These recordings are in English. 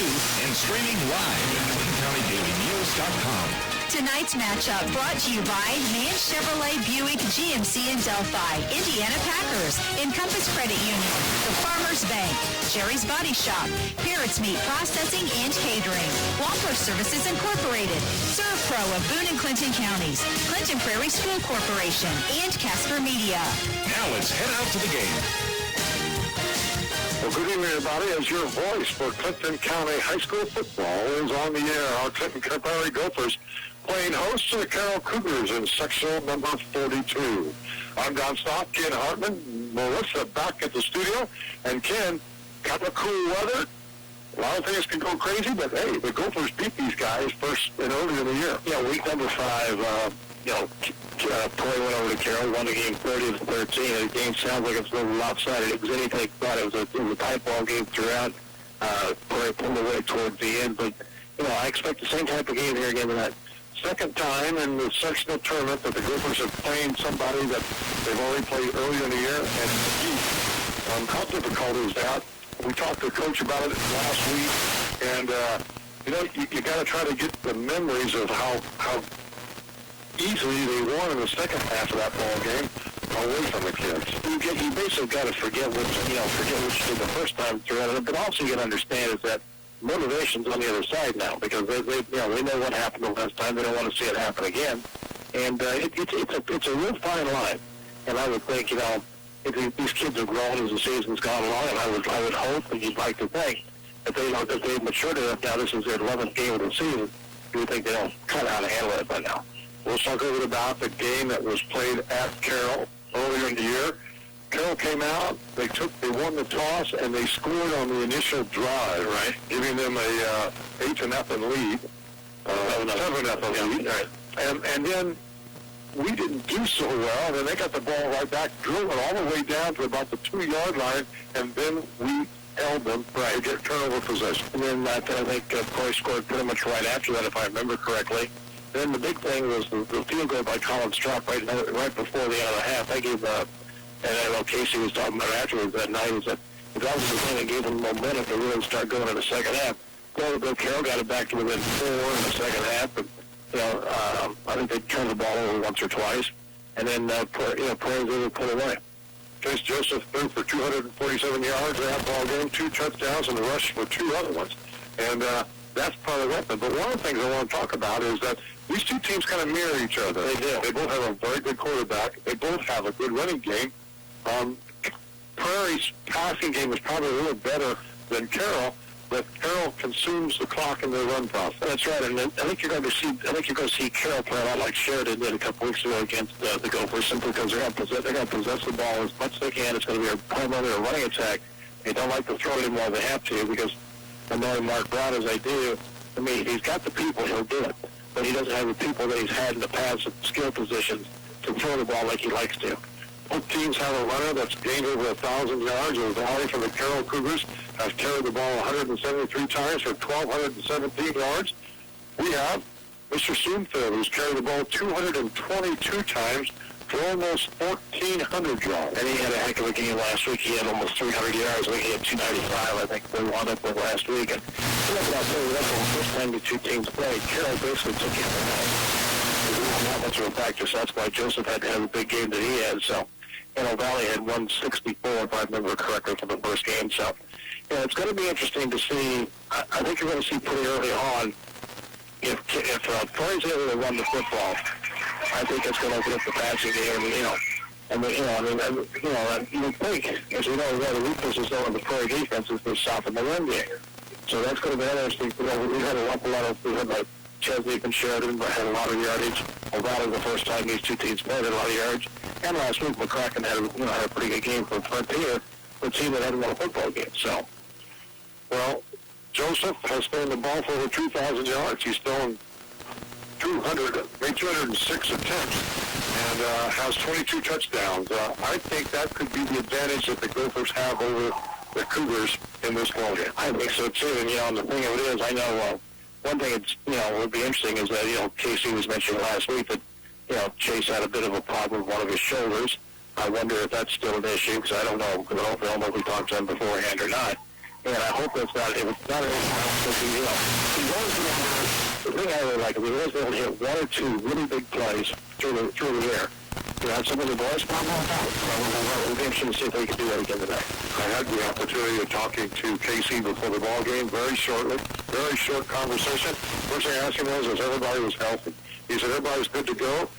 and streaming live at ClintonCountyDailyNews.com. Tonight's matchup brought to you by Man Chevrolet Buick GMC in Delphi, Indiana Packers, Encompass Credit Union, the Farmers Bank, Jerry's Body Shop, Parrots Meat Processing and Catering, Walker Services Incorporated, Serve Pro of Boone and Clinton Counties, Clinton Prairie School Corporation, and Casper Media. Now let's head out to the game. Well, good evening, everybody. As your voice for Clinton County High School football is on the air, our Clinton Prairie Gophers playing host to the Carroll Cougars in sectional number 42. I'm Don Stock, Ken Hartman, Melissa back at the studio, and Ken, got the cool weather. A lot of things can go crazy, but hey, the Gophers beat these guys first and early in the year. Yeah, week number 5, Prairie went over to Carroll, won the game 30-13, and the game sounds like it's a little lopsided. It was anything but. It was a tight ball game throughout. Prairie pulled away towards the end, but, I expect the same type of game here again tonight. Second time in the sectional tournament that the Gophers have played somebody that they've already played earlier in the year, and how difficult is that? We talked to Coach about it last week, and, you got to try to get the memories of how easily they won in the second half of that ball game away from the kids. You basically got to forget what you did the first time throughout it, but also you got to understand is that motivation's on the other side now because they know what happened the last time. They don't want to see it happen again, and it's a real fine line. And I would think if these kids have grown as the season's gone along, and I would hope and you'd like to think that they've matured enough now. This is their 11th game of the season. You would think they'll kind of how to handle it by now. We'll talk a little bit about the game that was played at Carroll earlier in the year. Carroll came out, they won the toss, and they scored on the initial drive, right, giving them a 8-0 lead, 7-0 lead. Right. And then we didn't do so well, and then they got the ball right back, drilled it all the way down to about the 2-yard line, and then we held them to get turnover possession. And then I think Prairie scored pretty much right after that, if I remember correctly. Then the big thing was the field goal by Colin Strock right before the end of the half. I gave, and I know Casey was talking about afterwards that night, is that was the thing that gave them momentum to really start going in the second half. Bill Carroll got it back to within 4 in the second half, but, I think they turned the ball over once or twice, and then, Prairie really put away. Chase Joseph threw for 247 yards in that ball game, 2 touchdowns, and the rush for 2 other ones. And, that's part of the weapon. But one of the things I want to talk about is that these two teams kind of mirror each other. They do. They both have a very good quarterback. They both have a good running game. Prairie's passing game is probably a little better than Carroll, but Carroll consumes the clock in their run process. That's right, and I think you're going to see Carroll play a lot like Sheridan did a couple weeks ago against the Gophers, simply because they're going to possess the ball as much as they can. It's going to be primarily a running attack. They don't like to throw it anymore. They have to because. And knowing Mark Brown as I do, he's got the people, he'll do it. But he doesn't have the people that he's had in the past at skill positions to throw the ball like he likes to. Both teams have a runner that's gained over 1,000 yards. Valley from the Carroll Cougars has carried the ball 173 times for 1,217 yards. We have Mr. Soonfield, who's carried the ball 222 times for almost 1,400 yards. And he had a heck of a game last week. He had almost 300 yards. I think he had 295, I think they wound up with last week. And that's the first time the two teams played. Carroll basically took him out. Not much of a factor, so that's why Joseph had to have a big game that he had. So, Valley had 164, if I remember correctly, for the first game. So, it's going to be interesting to see. I think you're going to see pretty early on if Prairie's able to run the football. I think it's going to open up the passing game, you would think, as you know, one of the weaknesses though in the Prairie defense is the stop in the run game. So that's going to be interesting. We had we had like Chesley and Sheridan had a lot of yardage. O'Valley the first time these two teams played had a lot of yards. And last week McCracken had a pretty good game for Frontier, a team that hadn't won a football game. So, well, Joseph has thrown the ball for over 2,000 yards. He's thrown 206 attempts and has 22 touchdowns. I think that could be the advantage that the Gophers have over the Cougars in this ball game. I think so too. And the thing of it is, I know one thing it's would be interesting is that Casey was mentioning last week that Chase had a bit of a problem with one of his shoulders. I wonder if that's still an issue because I don't know. Because I don't know if we talked to him beforehand or not. And I hope that's not, if it's not anything else, he's always been able to, the thing I really like is he's always been able to hit one or two really big plays through the air. You know, some of the boys probably will be interested to see if they can do that again today. I had the opportunity of talking to Casey before the ball game very shortly, very short conversation. First thing I asked him was everybody was healthy. He said everybody's good to go.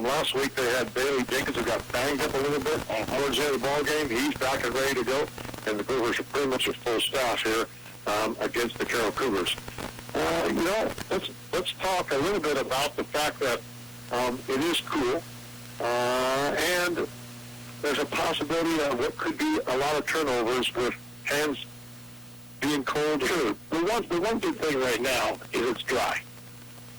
Last week they had Bailey Jenkins who got banged up a little bit towards the end of the ball game. He's back and ready to go, and the Gophers are pretty much at full staff here against the Carroll Cougars. Let's talk a little bit about the fact that it is cool, and there's a possibility of what could be a lot of turnovers with hands being cold. Sure. The one big thing right now is it's dry.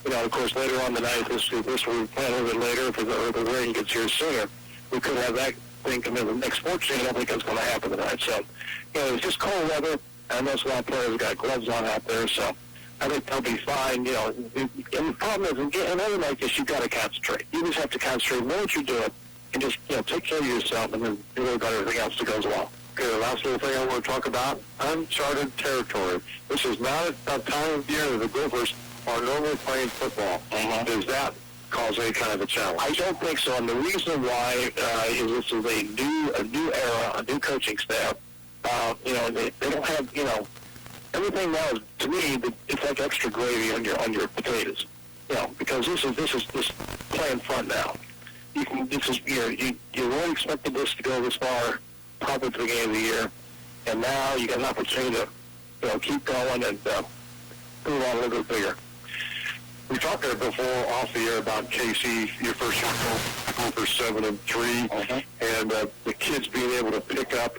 You know, of course, later on tonight, this will be planned a little bit later, if the rain gets here sooner, we could have that thing come in the next sports day. I don't think that's going to happen tonight. So, you know, it's just cold weather. I know a lot of players have got gloves on out there, so I think they'll be fine. You know, and the problem is, in other like this, you've got to concentrate. You just have to concentrate, know what you're doing, and just, you know, take care of yourself, and then do about everything else that goes along. Okay, the last little thing I want to talk about, uncharted territory. This is not a time of year that the Gophers are normally playing football. Does that cause any kind of a challenge? I don't think so, and the reason why is this is a new era, a new coaching staff. You know, they don't have, you know, everything now is, to me, it's like extra gravy on your potatoes. You know, because this is playing fun now. You really expected this to go this far, probably to the beginning of the year, and now you got an opportunity to, you know, keep going and move on a little bit bigger. We talked before off the air about KC, your first year for 7-3, and the kids being able to pick up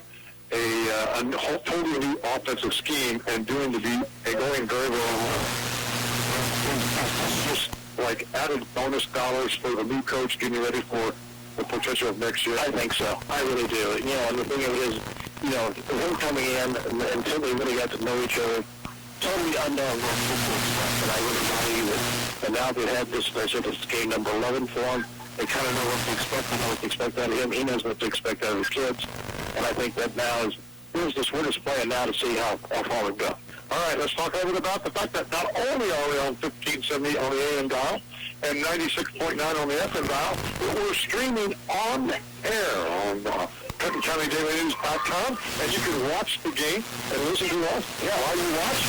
a totally new offensive scheme and going very well. Just like added bonus dollars for the new coach getting ready for the potential of next year. I think so. I really do. You know, and the thing of it is, you know, him coming in until they really got to know each other, totally unknown what football stuff, and I really value it. And now they've had this, I said, this is game number 11 for him. They kind of know what to expect. They know what to expect out of him. He knows what to expect out of his kids. And I think that now is, we're just playing now to see how far we go. All right, let's talk a little bit about the fact that not only are we on 1570 on the AM dial and 96.9 on the FM dial, but we're streaming on air on ClintonCountyDailyNews.com, and you can watch the game and listen to us while you watch.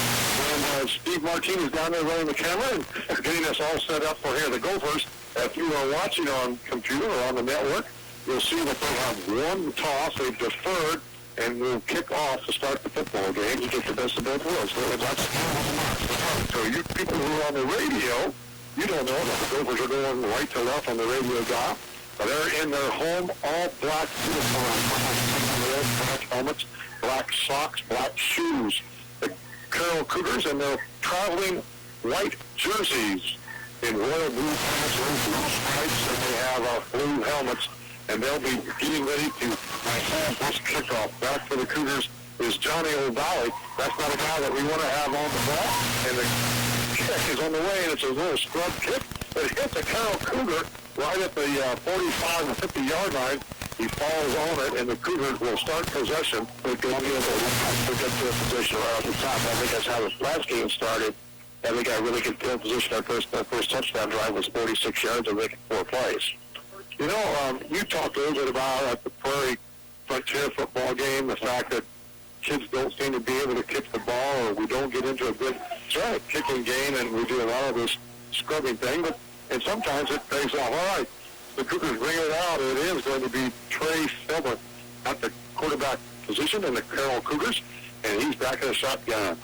And Steve Martin is down there running the camera and getting us all set up for here. The Gophers, if you are watching on computer or on the network, you'll see that they have one toss. They've deferred and will kick off to start the football game. You get the best of both worlds. So you people who are on the radio, you don't know that the Gophers are going right to left on the radio dial. But they're in their home all-black uniforms, black helmets, black socks, black shoes. The Carroll Cougars and their traveling white jerseys in royal blue pants, blue stripes, and they have blue helmets. And they'll be getting ready to this kickoff. Back for the Cougars is Johnny O'Valley. That's not a guy that we want to have on the ball. And the kick is on the way, and it's a little scrub kick. But it hits the Carroll Cougar right at the 45 or 50-yard line. He falls on it, and the Cougars will start possession. We'll get to a position right off the top. I think that's how the last game started. And we got a really good field position. Our first touchdown drive was 46 yards and making 4 plays. You know, you talked a little bit about at the Prairie Frontier football game, the fact that kids don't seem to be able to kick the ball, or we don't get into a good kicking game, and we do a lot of this scrubbing thing, and sometimes it pays off. All right, the Cougars bring it out. It is going to be Trey Philbin at the quarterback position in the Carroll Cougars, and he's back in the shotgun.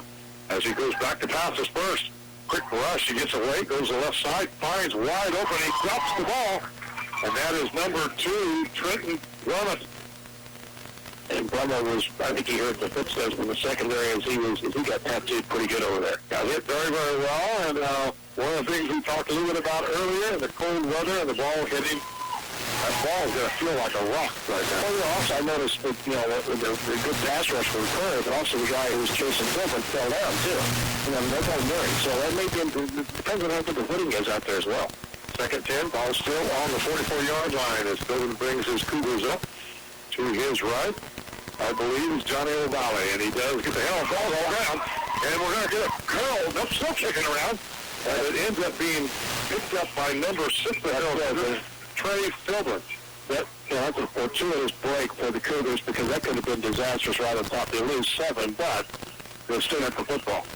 As he goes back to pass his first quick rush, he gets away, goes to the left side, finds wide open, he drops the ball. And that is number 2, Trenton Brummett. And Brummett was, I think he heard the footsteps from the secondary as he got tattooed pretty good over there. Got hit very, very well. And one of the things we talked a little bit about earlier, the cold weather and the ball hitting, that ball is going to feel like a rock right now. Well, also I noticed that, you know, the good pass rush for the Prairie, but also the guy who was chasing Philbin fell down, too. You know, they're both married. So that may be, it depends on how good the footing is out there as well. Second 10, ball still on the 44-yard line as Philbin brings his Cougars up to his right. I believe, is Johnny O'Valley, and he does get the handle ball all around. And we're going to get a Carroll. Nope, still kicking around. And it ends up being picked up by number 6, Trey Filbert. That's a fortuitous break for the Cougars because that could have been disastrous right on top. They lose 7, but they're still at the football.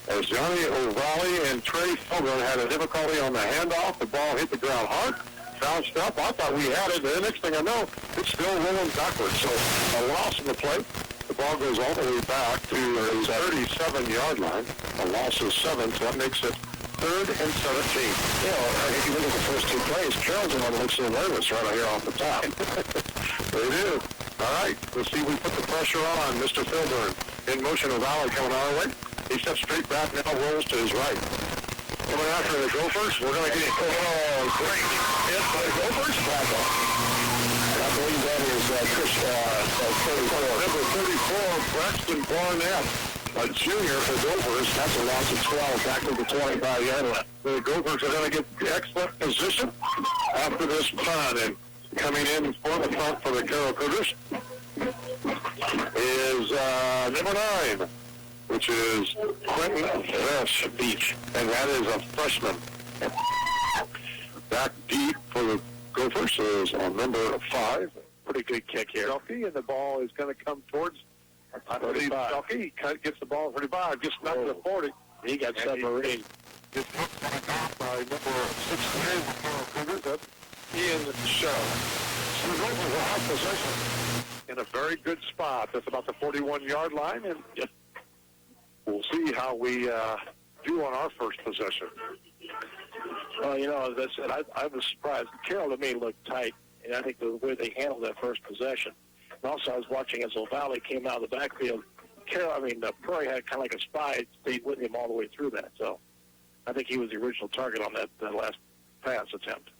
As Johnny O'Valley and Trey Filbert had a difficulty on the handoff, the ball hit the ground hard, bounced up. I thought we had it, and the next thing I know, it's still rolling backwards. So a loss in the play. The ball goes all the way back to the 37-yard line. A loss of 7, so that makes it 3rd and 17. If you look at the first 2 plays, Carroll's the one that looks so nervous right here off the top. They do. All right, let's see if we put the pressure on Mr. Filburn. In motion, O'Valley coming our way. He steps straight back, now rolls to his right. Coming after the Gophers, we're going to get great hit by the Gophers. I believe that is Number 34, Braxton Barnett, a junior for Gophers. That's a loss of 12 back to the 25-yard line. The Gophers are going to get excellent position after this punt, and coming in for the punt for the Carroll Cougars is number 9, which is Quentin Beach, and that is a freshman. Back deep for the Gophers is on number 5. Pretty good kick here. Selkie, and the ball is going to come towards, I believe, Selkie. He gets the ball at 35, gets knocked to the 40. He got submarine. Gets hooked on the top by number 16 with Carroll Cougars. That's Ian Show. So the Gophers will have possession in a very good spot. That's about the 41-yard line, and we'll see how we do on our first possession. Well, as I said, I was surprised. Carroll, to me, looked tight, and I think the way they handled that first possession. And also, I was watching as O'Valley came out of the backfield. Prairie had kind of like a spy, stayed with him all the way through that. So I think he was the original target on that last pass attempt.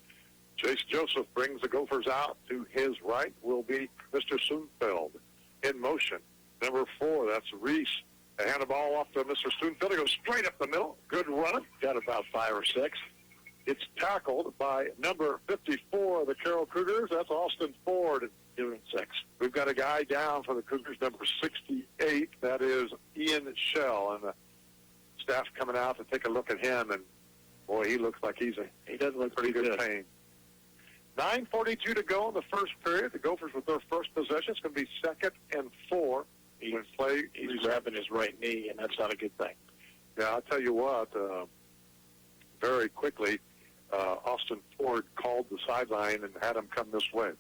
Chase Joseph brings the Gophers out. To his right will be Mr. Soonfeld in motion. Number 4, that's Reese. They hand the ball off to Mr. Soonfeld. He goes straight up the middle. Good run. Got about 5 or 6. It's tackled by number 54 of the Carroll Cougars. That's Austin Ford, doing 6. We've got a guy down for the Cougars, number 68. That is Ian Shell, and the staff coming out to take a look at him. And boy, he looks like he doesn't look pretty good pain. 9:42 to go in the first period. The Gophers with their first possession. It's going to be 2nd and 4. He's grabbing his right knee, and that's not a good thing. Yeah, I'll tell you what. Very quickly, Austin Ford called the sideline and had him come this way.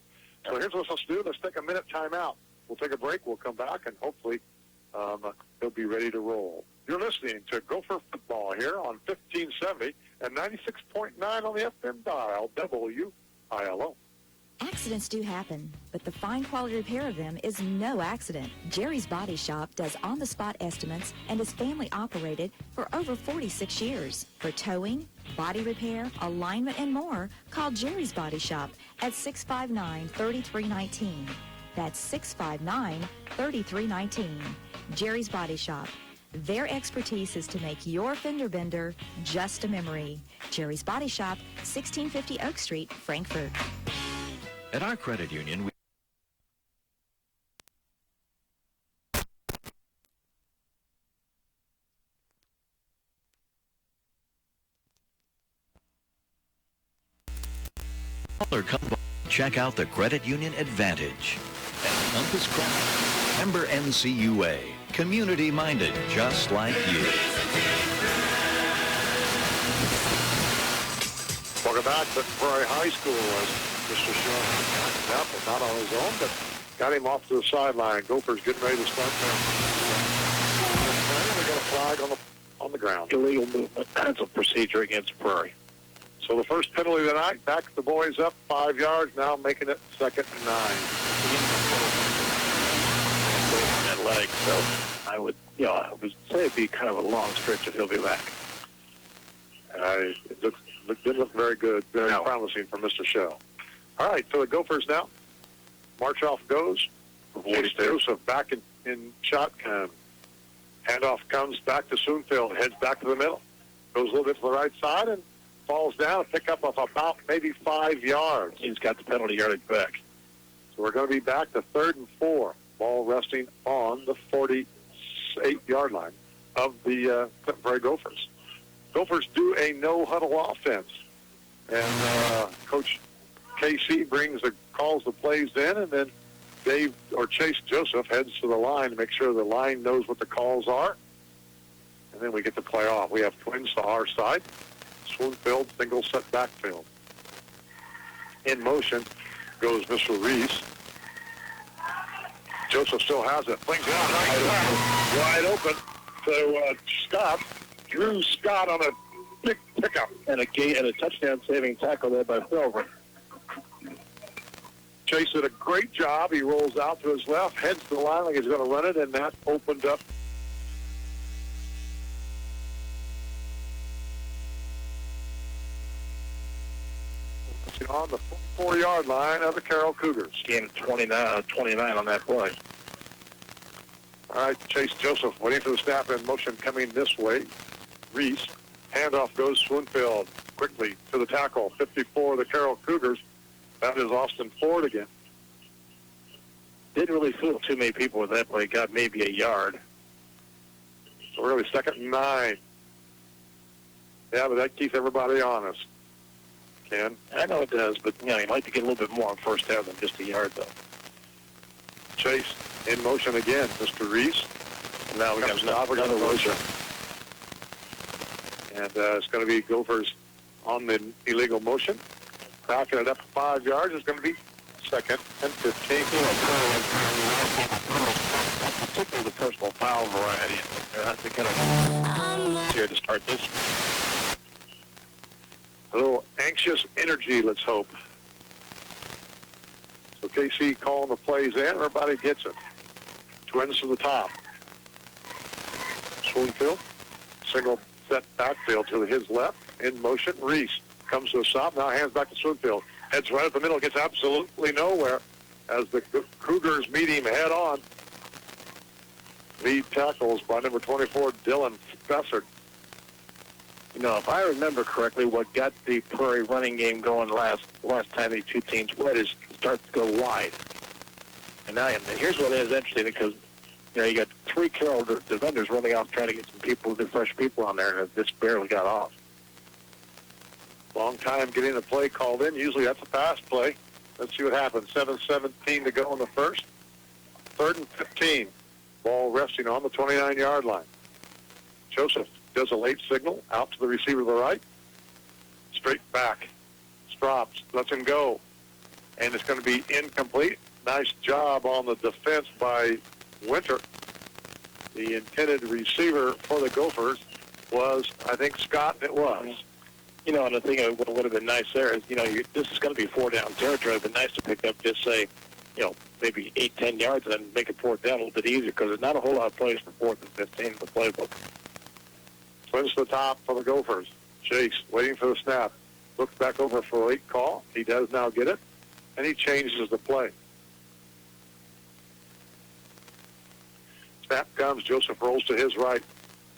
So here's what let's do. Let's take a minute timeout. We'll take a break. We'll come back, and hopefully they'll be ready to roll. You're listening to Gopher Football here on 1570 and 96.9 on the FM dial, WILO. Accidents do happen, but the fine quality repair of them is no accident. Jerry's Body Shop does on-the-spot estimates and is family operated for over 46 years. For towing, body repair, alignment, and more, call Jerry's Body Shop at 659-3319. That's 659-3319. Jerry's Body Shop. Their expertise is to make your fender bender just a memory. Jerry's Body Shop, 1650 Oak Street, Frankfort. At our credit union, we check out the Credit Union Advantage. At Compass Credit, member NCUA, community-minded, just like you. Welcome back to Prairie High School. Mr. Shaw got up, not on his own, but got him off to the sideline. Gophers getting ready to start there. We got a flag on the ground. Illegal movement. That's a procedure against Prairie. So the first penalty of the night, backs the boys up 5 yards, now making it 2nd and 9. That leg, so I would say it'd be kind of a long stretch if he'll be back. It didn't look very good, very promising for Mr. Shell. All right, so the Gophers now. March off goes. Chase Joseph back in shotgun. Handoff comes back to Soonfield, heads back to the middle. Goes a little bit to the right side and falls down, pick up of about maybe 5 yards. He's got the penalty yardage back. So we're going to be back to 3rd and 4. Ball resting on the 48-yard line of the Clinton Prairie Gophers. Gophers do a no-huddle offense. And Coach KC calls the plays in, and then Chase Joseph heads to the line to make sure the line knows what the calls are. And then we get the play off. We have twins to our side. Swoonfield, single set backfield. In motion goes Mr. Reese. Joseph still has it. Flings it out wide open to Scott. Drew Scott on a big pickup. And a touchdown saving tackle there by Silver. Chase did a great job. He rolls out to his left, heads to the line like he's going to run it, and that opened up. On the 44-yard line of the Carroll Cougars. Gain of 29 on that play. All right, Chase Joseph waiting for the snap in motion coming this way. Reese, handoff goes Swoonfield quickly to the tackle. 54 of the Carroll Cougars. That is Austin Ford again. Didn't really fool too many people with that play. Got maybe a yard. So really 2nd and 9. Yeah, but that keeps everybody honest. Ken? I know it does, but you like to get a little bit more on first down than just a yard, though. Chase in motion again, Mr. Reese. And now we got another motion. And it's going to be Gophers on the illegal motion. Backing it up 5 yards is going to be 2nd and 15. Particularly the personal foul variety. That's the kind of here to start this. A little anxious energy, let's hope. So KC calling the plays in. Everybody gets it. Twins to the top. Swoonfield, single set backfield to his left. In motion, Reese comes to a stop. Now hands back to Swoonfield. Heads right up the middle. Gets absolutely nowhere as the Cougars meet him head on. Lead tackles by number 24, Dylan Spessard. If I remember correctly, what got the Prairie running game going last time these two teams played is start to go wide. And now here's what is interesting because you got 3 Carroll defenders running off trying to get some fresh people on there, and this barely got off. Long time getting the play called in. Usually that's a pass play. Let's see what happens. 7:17 to go in the first. 3rd and 15. Ball resting on the 29-yard line. Joseph does a late signal out to the receiver to the right. Straight back. Strops. Lets him go. And it's going to be incomplete. Nice job on the defense by Winter. The intended receiver for the Gophers was, I think, Scott. It was. And the thing that would have been nice there is, this is going to be 4-down territory. It would have been nice to pick up, just say, maybe 8-10 yards and then make it 4th down a little bit easier because there's not a whole lot of plays for 4th and 15 in the playbook. Twins to the top for the Gophers. Chase waiting for the snap. Looks back over for a late call. He does now get it, and he changes the play. Snap comes. Joseph rolls to his right.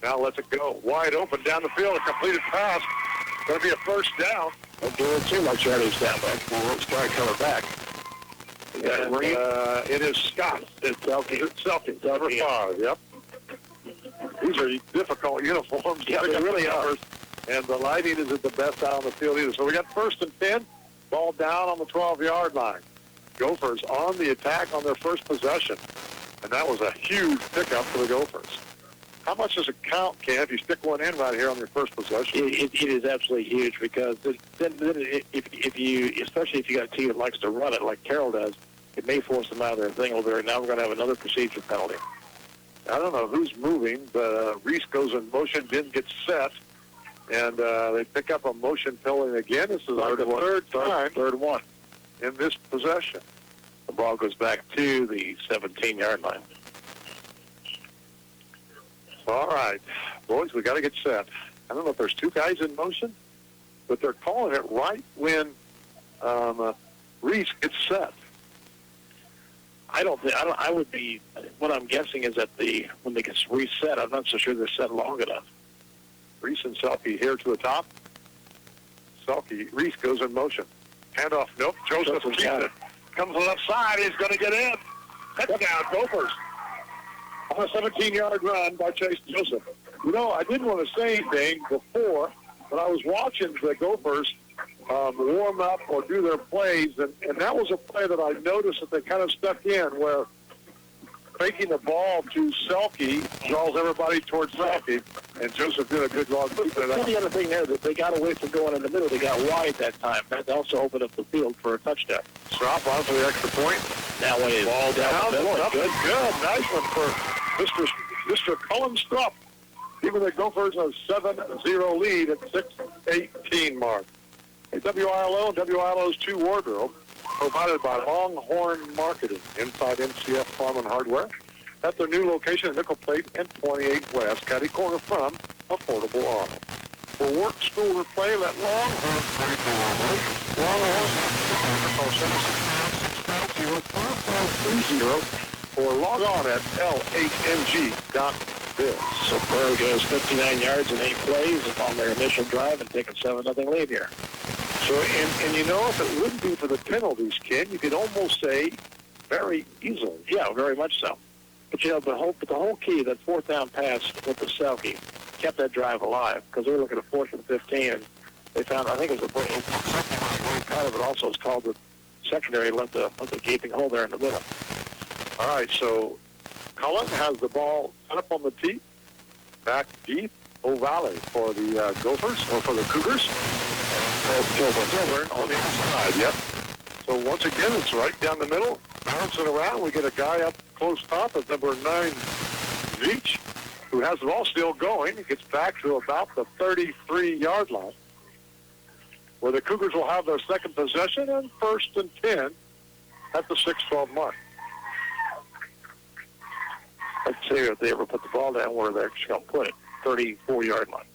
Now lets it go. Wide open down the field. A completed pass. Going to be a 1st down. Don't do it too much Charlie's down back. We'll start coming back. And, it is Scott. It's Selkie. Number 5, yep. These are difficult uniforms. Yeah, they really are. And the lighting isn't the best out on the field either. So we got 1st and 10. Ball down on the 12-yard line. Gophers on the attack on their first possession. And that was a huge pickup for the Gophers. How much does it count, Ken, if you stick one in right here on your first possession? It is absolutely huge because then if you, especially if you got a team that likes to run it like Carroll does, it may force them out of their thing over there. Now we're going to have another procedure penalty. I don't know who's moving, but Reese goes in motion, didn't get set, and they pick up a motion penalty again. This is the third one in this possession. The ball goes back to the 17-yard line. All right, boys, we got to get set. I don't know if there's 2 guys in motion, but they're calling it right when Reese gets set. I would be. What I'm guessing is that when they get reset, I'm not so sure they're set long enough. Reese and Selkie here to the top. Reese goes in motion. Handoff. Nope. Joseph keeps it. Comes to the left side. He's going to get in. Touchdown, Gophers. On a 17-yard run by Chase Joseph. You know, I didn't want to say anything before, but I was watching the Gophers warm up or do their plays, and that was a play that I noticed that they kind of stuck in where faking the ball to Selke draws everybody towards Selke, and Joseph did a good job. The other thing there, that they got away from going in the middle. They got wide that time. That also opened up the field for a touchdown. Strop on for the extra point. That way, Ball down. the middle. Good. Nice one for Mr. Cullen Strupp. Even the Gophers a 7-0 lead at 6:18 mark. Hey, WILO and WILO's 2 wardrobe provided by Longhorn Marketing inside MCF Farm and Hardware at their new location at Nickel Plate and 28 West, catty corner from Affordable Auto. For work, school, or play, let Longhorn call 760-5530 or log on at LHMG.biz. So Prairie goes 59 yards in 8 plays on their initial drive and take a 7-0 lead here. So, and you know, if it wouldn't be for the penalties, Ken, you could almost say very easily. Yeah, very much so. But, you know, the whole key, that 4th down pass with the Selke, kept that drive alive because they were looking at 4th and 15, and they found, I think it was part of it also is called the secondary, left the gaping hole there in the middle. All right, so Cullen has the ball set up on the tee, back deep, O'Valley for the Gophers, or for the Cougars. Kilburn on the inside, yep. So once again, it's right down the middle, bouncing around. We get a guy up close top at number 9, Veach, who has the ball still going. He gets back to about the 33-yard line, where the Cougars will have their second possession and 1st and 10 at the 6-12 mark. Let's see if they ever put the ball down where they're just going to put it, 34-yard line.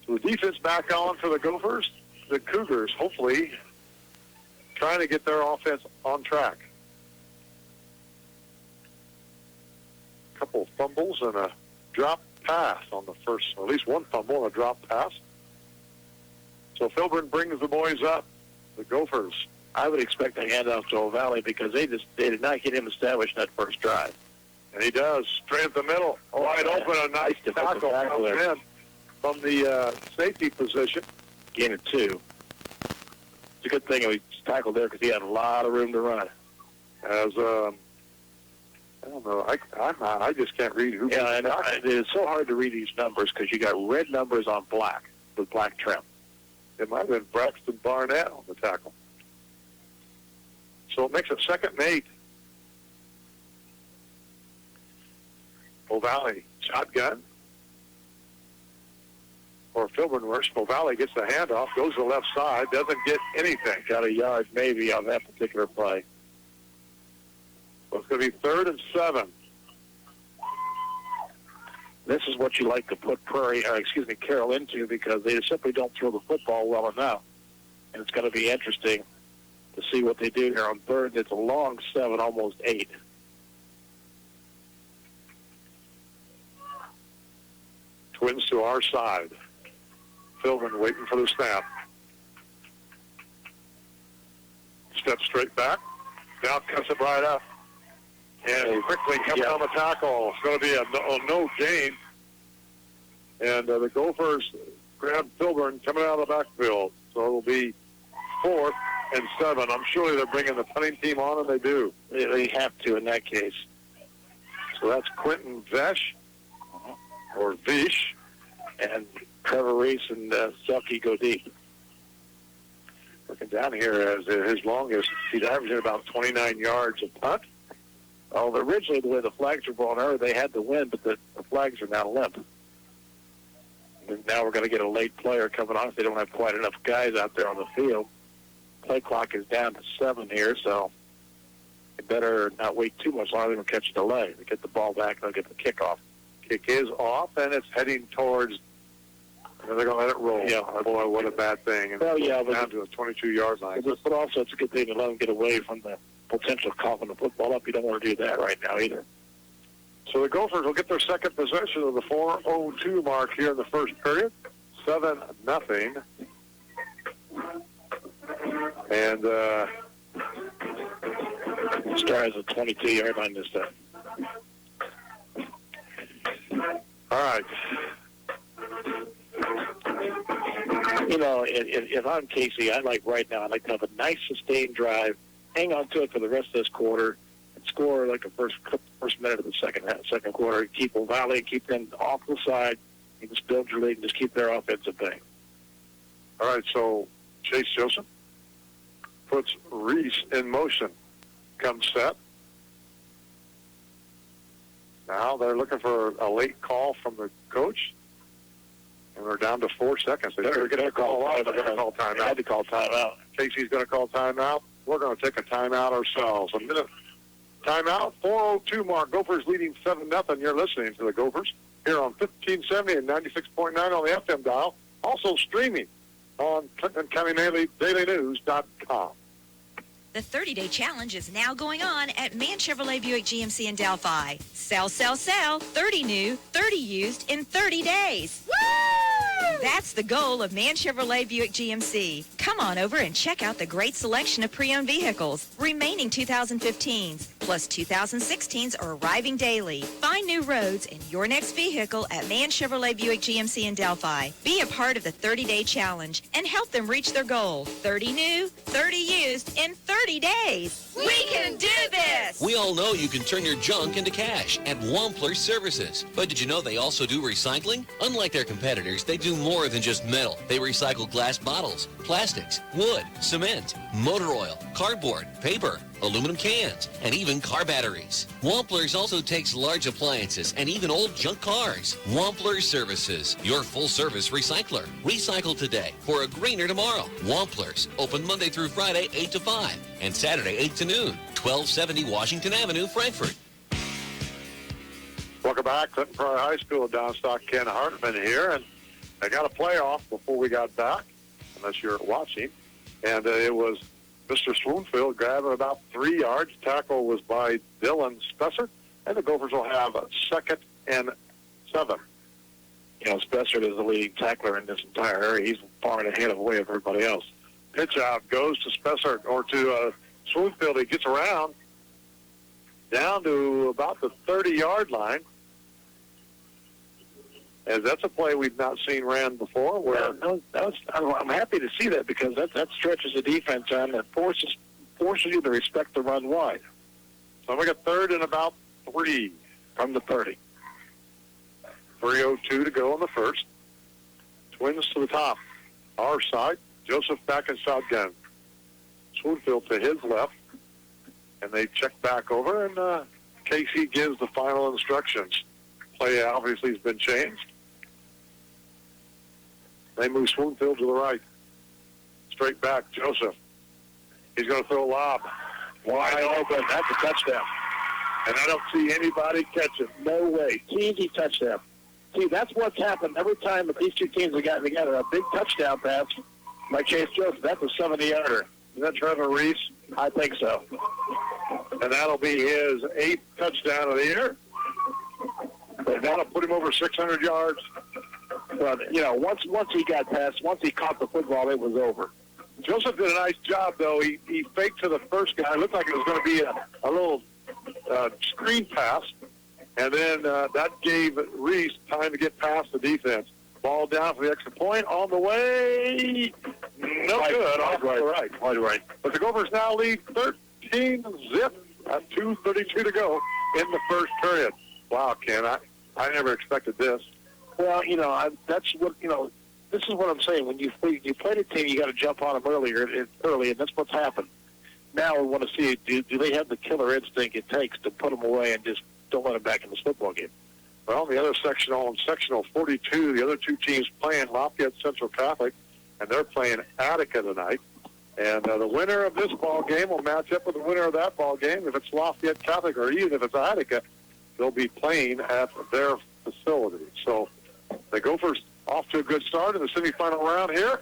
So the defense back on for the Gophers. The Cougars, hopefully, trying to get their offense on track. A couple of fumbles and a drop pass on the first, or at least one fumble and a drop pass. So Filburn brings the boys up. The Gophers. I would expect a handoff to O'Valley because they did not get him established in that first drive. And he does. Straight at the middle. Wide open. A nice tackle there from the safety position. Gain of 2. It's a good thing he was tackled there because he had a lot of room to run. As, I don't know. I just can't read who. Yeah, and it is so hard to read these numbers because you got red numbers on black with black trim. It might have been Braxton Barnett on the tackle. So it makes it 2nd and 8. O'Valley shotgun. Or Filburn works. O'Valley gets the handoff, goes to the left side, doesn't get anything. Got a yard maybe on that particular play. So it's going to be 3rd and 7. This is what you like to put Carroll into because they simply don't throw the football well enough. And it's going to be interesting to see what they do here on 3rd. It's a long 7, almost 8. Twins to our side. Filburn waiting for the snap. Steps straight back. Now cuts it right up. And quickly comes on the tackle. It's going to be a no gain. And the Gophers grab Filburn coming out of the backfield. So it'll be 4th and 7. I'm sure they're bringing the punting team on, and they do. They have to in that case. So that's Quentin Vesh, or Vish. And Trevor Reese and Selke go deep. Looking down here as his longest, he's averaging about 29 yards a punt. Oh, originally the way the flags were blown earlier, they had to win, but the flags are now limp. And now we're going to get a late player coming on if they don't have quite enough guys out there on the field. Play clock is down to 7 here, so they better not wait too much longer. They're going to catch a delay. They get the ball back, and they'll get the kickoff. Kick is off, and it's heading towards, and they're going to let it roll. Yeah. Oh, boy, what a bad thing. And well, yeah, but down to a 22-yard line. But also it's a good thing to let them get away from the potential coughing the football up. You don't want to do that right now either. So the Gophers will get their second possession of the 4:02 mark here in the first period. 7-0. And Stars at 22-yard line this time. All right. You know, if I'm Casey, I'd like to have a nice sustained drive, hang on to it for the rest of this quarter, and score like the first minute of the second quarter. Keep O'Valley, keep them off the side, and just build your lead and just keep their offensive thing. All right, so Chase Joseph puts Reese in motion. Comes set. Now they're looking for a late call from the coach. And we're down to 4 seconds. They're going to call timeout. They had to call timeout. Casey's going to call timeout. We're going to take a timeout ourselves. A minute timeout. 4:02 mark. Gophers leading 7-0. You're listening to the Gophers here on 1570 and 96.9 on the FM dial. Also streaming on ClintonCountyDailyNews.com. The 30-day challenge is now going on at Man Chevrolet Buick GMC in Delphi. Sell, sell, sell. 30 new, 30 used in 30 days. Woo! That's the goal of Man Chevrolet Buick GMC. Come on over and check out the great selection of pre-owned vehicles. Remaining 2015s plus 2016s are arriving daily. Find new roads in your next vehicle at Man Chevrolet Buick GMC in Delphi. Be a part of the 30-day challenge and help them reach their goal. 30 new, 30 used in 30 days. We can do this! We all know you can turn your junk into cash at Wampler Services. But did you know they also do recycling? Unlike their competitors, they do more than just metal. They recycle glass bottles, plastics, wood, cement, motor oil, cardboard, paper, aluminum cans, and even car batteries. Wampler's also takes large appliances and even old junk cars. Wampler Services, your full-service recycler. Recycle today for a greener tomorrow. Wampler's, open Monday through Friday, 8 to 5, and Saturday, 8 to noon, 1270 Washington Avenue, Frankfort. Welcome back. Clinton Prairie High School. Downstock Ken Hartman here, and they got a playoff before we got back, unless you're watching, and it was Mr. Swoonfield grabbing about 3 yards. Tackle was by Dylan Spessert, and the Gophers will have a 2nd and 7. You know, Spessert is the leading tackler in this entire area. He's far and ahead of everybody else. Pitch out goes to Spessert, or to Swoonfield. He gets around down to about the 30-yard line. As that's a play we've not seen ran before. Where I'm happy to see that, because that stretches the defense on and forces you to respect the run wide. So we got 3rd and about 3 from the 30. 3:02 to go in the first. Twins to the top. Our side. Joseph back in shotgun. Swoonfield to his left. And they check back over, and Casey gives the final instructions. Play obviously has been changed. They move Swoonfield to the right. Straight back, Joseph. He's going to throw a lob. Wide open. That's a touchdown. And I don't see anybody catch it. No way. Easy touchdown. See, that's what's happened every time that these two teams have gotten together. A big touchdown pass by Chase Joseph. That's a 70-yarder. Is that Trevor Reese? I think so. And that'll be his 8th touchdown of the year. That'll put him over 600 yards. Well, you know, once he got past, once he caught the football, it was over. Joseph did a nice job, though. He faked to the first guy. It looked like it was going to be a little screen pass. And then that gave Reese time to get past the defense. Ball down for the extra point. On the way. No good. Off the right. But the Gophers now lead 13-0 at 2:32 to go in the first period. Wow, Ken, I never expected this. Well, you know, that's what, you know, this is what I'm saying. When you play a team, you got to jump on them early, and that's what's happened. Now we want to see, do they have the killer instinct it takes to put them away and just don't let them back in this football game? Well, the other sectional, in sectional 42, the other two teams playing Lafayette Central Catholic, and they're playing Attica tonight. And the winner of this ball game will match up with the winner of that ball game. If it's Lafayette Catholic or even if it's Attica, they'll be playing at their facility. So the Gophers off to a good start in the semifinal round here.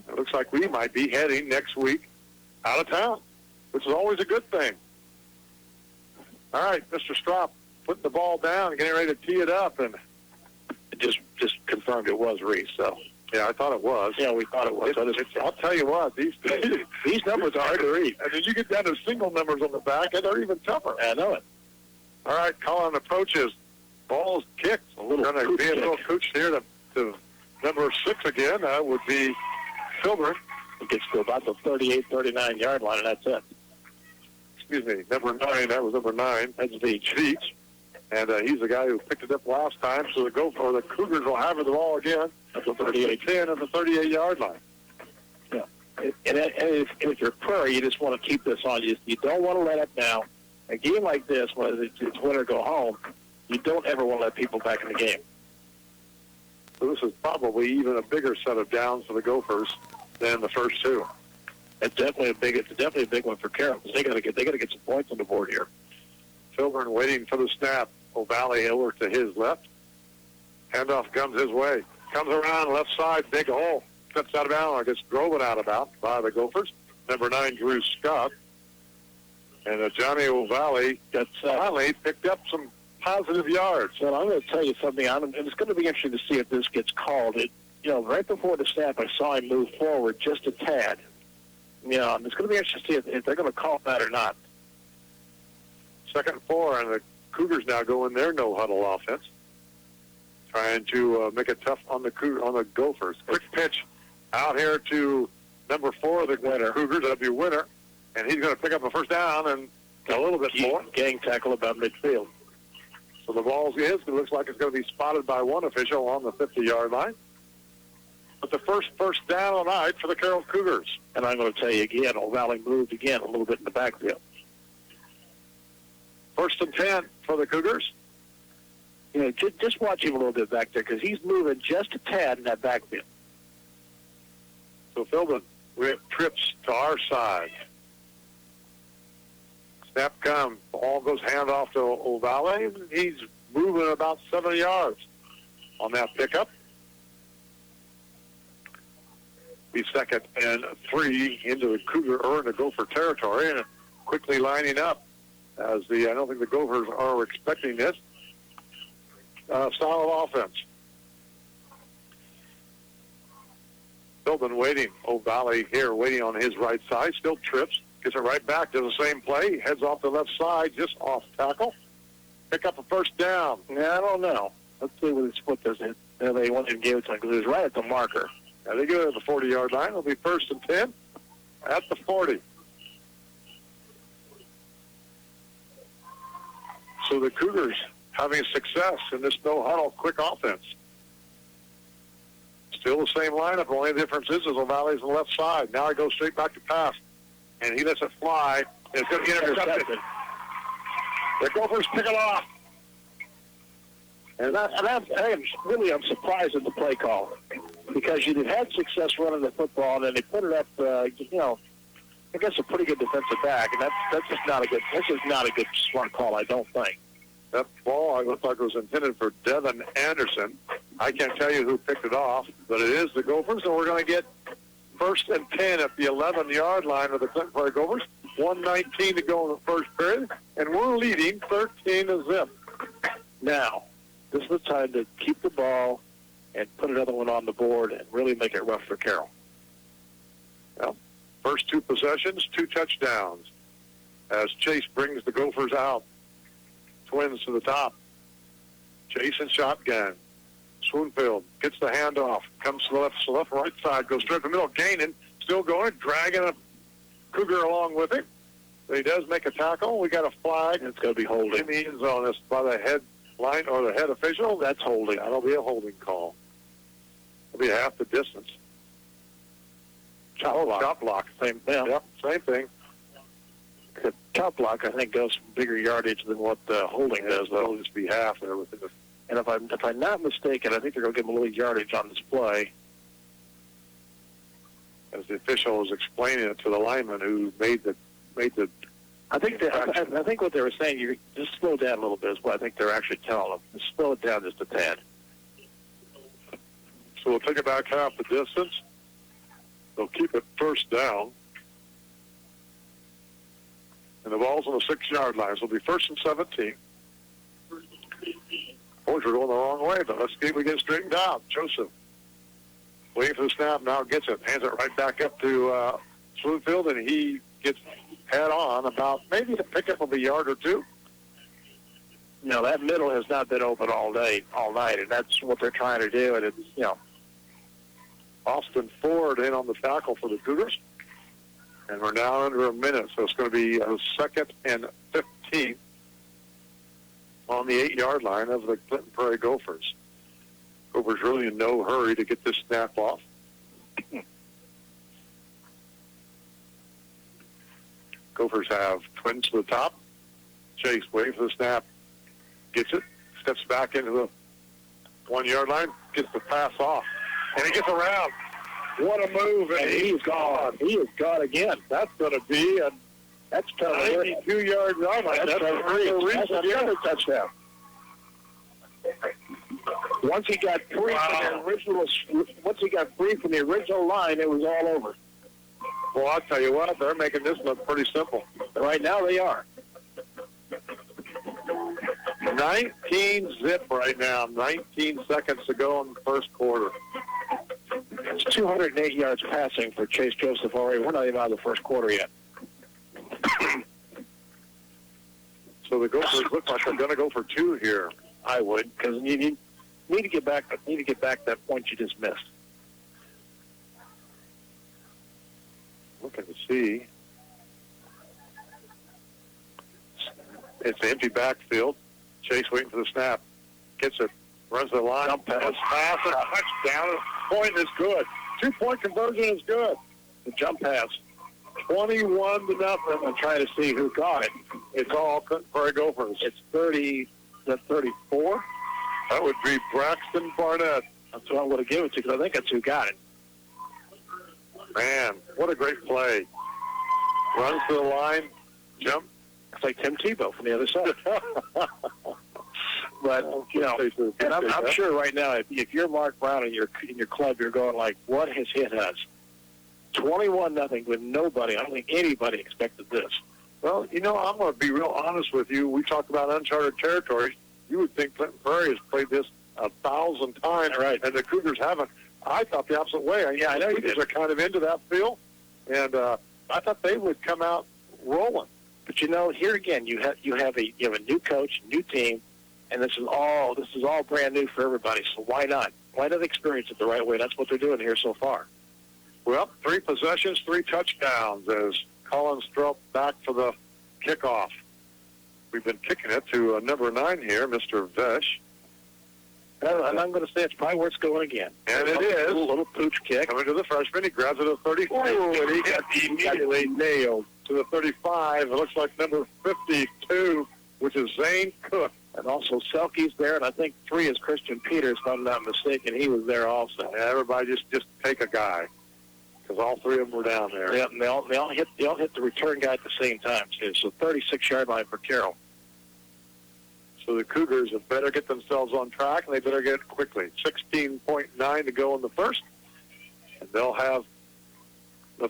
It looks like we might be heading next week out of town, which is always a good thing. All right, Mr. Strop putting the ball down and getting ready to tee it up, and it just confirmed it was Reese. So Yeah, I thought it was. Yeah, we thought it was. I'll tell you what, these numbers are hard to read. And then you get down to single numbers on the back, and they're even tougher. I know it. All right, Colin approaches. Ball's kicked. Going to be a little cooch here to number 6 again. That would be Filbert. It gets to about the 38, 39-yard line, and that's it. Excuse me, number 9. That was number 9. That's Veach. And he's the guy who picked it up last time, so the Cougars will have it all again at the 38-10 at the 38-yard line. Yeah. And if you're Prairie, you just want to keep this on. You don't want to let up now. A game like this, when it's win or go home, you don't ever want to let people back in the game. So this is probably even a bigger set of downs for the Gophers than the first two. It's definitely a big one for Carroll, because they got to get some points on the board here. Filburn waiting for the snap. O'Valley over to his left. Handoff comes his way. Comes around left side, big hole. Steps out of bounds, gets driven out of bounds by the Gophers. Number 9, Drew Scott. And Johnny O'Valley finally picked up some positive yards. Well, I'm going to tell you something. And it's going to be interesting to see if this gets called. Right before the snap, I saw him move forward just a tad. And it's going to be interesting to see if they're going to call that or not. 2nd and 4, and the Cougars now go in their no-huddle offense, trying to make it tough on the Gophers. Quick pitch out here to number 4, the Cougars. That'll be Winter, and he's going to pick up a first down and a little bit more. Gang tackle about midfield. So the ball looks like it's going to be spotted by one official on the 50-yard line. But the first down of the night for the Carroll Cougars. And I'm going to tell you again, O'Valley moved again a little bit in the backfield. 1st and 10 for the Cougars. Just watch him a little bit back there, because he's moving just a tad in that backfield. So Philbin trips to our side. Snap comes. Ball goes handoff to O'Valley. He's moving about 7 yards on that pickup. Be 2nd and 3 into the Gopher territory, and quickly lining up. I don't think the Gophers are expecting this style of offense. Philbin waiting. O'Valley here waiting on his right side. Still trips. Gets it right back to the same play. Heads off the left side, just off tackle. Pick up a first down. Yeah, I don't know. Let's see what they want to give it to him, because it was right at the marker. Now they go to the 40-yard line. It'll be 1st and 10 at the 40. So the Cougars having success in this no-huddle quick offense. Still the same lineup. The only difference is O'Valley's on the left side. Now he goes straight back to pass. And he lets it fly. And it's going to get intercepted. The Gophers pick it off. And I'm surprised at the play call, because you've had success running the football, and then they put it up, I guess a pretty good defensive back, and that's just not a good smart call, I don't think. That ball looked like it was intended for Devin Anderson. I can't tell you who picked it off, but it is the Gophers, and we're going to get 1st and 10 at the 11-yard line of the Clinton Prairie Gophers. 1:19 to go in the first period, and we're leading 13-0. Now, this is the time to keep the ball and put another one on the board and really make it rough for Carroll. Well, first 2 possessions, 2 touchdowns, as Chase brings the Gophers out. Twins to the top. Chase and shotgun. Swoonfield gets the handoff, comes to the left, right side, goes straight to the middle, gaining, still going, dragging a Cougar along with him. But he does make a tackle. We got a flag. It's going to be holding. In the end zone. This by the head line or the head official. That's holding. That'll be a holding call. It'll be half the distance. Chop block. Same thing. Yep, same thing. The chop block, I think, goes from bigger yardage than what the holding does, though. It'll just be half there within the. And if I'm not mistaken, I think they're going to give him a little yardage on this play. As the official was explaining it to the lineman who made the. I think what they were saying, you just slow down a little bit is what I think they're actually telling them. Just slow it down just a tad. So we'll take it back half the distance. They'll keep it 1st down. And the ball's on the 6-yard line. So it'll be 1st and 17. Boys, we're going the wrong way, but let's see if we get straightened out. Joseph waiting for the snap, now gets it, hands it right back up to Slewfield, and he gets head on about maybe a pickup of a yard or two. No, that middle has not been open all night, and that's what they're trying to do. And it's, Austin Ford in on the tackle for the Cougars. And we're now under a minute, so it's going to be a 2nd and 15 on the 8-yard line of the Clinton Prairie Gophers. Gophers really in no hurry to get this snap off. Gophers have twins to the top. Chase waiting for the snap. Gets it. Steps back into the 1-yard line. Gets the pass off. And he gets around. What a move. And he's gone. He is gone again. That's going to be a 92-yard run. That's another touchdown. Once he got free from the original line, it was all over. Well, I'll tell you what, they're making this look pretty simple. Right now they are. 19 zip right now. 19 seconds to go in the first quarter. It's 208 yards passing for Chase Joseph already. We're not even out of the first quarter yet. So the Gophers look like they're going to go for 2 here. I would, because you need to get back that point you just missed. Looking to see. It's an empty backfield. Chase waiting for the snap. Gets it. Runs the line. Jump pass. Pass and a touchdown. Point is good. 2-point conversion is good. The jump pass. 21-0. I'm trying to see who got it. It's all Prairie Gophers. It's 30. That's 34. That would be Braxton Barnett. That's what I'm going to give it to, because I think that's who got it. Man, what a great play. Runs to the line. Jump. It's like Tim Tebow from the other side. But, and I'm sure right now, if you're Mark Brown in your club, you're going like, what has hit us? 21-0 with nobody. I don't think anybody expected this. Well, I'm going to be real honest with you. We talk about uncharted territories. You would think Clinton Prairie has played this 1,000 times, right? And the Cougars haven't. I thought the opposite way. I know the Cougars are kind of into that feel, and I thought they would come out rolling. But here again, you have a new coach, new team, and this is all brand new for everybody. So why not? Why not experience it the right way? That's what they're doing here so far. Well, 3 possessions, 3 touchdowns as Collins Strupp back for the kickoff. We've been kicking it to number 9 here, Mr. Vesh. And I'm going to say it's probably where it's going again. And it is. A little pooch kick. Coming to the freshman. He grabs it at 34. And he got immediately nailed to the 35. It looks like number 52, which is Zane Cook. And also Selke's there, and I think 3 is Christian Peters, if I'm not mistaken. He was there also. And everybody just take a guy, because all 3 of them were down there. Yeah, and they all hit the return guy at the same time, too. So 36-yard line for Carroll. So the Cougars have better get themselves on track, and they better get it quickly. 16.9 to go in the first, and they'll have the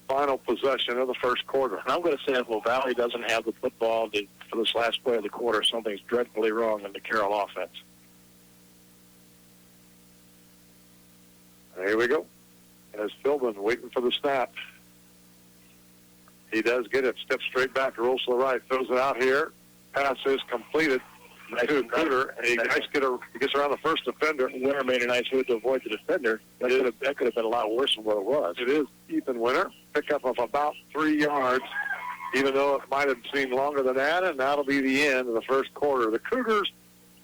final possession of the first quarter. And I'm going to say if Valley doesn't have the football for this last play of the quarter, something's dreadfully wrong in the Carroll offense. Here we go. As Philbin waiting for the snap. He does get it. Steps straight back, rolls to the right, throws it out here. Pass is completed to Cougar. He gets around the first defender. Winter made a nice move to avoid the defender. That could have been a lot worse than what it was. It is Ethan Winter. Pickup of about 3 yards, even though it might have seemed longer than that, and that'll be the end of the first quarter. The Cougars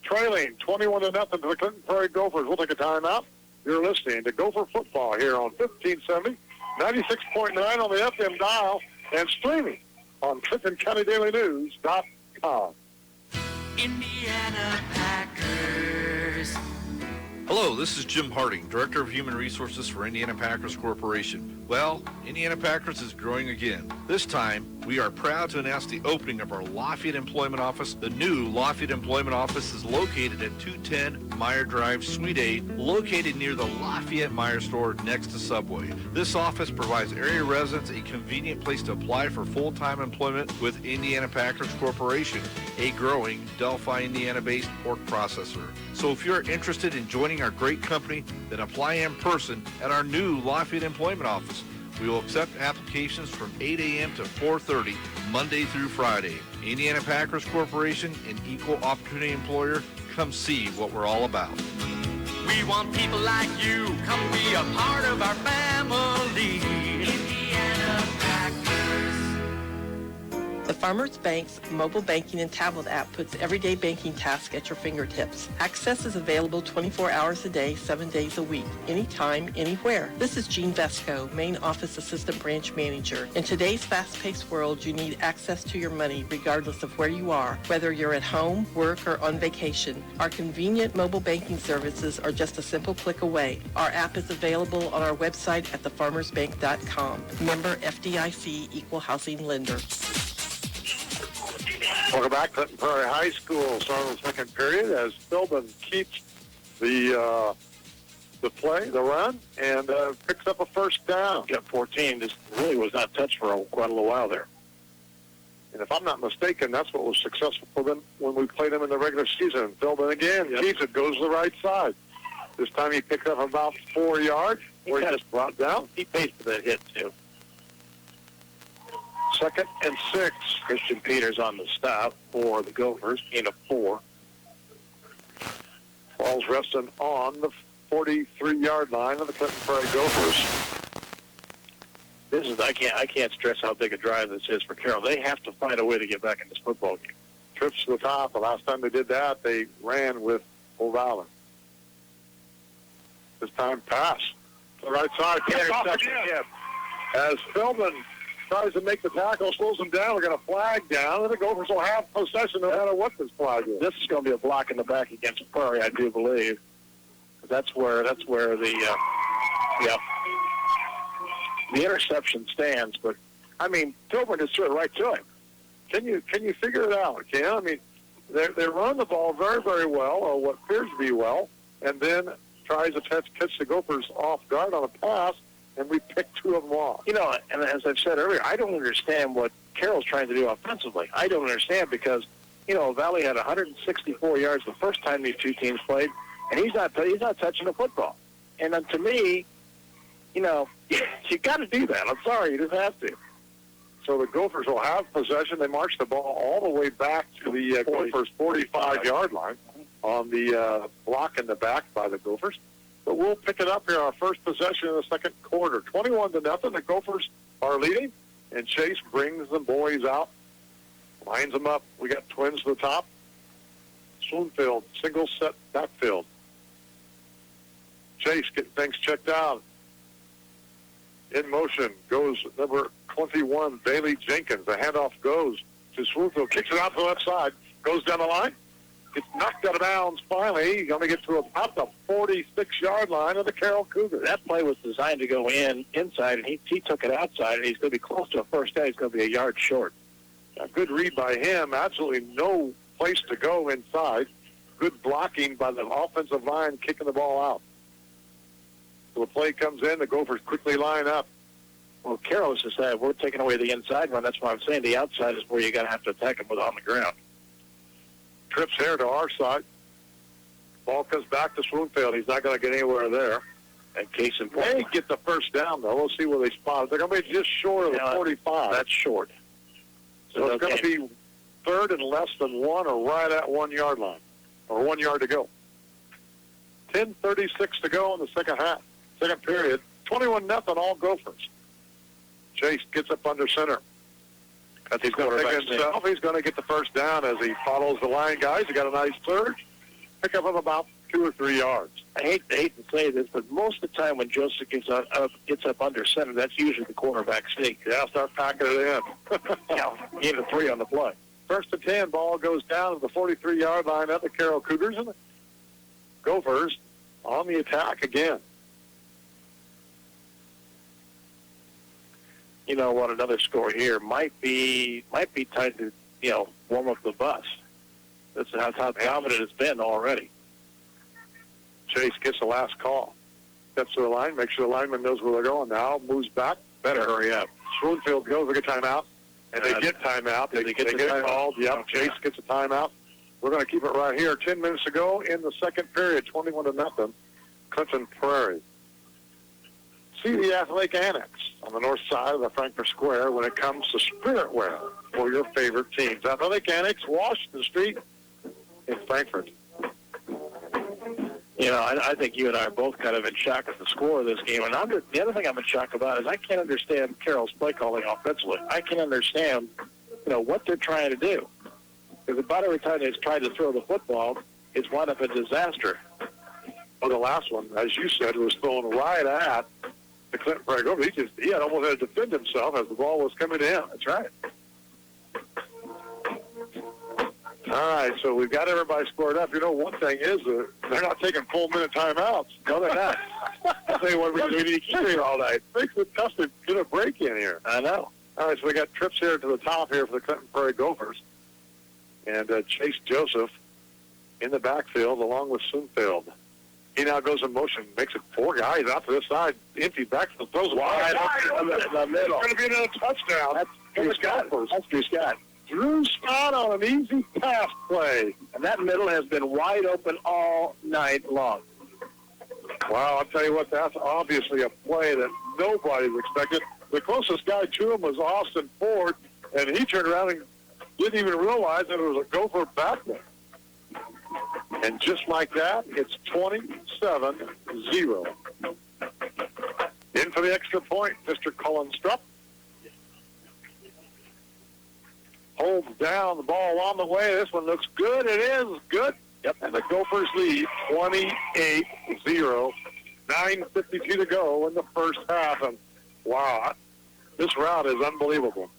trailing 21-0 to the Clinton Prairie Gophers. We'll take a timeout. You're listening to Gopher Football here on 1570, 96.9 on the FM dial, and streaming on ClintonCountyDailyNews.com. Indiana Packers. Hello, this is Jim Harding, Director of Human Resources for Indiana Packers Corporation. Well, Indiana Packers is growing again. This time, We are proud to announce the opening of our Lafayette Employment Office. The new Lafayette Employment Office is located at 210 Meyer Drive, Suite A, located near the Lafayette Meyer store next to Subway. This office provides area residents a convenient place to apply for full-time employment with Indiana Packers Corporation, a growing Delphi, Indiana-based pork processor. So if you're interested in joining our great company, then apply in person at our new Lafayette Employment Office. We will accept applications from 8 a.m. to 4:30, Monday through Friday. Indiana Packers Corporation, an equal opportunity employer. Come see what we're all about. We want people like you. Come be a part of our family. Indiana Packers. The Farmers Bank's mobile banking and tablet app puts everyday banking tasks at your fingertips. Access is available 24 hours a day, 7 days a week, anytime, anywhere. This is Jean Vesco, Main Office Assistant Branch Manager. In today's fast-paced world, you need access to your money regardless of where you are, whether you're at home, work, or on vacation. Our convenient mobile banking services are just a simple click away. Our app is available on our website at thefarmersbank.com. Member FDIC, Equal Housing Lender. Welcome back, Clinton Prairie High School. Starting the second period as Philbin keeps the run, and picks up a first down. Got 14. This really was not touched for quite a little while there. And if I'm not mistaken, that's what was successful for them when we played them in the regular season. Philbin again keeps it, goes to the right side. This time he picked up about 4 yards, where he just brought down. He paid for that hit, too. 2nd and 6. Christian Peters on the stop for the Gophers, gain of 4. Ball's resting on the 43-yard line of the Clinton Prairie Gophers. This is I can't stress how big a drive this is for Carroll. They have to find a way to get back in this football game. Trips to the top. The last time they did that, they ran with O'Vallen. This time pass to the right side. Interception. As Philbin tries to make the tackle, slows him down. We're going to flag down, and the Gophers will have possession no matter what this flag is. This is going to be a block in the back against Prairie, I do believe. That's where the interception stands. But I mean, Philbin just threw it right to him. Can you figure it out, Ken? I mean, they run the ball very, very well, or what appears to be well, and then tries to catch the Gophers off guard on a pass, and we picked 2 of them off. You know, and as I've said earlier, I don't understand what Carroll's trying to do offensively. I don't understand because, you know, Valley had 164 yards the first time these two teams played, and he's not touching the football. And to me, you know, you got to do that. I'm sorry, you just have to. So the Gophers will have possession. They march the ball all the way back to the Gophers' 45-yard line on the block in the back by the Gophers. But we'll pick it up here, our first possession in the second quarter. 21-0, the Gophers are leading, and Chase brings the boys out, lines them up. We got twins to the top. Swoonfield, single set backfield. Chase getting things checked out. In motion goes number 21, Bailey Jenkins. The handoff goes to Swoonfield, kicks it out to the left side, goes down the line. Gets knocked out of bounds finally. He's going to get to about the 46-yard line of the Carroll Cougars. That play was designed to go inside, and he took it outside, and he's going to be close to a first down. He's going to be a yard short. A good read by him. Absolutely no place to go inside. Good blocking by the offensive line, kicking the ball out. So the play comes in. The Gophers quickly line up. Well, Carroll has decided we're taking away the inside run. That's why I'm saying the outside is where you're going to have to attack him with on the ground. Trips here to our side. Ball comes back to Swoonfield. He's not going to get anywhere there. And case in point, they get the first down, though. We'll see where they spot it. They're going to be just short of the 45. That's short. So it's going to be third and less than 1 or right at 1 yard line, or 1 yard to go. 10:36 to go in the second period. 21-0 all Gophers. Chase gets up under center. He's going to pick himself. He's going to get the first down as he follows the line guys. He got a nice surge. Pick up of about 2 or 3 yards. I hate to say this, but most of the time when Joseph gets up under center, that's usually the quarterback sneak. Yeah, start packing it in. Yeah, gave a 3 on the play. First and 10, ball goes down to the 43-yard line of the Carroll Cougars, and the Gophers on the attack again. you know what, another score here might be time to, warm up the bus. That's how dominant it's been already. Chase gets the last call. Steps to the line, makes sure the lineman knows where they're going now, moves back. Better hurry up. Schoenfield goes to get timeout, and they get timeout. They get called. Yep, Chase gets a timeout. We're going to keep it right here. 10 minutes to go in the second period, 21-0, Clinton Prairie. See the Athletic Annex on the north side of the Frankfurt Square when it comes to spirit wear for your favorite teams. Athletic Annex, Washington Street in Frankfurt. I think you and I are both kind of in shock at the score of this game. And the other thing I'm in shock about is I can't understand Carroll's play calling offensively. I can't understand, what they're trying to do. Because about every time they've tried to throw the football, it's wound up a disaster. Well, the last one, as you said, was thrown right at the Clinton Prairie Gophers. He had almost had to defend himself as the ball was coming in. That's right. All right, so we've got everybody scored up. One thing is they're not taking full-minute timeouts. No, they're not. I'll tell you what, we need to keep it all night. Makes it tough to get a break in here. I know. All right, so we got trips here to the top here for the Clinton Prairie Gophers. And Chase Joseph in the backfield along with Sunfield. He now goes in motion, makes it 4 guys out to this side, empty backfield, throws wide up in the middle. It's going to be another touchdown. That's Drew Scott. That's Drew Scott. Drew Scott on an easy pass play. And that middle has been wide open all night long. Wow, I'll tell you what, that's obviously a play that nobody's expected. The closest guy to him was Austin Ford, and he turned around and didn't even realize that it was a Gopher backman. And just like that, it's 27-0. In for the extra point, Mr. Cullen Strupp. Holds down the ball on the way. This one looks good. It is good. Yep. And the Gophers lead 28-0. 9:52 to go in the first half. And wow, this route is unbelievable.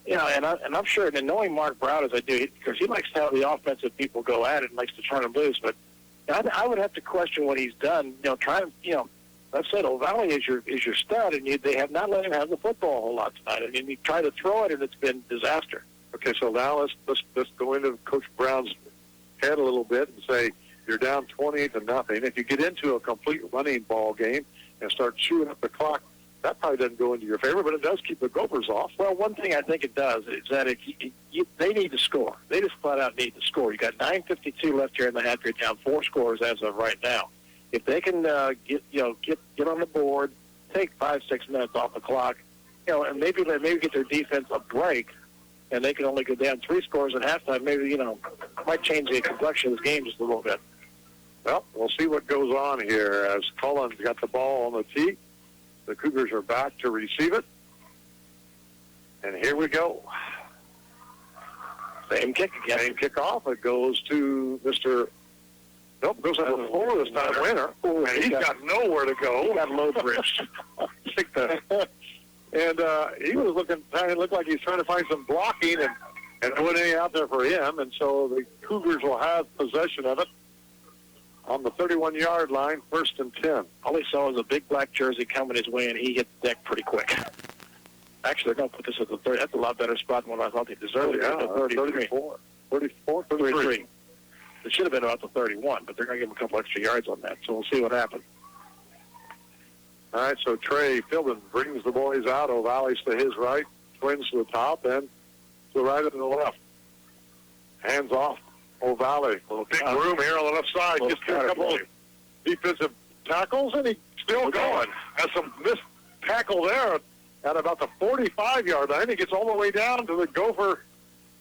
And I'm sure, and knowing Mark Brown as I do, because he likes to have the offensive people go at it and likes to turn them loose, but I would have to question what he's done. I've said O'Valley is your stud, and they have not let him have the football a whole lot tonight. I mean, he tried to throw it, and it's been disaster. Okay, so now let's go into Coach Brown's head a little bit and say you're down 28-0. If you get into a complete running ball game and start chewing up the clock, that probably doesn't go into your favor, but it does keep the Gophers off. Well, one thing I think it does is that they need to score. They just flat out need to score. You got 9:52 left here in the half. You're down 4 scores as of right now. If they can get on the board, take 5-6 minutes off the clock, and maybe get their defense a break, and they can only go down 3 scores at halftime. Maybe might change the complexion of this game just a little bit. Well, we'll see what goes on here as Cullen's got the ball on the tee. The Cougars are back to receive it. And here we go. Same kick again. Same kickoff. It goes to Mr. Nope, goes to the floor this time, Winner. And he's got nowhere to go. He got low bridge. And he was looked like he's trying to find some blocking and put any out there for him. And so the Cougars will have possession of it on the 31-yard line, 1st and 10. All he saw was a big black jersey coming his way, and he hit the deck pretty quick. Actually, they're going to put this at the 30. That's a lot better spot than what I thought they deserved. Yeah, 34. It should have been about the 31, but they're going to give him a couple extra yards on that, so we'll see what happens. All right, so Trey Philbin brings the boys out. O'Valley's to his right, Twins to the top, and to the right and to the left. Hands off O'Valley. Big room here on the left side. Gets a couple of defensive tackles, and he's still going. Has some missed tackle there at about the 45-yard line. He gets all the way down to the Gopher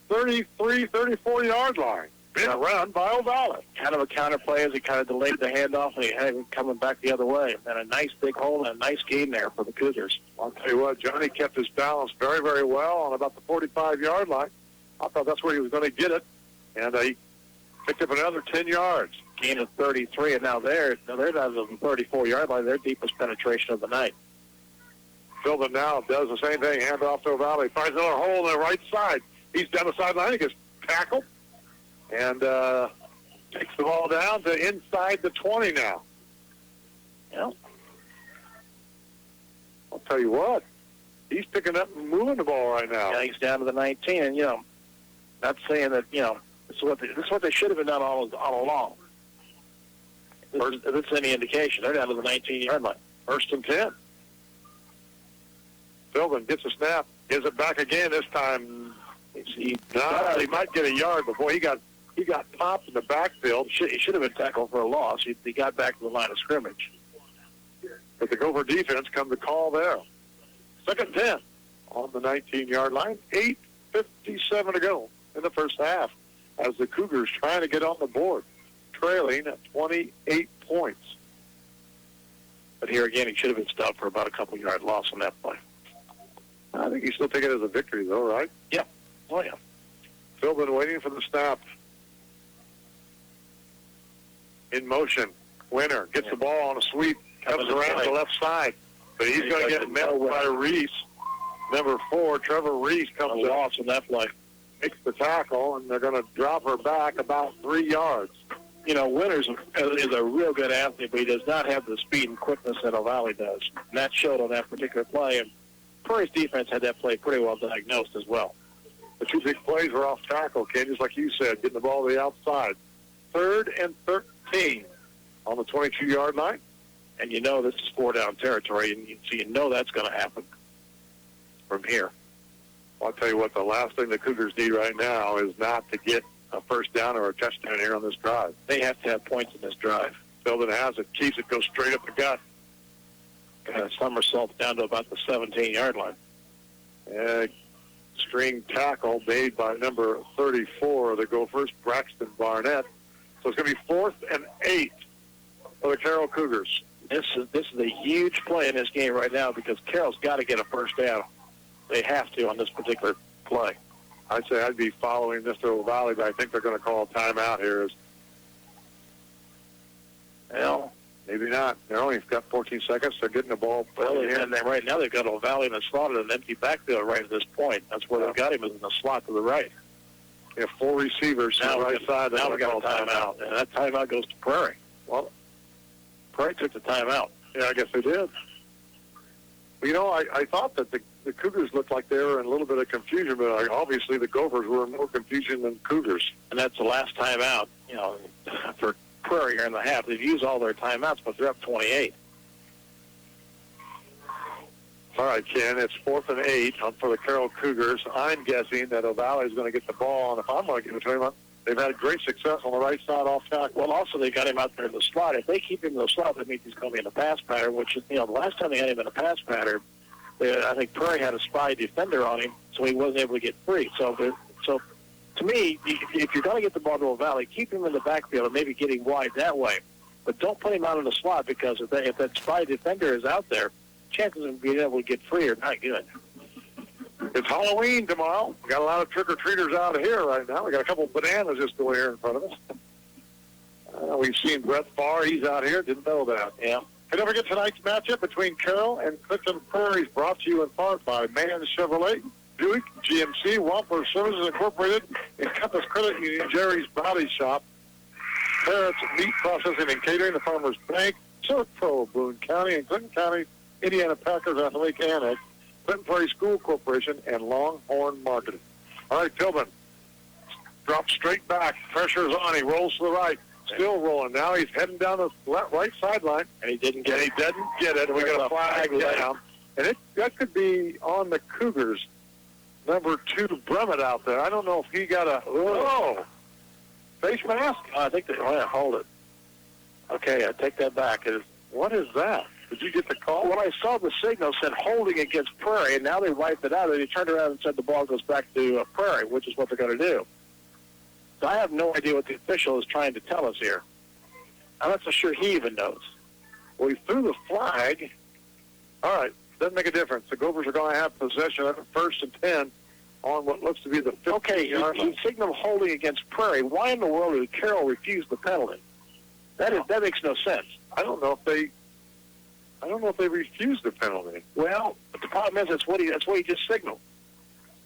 33, 34-yard line. Big run by O'Valley. Kind of a counter play as he kind of delayed the handoff, and he had him coming back the other way. And a nice big hole and a nice gain there for the Cougars. I'll tell you what, Johnny kept his balance very, very well on about the 45-yard line. I thought that's where he was going to get it, and he picked up another 10 yards. Gain of 33, and now they're down to the 34-yard line, their deepest penetration of the night. Philbin now does the same thing, hand off to O'Valley, finds another hole on the right side. He's down the sideline, he gets tackled, and takes the ball down to inside the 20 now. Yeah. I'll tell you what, He's picking up and moving the ball right now. Yeah, he's down to the 19, and, not saying that, this is what they should have been done all along. If it's any indication, they're down to the 19-yard line. 1st and 10. Philbin gets a snap, gives it back again this time. He might get a yard, but boy, he got popped in the backfield. He should have been tackled for a loss. He got back to the line of scrimmage. But the Gopher defense come to call there. 2nd and 10 on the 19-yard line. 8:57 to go in the first half as the Cougars trying to get on the board, trailing at 28 points. But here again, he should have been stopped for about a couple-yard loss on that play. I think you still take it as a victory, though, right? Yeah. Oh, yeah. Philbin waiting for the snap. In motion. Winner gets the ball on a sweep, comes around to the left side. But he's going to get met by Reese. Number 4, Trevor Reese, comes loss on that play. Makes the tackle, and they're going to drop her back about 3 yards. Winters is a real good athlete, but he does not have the speed and quickness that O'Valley does. And that showed on that particular play. And Prairie's defense had that play pretty well diagnosed as well. The 2 big plays were off tackle, Ken, just like you said, getting the ball to the outside. 3rd and 13 on the 22-yard line. And this is 4-down territory, and you know that's going to happen from here. Well, I'll tell you what, the last thing the Cougars need right now is not to get a first down or a touchdown here on this drive. They have to have points in this drive. Philbin has it, keeps it, goes straight up the gut. Somersault down to about the 17-yard line. String tackle made by number 34 of the Gophers, Braxton Barnett. So it's going to be 4th and 8 for the Carroll Cougars. This is a huge play in this game right now because Carroll's got to get a first down. They have to on this particular play. I'd say I'd be following Mr. O'Valley, but I think they're going to call a timeout here. Well, maybe not. They're only got 14 seconds. They're getting the ball. And right now they've got O'Valley in the slot in an empty backfield right at this point. That's where they've got him, is in the slot to the right. We have 4 receivers on the right side. Now we got a timeout. And that timeout goes to Prairie. Well, Prairie took the timeout. Yeah, I guess they did. Well, I thought that the Cougars looked like they were in a little bit of confusion, but obviously the Gophers were in more confusion than Cougars. And that's the last timeout, for Prairie here in the half. They've used all their timeouts, but they're up 28. All right, Ken, it's 4th and 8 for the Carroll Cougars. I'm guessing that O'Valley is going to get the ball, and if I'm going to give it to him, they've had great success on the right side off tackle. Well, also they got him out there in the slot. If they keep him in the slot, that means he's going to be in the pass pattern, which is, the last time they had him in a pass pattern, I think Prairie had a spy defender on him, so he wasn't able to get free. So to me, if you're going to get the ball to O'Valley, keep him in the backfield and maybe getting wide that way. But don't put him out in the slot because if that spy defender is out there, chances of being able to get free are not good. It's Halloween tomorrow. We got a lot of trick-or-treaters out here right now. We got a couple of bananas just go here in front of us. We've seen Brett Farr. He's out here. Didn't know that. Yeah. And don't forget tonight's matchup between Carroll and Clinton Prairie is brought to you in part by Mann Chevrolet, Buick, GMC, Wampler Services Incorporated, Encompass Credit Union, Jerry's Body Shop, Parrots Meat Processing and Catering, the Farmers Bank, Surf Pro, Boone County, and Clinton County, Indiana Packers Athletic Annex, Clinton Prairie School Corporation, and Longhorn Marketing. All right, Philbin drops straight back. Pressure's on. He rolls to the right. Still rolling. Now he's heading down the right sideline. And he didn't get it. And we got a flag down. And that could be on the Cougars. Number 2, Brummett out there. I don't know if he got a face mask. I think hold it. Okay, I take that back. What is that? Did you get the call? When I saw the signal said holding against Prairie, and now they wiped it out, and they turned around and said the ball goes back to Prairie, which is what they're going to do. So I have no idea what the official is trying to tell us here. I'm not so sure he even knows. Well, he threw the flag. All right, doesn't make a difference. The Gophers are going to have possession of it, 1st and 10 on what looks to be the 5th. Okay, he signaled holding against Prairie. Why in the world did Carroll refuse the penalty? That makes no sense. I don't know if they refused the penalty. Well, but the problem is that's what he just signaled.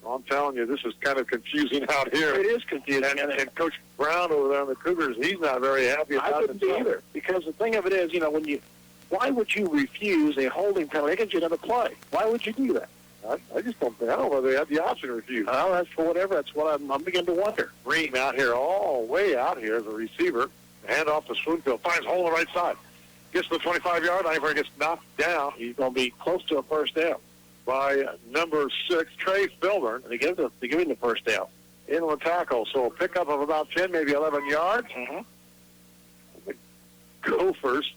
Well, I'm telling you, this is kind of confusing out here. It is confusing. And Coach Brown over there on the Cougars, he's not very happy about it. I wouldn't be either. Because the thing of it is, why would you refuse a holding penalty against another play? Why would you do that? I just don't think. I don't know whether they had the option to refuse. Well, that's for whatever. That's what I'm beginning to wonder. Ream out here, all way out here as a receiver. Hand off to Spoonfield. Finds hole on the right side. Gets to the 25-yard line where he gets knocked down. He's going to be close to a first down by number 6, Trey Filburn. They give him the first down. Inland tackle, so a pickup of about 10, maybe 11 yards. Mm-hmm. The Gophers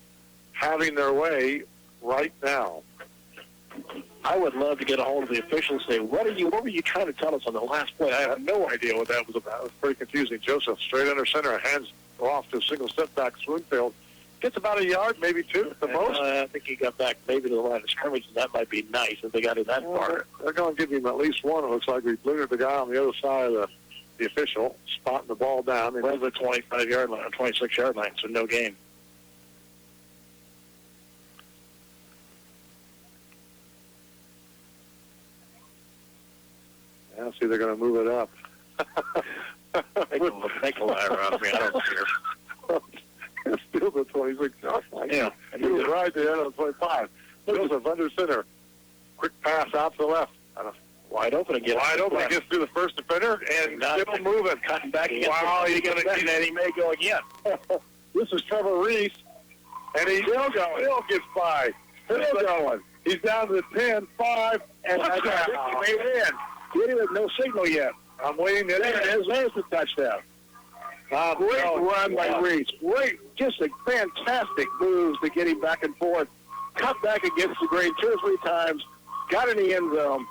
having their way right now. I would love to get a hold of the officials and say, what were you trying to tell us on the last play? I have no idea what that was about. It was pretty confusing. Joseph straight under center, hands off to a single step back. Spoonfield gets about a yard, maybe 2 at the most. I think he got back maybe to the line of scrimmage, and that might be nice if they got in that far. They're going to give him at least one. It looks like we blued the guy on the other side of the official, spotting the ball down. Well, the 25-yard line or 26-yard line, so no gain. Yeah, see, they're going to move it up. Make a lie around me. I don't care. It's still the 26-yard line. Yeah. He was right there at the 25. Joseph under center. Quick pass out to the left. Wide open again. Wide open. He gets through the first defender and still moving. Cutting back against wow, he's going to and he may go again. This is Trevor Reese, and he's still going. Still gets by. Still going. He's down to the 10, 5, and I got he made it in. Get him with no signal yet. I'm waiting. There it is. There's the touchdown. Great run by Reese. Great, just a fantastic moves to get him back and forth. Cut back against the grain 2 or 3 times. Got in the end zone.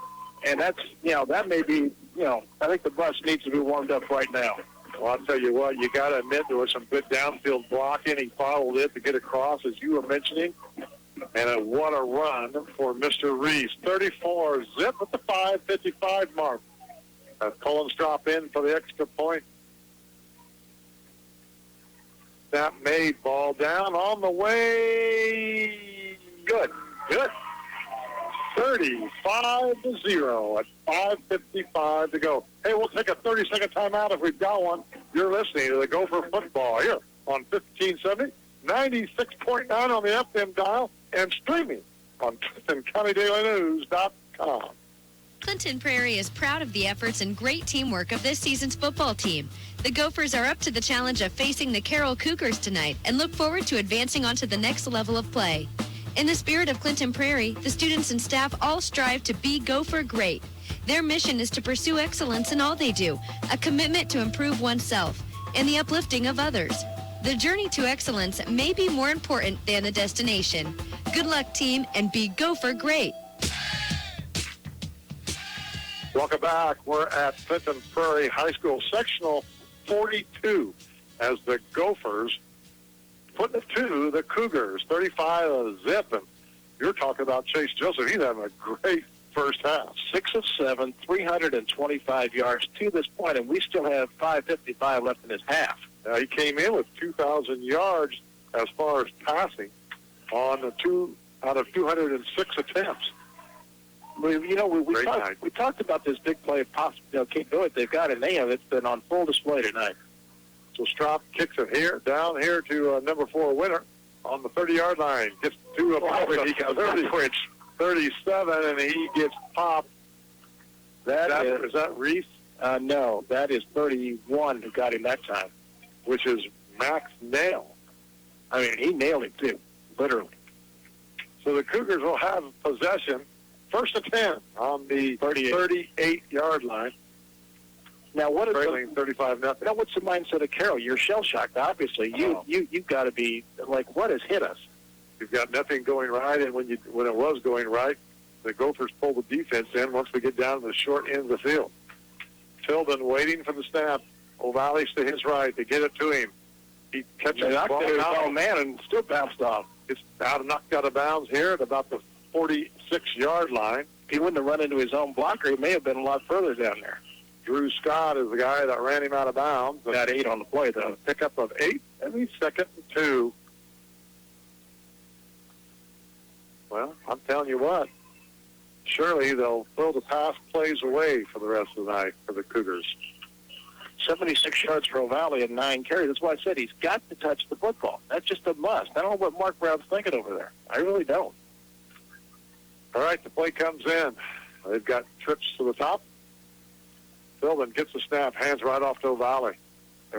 And that's, that may be, I think the bus needs to be warmed up right now. Well, I'll tell you what, you got to admit there was some good downfield blocking. He followed it to get across, as you were mentioning. And what a run for Mr. Reese. 34 zip at the 5:55 mark. Collins drop in for the extra point. Snap made, ball down on the way. Good. 35-0 at 5:55 to go. Hey, we'll take a 30-second timeout if we've got one. You're listening to the Gopher football here on 1570, 96.9 on the FM dial, and streaming on ClintonCountyDailyNews.com. Clinton Prairie is proud of the efforts and great teamwork of this season's football team. The Gophers are up to the challenge of facing the Carroll Cougars tonight and look forward to advancing onto the next level of play. In the spirit of Clinton Prairie, the students and staff all strive to be Gopher great. Their mission is to pursue excellence in all they do, a commitment to improve oneself, and the uplifting of others. The journey to excellence may be more important than the destination. Good luck, team, and be Gopher great. Welcome back. We're at Clinton Prairie High School, sectional 42, as the Gophers put it to the Cougars, 35-zip. And you're talking about Chase Joseph. He's having a great first half. 6 of 7, 325 yards to this point, and we still have 5:55 left in this half. He came in with 2,000 yards as far as passing on the 2 out of 206 attempts. We talked about this big play of capability they've got, and it's been on full display tonight. So Strop kicks it here, down here to number 4 winner on the 30-yard line. Gets to a 37, and he gets popped. Is that Reese? No, that is 31 who got him that time, which is Max Nail. I mean, he nailed him too, literally. So the Cougars will have possession, first and 10 on the 38-yard line. Now, what is trailing 35-0? Now, what's the mindset of Carroll? You're shell-shocked, obviously. You've got to be like, what has hit us? You've got nothing going right, and when it was going right, the Gophers pull the defense in once we get down to the short end of the field. Tilden waiting for the snap. O'Valley's to his right to get it to him. He catches the ball out, man, and still bounced off. It's knocked out of bounds here at about the 46-yard line. If he wouldn't have run into his own blocker, he may have been a lot further down there. Drew Scott is the guy that ran him out of bounds. Got 8 on the play, though. Pickup of 8, and he's 2nd and 2. Well, I'm telling you what, surely they'll throw the pass plays away for the rest of the night for the Cougars. 76 yards for O'Valley and 9 carries. That's why I said he's got to touch the football. That's just a must. I don't know what Mark Brown's thinking over there. I really don't. All right, the play comes in. They've got trips to the top. Phil then gets the snap, hands right off to O'Valley.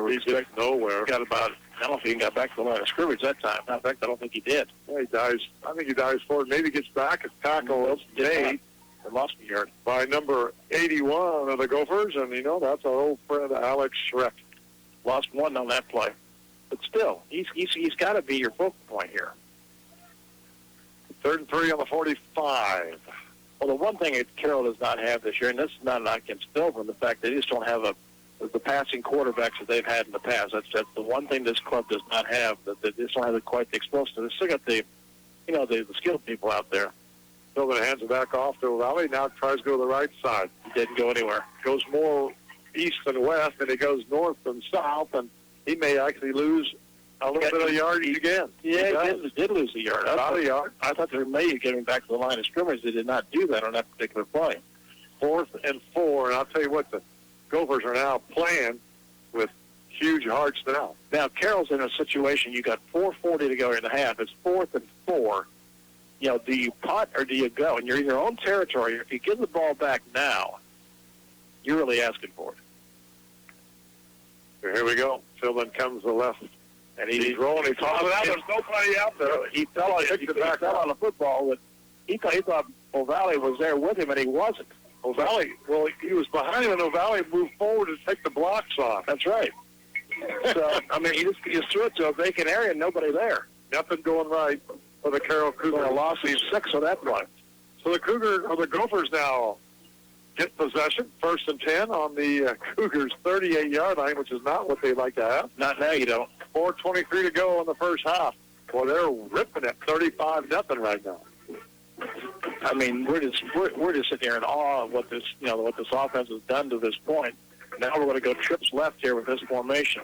He's getting nowhere. Got about, I don't know if he got back to the line of scrimmage that time. In fact, I don't think he did. Yeah, he dives. I think he dives forward. Maybe gets back. His tackle made. They lost a yard. By number 81 of the Gophers, and that's our old friend Alex Schreck. Lost one on that play. But still, he's got to be your focal point here. 3rd and 3 on the 45. Well, the one thing that Carroll does not have this year, and this is not against Philbin, the fact that they just don't have the passing quarterbacks that they've had in the past. That's the one thing this club does not have. That they just don't have quite the explosiveness. They still got the skilled people out there. Philbin hands it back off to O'Valley. Now tries to go to the right side. He didn't go anywhere. Goes more east than west, and he goes north and south, and he may actually lose a little bit of yardage again. Yeah, he did lose a yard. About a yard. I thought they may have getting back to the line of scrimmage. They did not do that on that particular play. 4th and 4, and I'll tell you what, the Gophers are now playing with huge hearts now. Now, Carroll's in a situation, you got 4:40 to go in the half. It's 4th and 4. Do you punt or do you go? And you're in your own territory. If you give the ball back now, you're really asking for it. Here we go. Philbin comes to the left. And he's rolling. He thought there's nobody out there. He fell on the football. But he thought O'Valley was there with him, and he wasn't. O'Valley, well, he was behind him, and O'Valley moved forward to take the blocks off. That's right. So, I mean, he just threw it to a vacant area and nobody there. Nothing going right for the Carroll Cougars. Well, lost 6 on that one. So the Gophers now get possession, 1st and 10 on the Cougars' 38-yard line, which is not what they like to have. Not now, you don't. 4:23 to go in the first half. Well, they're ripping it 35-0 right now. I mean, we're just sitting here in awe of what this offense has done to this point. Now we're going to go trips left here with this formation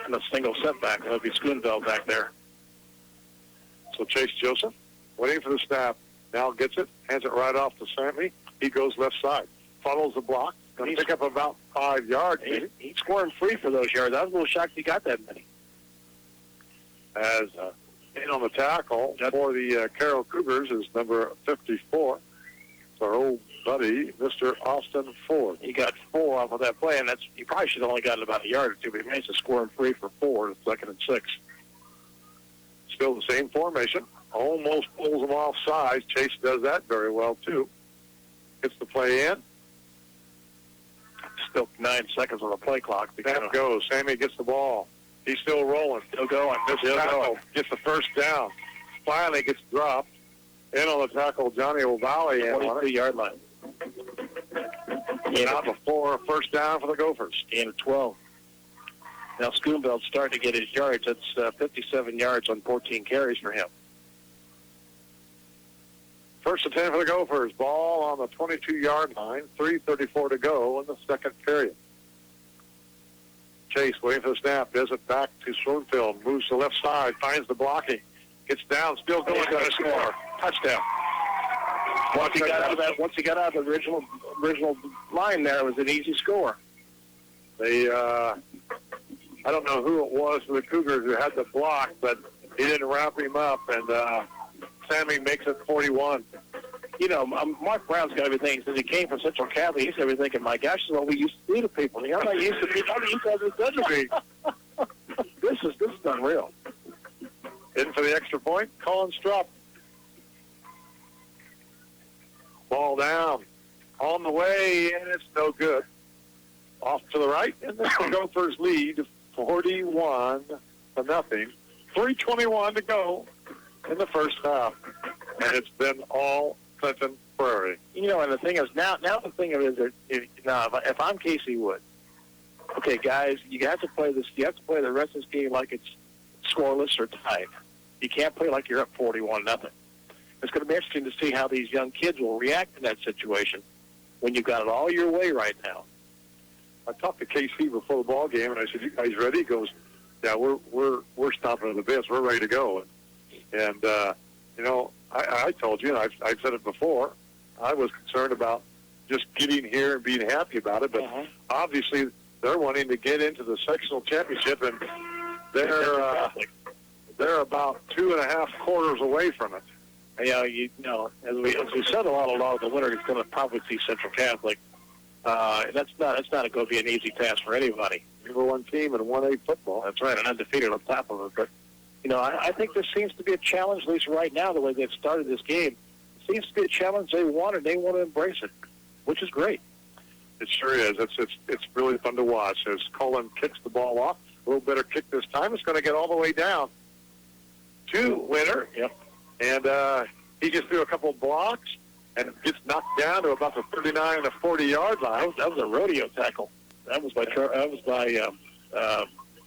and a single setback. That'll be Schoonveld back there. So Chase Joseph, waiting for the snap, now gets it, hands it right off to Sammy. He goes left side, follows the block, going to pick up about 5 yards. He's scoring free for those yards. I was a little shocked he got that many. As in on the tackle for the Carroll Cougars is number 54. It's our old buddy, Mr. Austin Ford. He got 4 off of that play, and he probably should have only gotten about a yard or two, but he managed to score him free for 4 in 2nd and 6. Still the same formation. Almost pulls them off sides. Chase does that very well, too. Gets the play in. Still 9 seconds on the play clock. Snap goes. Sammy gets the ball. He's still rolling. Still going. Still going. Gets the first down. Finally gets dropped. In on the tackle, Johnny O'Valley. 22-yard line. Not before first down for the Gophers. And a 12. Now Schoonveld's starting to get his yards. That's 57 yards on 14 carries for him. 1st and 10 for the Gophers. Ball on the 22-yard line. 3:34 to go in the second period. Chase waiting for the snap. Does it back to Schoonveld. Moves to the left side. Finds the blocking. Gets down. Still going. Got to score. Touchdown. Once he got out of the original line there, it was an easy score. They, I don't know who it was for the Cougars who had the block, but he didn't wrap him up, and Sammy makes it 41. Mark Brown's got everything. Since he came from Central Catholic, he's everything thinking, my gosh, this is what we used to do to people. I'm not used to people. I'm used to this doesn't be. This is unreal. In for the extra point, Colin Strupp. Ball down. On the way, and it's no good. Off to the right, and the Gophers lead 41-0. 3:21 to go in the first half. And it's been all Clinton Prairie. And the thing is, now the thing is, if I'm Casey Wood, okay, guys, you have to play this. You have to play the rest of this game like it's scoreless or tied. You can't play like you're up 41-0. It's going to be interesting to see how these young kids will react in that situation when you've got it all your way right now. I talked to KC before the ball game, and I said, "You guys ready?" He goes, "Yeah, we're stopping at the bits. We're ready to go." And I told you, and I've said it before, I was concerned about just getting here and being happy about it, but obviously they're wanting to get into the sectional championship, and they're about 2.5 quarters away from it. as we said all along, the winner is going to probably see Central Catholic. That's not going to be an easy task for anybody. Number one team in 1A football. That's right, and undefeated on top of it. But I think this seems to be a challenge, at least right now, the way they've started this game. It seems to be a challenge they want, and they want to embrace it, which is great. It sure is. It's really fun to watch as Cullen kicks the ball off. A little better kick this time. It's going to get all the way down to Winter. Yep. And he just threw a couple of blocks and gets knocked down to about the 39 and the 40-yard line. That was a rodeo tackle. That was by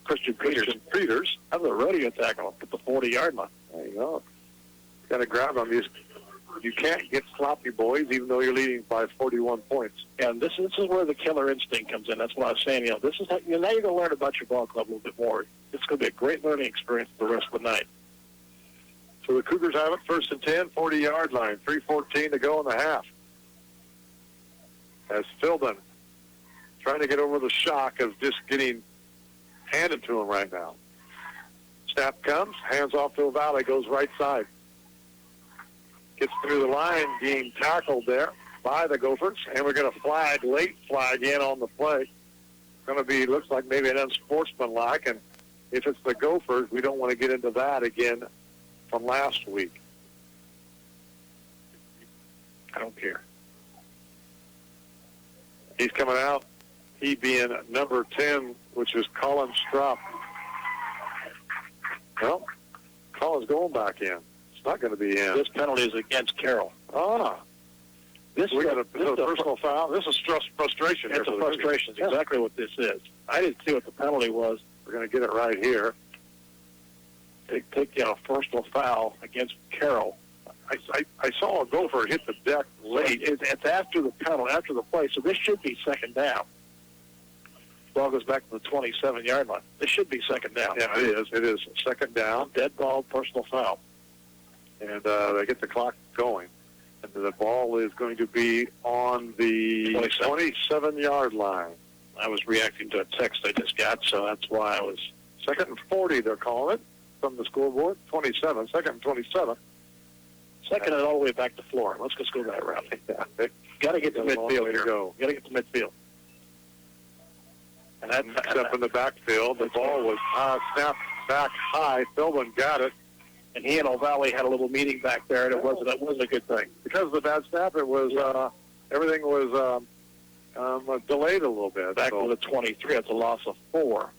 Christian Peters. That was a rodeo tackle at the 40-yard line. There you go. Got to grab them. You can't get sloppy, boys, even though you're leading by 41 points. And this is where the killer instinct comes in. That's what I was saying. This is how, now you're going to learn about your ball club a little bit more. It's going to be a great learning experience for the rest of the night. So the Cougars have it, 1st and 10, 40-yard line, 3:14 to go in the half. As Philbin trying to get over the shock of just getting handed to him right now. Snap comes, hands off to Valley, goes right side. Gets through the line, being tackled there by the Gophers, and we're going to late flag in on the play. Going to be, looks like maybe an unsportsmanlike, and if it's the Gophers, we don't want to get into that again from last week. I don't care. He's coming out, he being number 10, which is Colin Strupp. Well, Colin's going back in. It's not going to be in. This penalty is against Carroll. This is a personal foul. This is frustration. It's a frustration. It's exactly what this is. I didn't see what the penalty was. We're going to get it right here. They take a personal foul against Carroll. I saw a Gopher hit the deck late. It's after the penalty, after the play, so this should be second down. Ball goes back to the 27-yard line. This should be second down. Yeah, it is. It is second down. Dead ball, personal foul. And they get the clock going. And the ball is going to be on the 27-yard line. I was reacting to a text I just got, so that's why I was... 2nd and 40, they're calling it, from the scoreboard. 27, 2nd and 27. Second and all the way back to Florida. Let's just go that route. Yeah. Got to get to midfield here. Got to get to midfield. And that's up in the backfield. The ball was snapped back high. Philbin got it. And he and O'Valley had a little meeting back there, and it wasn't a good thing. Because of the bad snap, it was everything was delayed a little bit. Back to the 23. It's a loss of 4.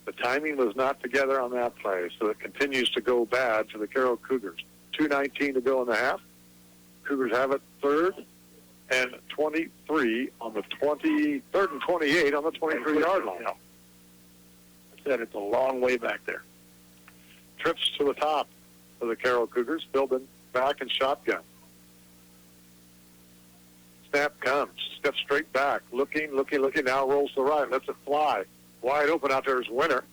The timing was not together on that play, so it continues to go bad for the Carroll Cougars. 2:19 to go in the half. Cougars have it 3rd and 23 on the 3rd and 28 on the 23-yard line. I said it's a long way back there. Trips to the top for the Carroll Cougars. Philbin back and shotgun. Snap comes. Steps straight back. Looking. Now rolls to the right. Lets it fly. Wide open out there is Winter.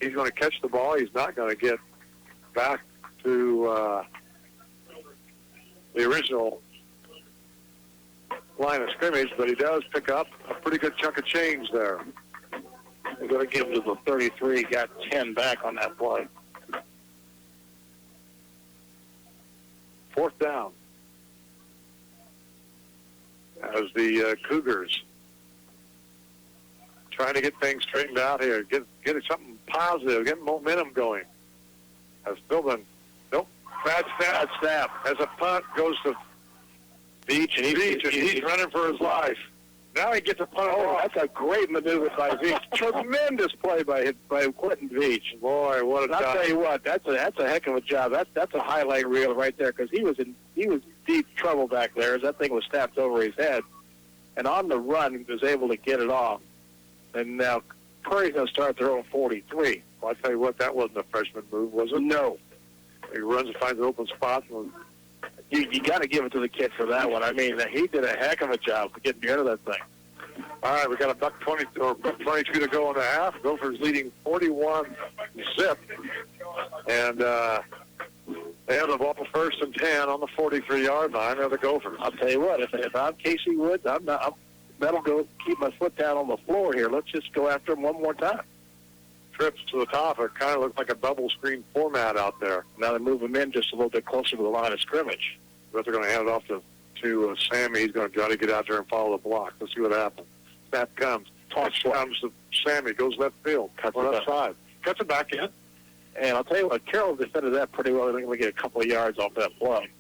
He's going to catch the ball. He's not going to get back to the original line of scrimmage, but he does pick up a pretty good chunk of change there. They're going to give him to the 33. Got 10 back on that play. 4th down. As the Cougars trying to get things straightened out here, get something positive, get momentum going. As Philbin, bad snap. As a punt goes to Beach, and he's running for his life. Now he gets a punt. Oh, that's a great maneuver by Beach. Tremendous play by Quentin Beach. Boy, what a I'll tell you what, that's a heck of a job. That's a highlight reel right there, because he was deep trouble back there as that thing was snapped over his head, and on the run he was able to get it off. And now Prairie's going to start their own 43. Well, I tell you what, that wasn't a freshman move, was it? No. He runs and finds an open spot. You got to give it to the kid for that one. I mean, he did a heck of a job for getting rid of that thing. All right, we got a buck 22 to go in the half. Gophers leading 41-zip, and they have the ball 1st and 10 on the 43-yard line of the Gophers. I'll tell you what, if I'm Casey Woods, that'll go keep my foot down on the floor here. Let's just go after him one more time. trips to the top. It kind of looks like a double screen format out there. Now they move him in just a little bit closer to the line of scrimmage. But they're going to hand it off to Sammy. He's going to try to get out there and follow the block. Let's see what happens. Snap comes. Toss comes to Sammy. Goes left field. Cuts left side. Cuts it back in. And I'll tell you what, Carroll defended that pretty well. I think we get a couple of yards off that play.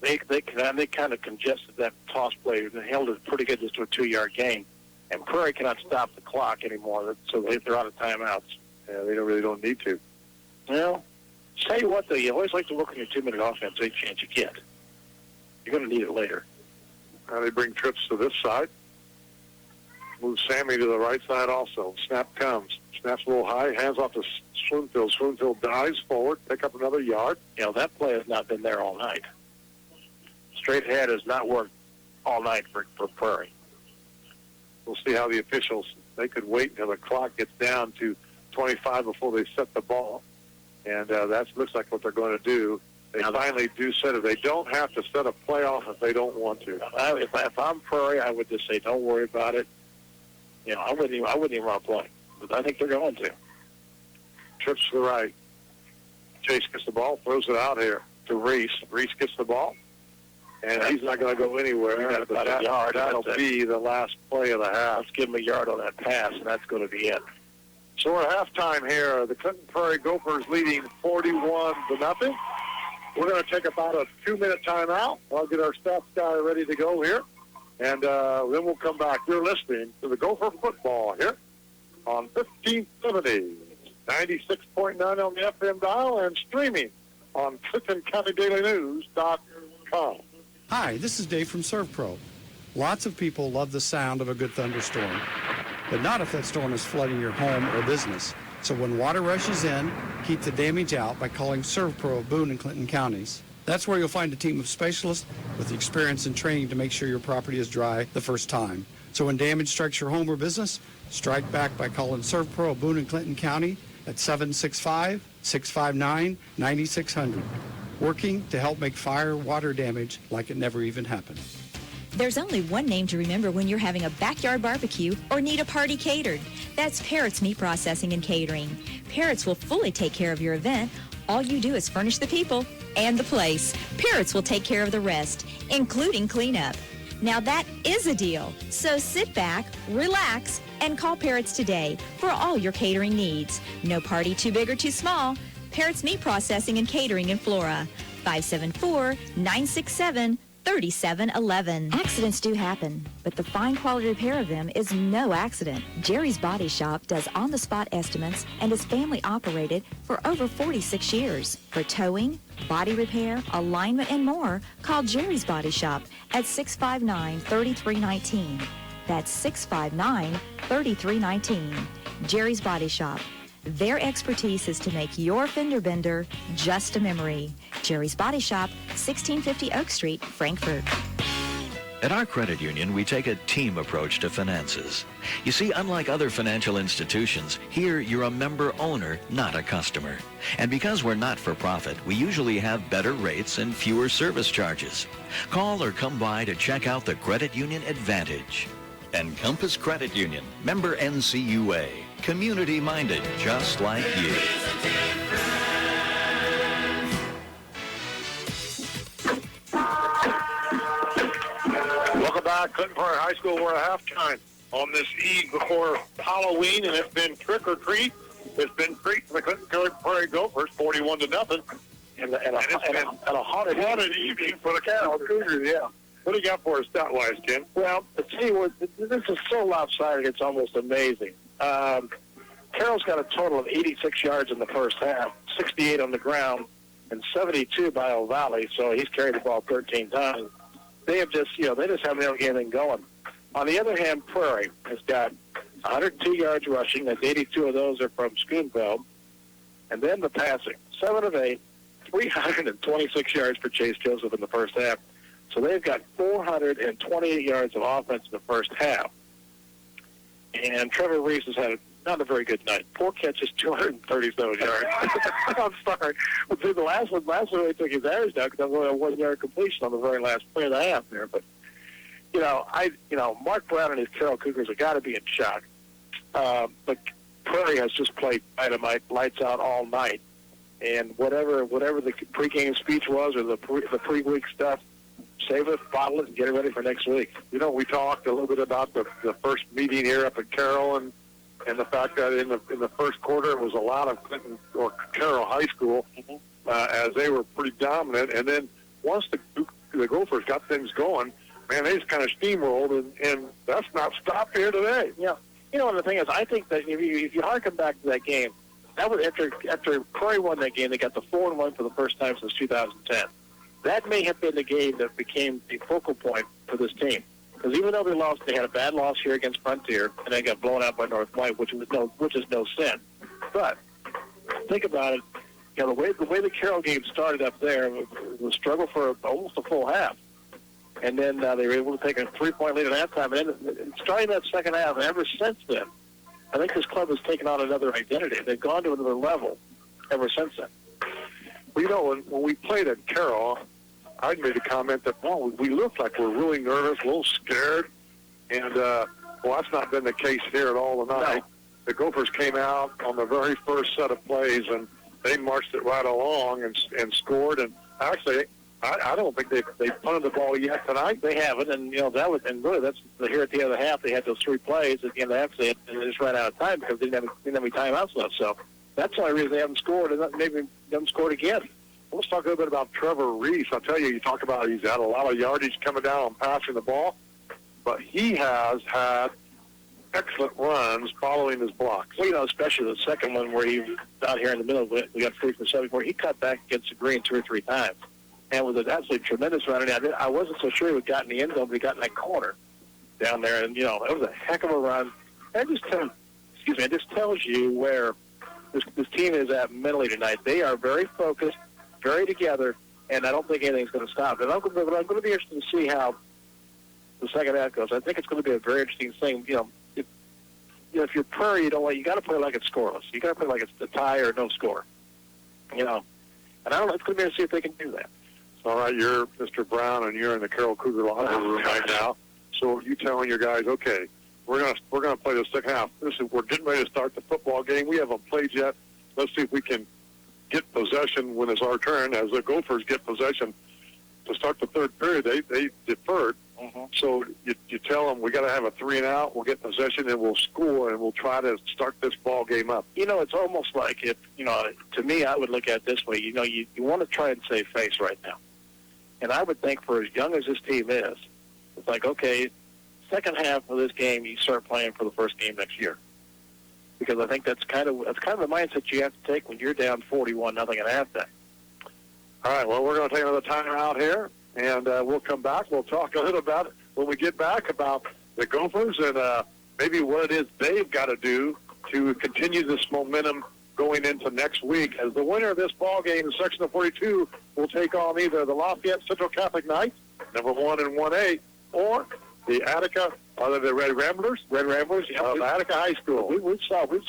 They kind of congested that toss play and held it pretty good just to a 2-yard gain. And Prairie cannot stop the clock anymore, so they're out of timeouts. Yeah, they really don't need to. Well, tell you what, though, you always like to look on your 2-minute offense any chance you get. You're going to need it later. Now they bring trips to this side. Move Sammy to the right side also. Snap comes. Snaps a little high. Hands off to Schoenfield. Schoenfield dives forward. Pick up another yard. You know, that play has not been there all night. Straight ahead has not worked all night for Prairie. We'll see how the officials, they could wait until the clock gets down to 25 before they set the ball. And that looks like what they're going to do. They finally do set it. They don't have to set a playoff if they don't want to. If I'm Prairie, I would just say don't worry about it. You know, I wouldn't even run a play. But I think they're going to. Trips to the right. Chase gets the ball, throws it out here to Reese. Reese gets the ball, and he's not going to go anywhere. About a yard. That'll be the last play of the half. Let's give him a yard on that pass, and that's going to be it. So we're at halftime here. The Clinton Prairie Gophers leading 41-0. We're going to take about a 2-minute timeout. I'll get our staff guy ready to go here, and then we'll come back. You're listening to the Gopher football here on 1570, 96.9 on the FM dial, and streaming on ClintonCountyDailyNews.com. Hi, this is Dave from ServPro. Lots of people love the sound of a good thunderstorm, but not if that storm is flooding your home or business. So when water rushes in, keep the damage out by calling ServPro of Boone and Clinton counties. That's where you'll find a team of specialists with the experience and training to make sure your property is dry the first time. So when damage strikes your home or business, strike back by calling ServPro of Boone and Clinton County at 765-659-9600. Working to help make fire, water damage like it never even happened. There's only one name to remember when you're having a backyard barbecue or need a party catered. That's Parrott's Meat Processing and Catering. Parrott's will fully take care of your event. All you do is furnish the people and the place. Parrott's will take care of the rest, including cleanup. Now that is a deal. So sit back, relax, and call Parrott's today for all your catering needs. No party too big or too small. Parrott's Meat Processing and Catering in Flora. 574-967-3711. Accidents do happen, but the fine quality repair of them is no accident. Jerry's Body Shop does on-the-spot estimates and is family operated for over 46 years. For towing, body repair, alignment, and more, call Jerry's Body Shop at 659-3319. That's 659-3319. Jerry's Body Shop. Their expertise is to make your fender bender just a memory. Jerry's Body Shop, 1650 Oak Street, Frankfort. At our credit union, we take a team approach to finances. You see, unlike other financial institutions, here you're a member owner, not a customer. And because we're not for profit, we usually have better rates and fewer service charges. Call or come by to check out the Credit Union Advantage. Encompass Credit Union, member NCUA, community-minded, just like you. Welcome back, Clinton Prairie High School. We're at halftime on this eve before Halloween, and it's been trick or treat. It's been treat for the Clinton Prairie Gophers, 41-0, and a haunted evening for the Carroll Cougars. Yeah. What do you got for us stat-wise, Ken? Well, to tell you what, this is so lopsided, it's almost amazing. Carroll's got a total of 86 yards in the first half, 68 on the ground, and 72 by O'Valley, so he's carried the ball 13 times. They have just, they just haven't got anything going. On the other hand, Prairie has got 102 yards rushing, and 82 of those are from Schoonfeld. And then the passing, 7 of 8, 326 yards for Chase Joseph in the first half. So they've got 428 yards of offense in the first half. And Trevor Reese has had not a very good night. 4 catches, 237 yards. I'm sorry. Well, the last one he took his average down because that was only a 1-yard completion on the very last play of the half there. But, Mark Brown and his Carroll Cougars have got to be in shock. But Prairie has just played dynamite, lights out all night. And whatever the pregame speech was or the pre-week stuff, save it, bottle it, and get it ready for next week. You know, we talked a little bit about the first meeting here up at Carroll and the fact that in the first quarter it was a lot of Clinton or Carroll High School as they were pretty dominant. And then once the Gophers got things going, man, they just kind of steamrolled, and that's not stopped here today. Yeah. You know, and the thing is, I think that if you harken back to that game, that was after Prairie won that game, they got the 4-1 for the first time since 2010. That may have been the game that became the focal point for this team. Because even though they had a bad loss here against Frontier, and they got blown out by North White, which is no sin. But think about it. You know, the way the Carroll game started up there was a struggle for almost a full half. And then they were able to take a 3-point lead at halftime. And then starting that second half, and ever since then, I think this club has taken on another identity. They've gone to another level ever since then. Well, you know, when we played at Carroll, I made a comment that, well, we looked like we're really nervous, a little scared. And, well, that's not been the case here at all tonight. No. The Gophers came out on the very first set of plays, and they marched it right along and scored. And actually, I don't think they've punted the ball yet tonight. They haven't, and you know that's here at the end of the half. They had those 3 plays at the end of the half, and they just ran out of time because they didn't have any timeouts left. So that's the only reason they haven't scored, and maybe they haven't scored again. Let's talk a little bit about Trevor Reese. I'll tell you talk about he's had a lot of yardage coming down on passing the ball, but he has had excellent runs following his blocks. Well, you know, especially the second one where he out here in the middle, we got 3 for 7, where he cut back against the green 2 or 3 times. And with an absolutely tremendous run, and I wasn't so sure he would got in the end zone, but he got in that corner down there, and you know it was a heck of a run. It just tells you where this team is at mentally tonight. They are very focused, very together, and I don't think anything's going to stop. And I'm going to be interested to see how the second half goes. I think it's going to be a very interesting thing. You know, if you're Prairie, you got to play like it's scoreless. You got to play like it's a tie or no score. You know, and I don't know. It's going to be to see if they can do that. All right, you're Mr. Brown, and you're in the Carroll Cougar locker room right now. So you telling your guys, okay, we're gonna play the second half. We're getting ready to start the football game. We haven't played yet. Let's see if we can get possession when it's our turn. As the Gophers get possession to start the third period, they deferred. Mm-hmm. So you tell them we got to have a 3-and-out. We'll get possession and we'll score and we'll try to start this ball game up. You know, it's almost like to me, I would look at it this way. You know, you want to try and save face right now. And I would think for as young as this team is, it's like, okay, second half of this game, you start playing for the first game next year. Because I think that's kind of the mindset you have to take when you're down 41-0 at halftime. All right, well, we're going to take another time out here, and we'll come back. We'll talk a little about it when we get back about the Gophers and maybe what it is they've got to do to continue this momentum going into next week, as the winner of this ball game in Sectional 42 will take on either the Lafayette Central Catholic Knights, number 1 and 1A, or the Attica, or the Red Ramblers of Attica High School. We've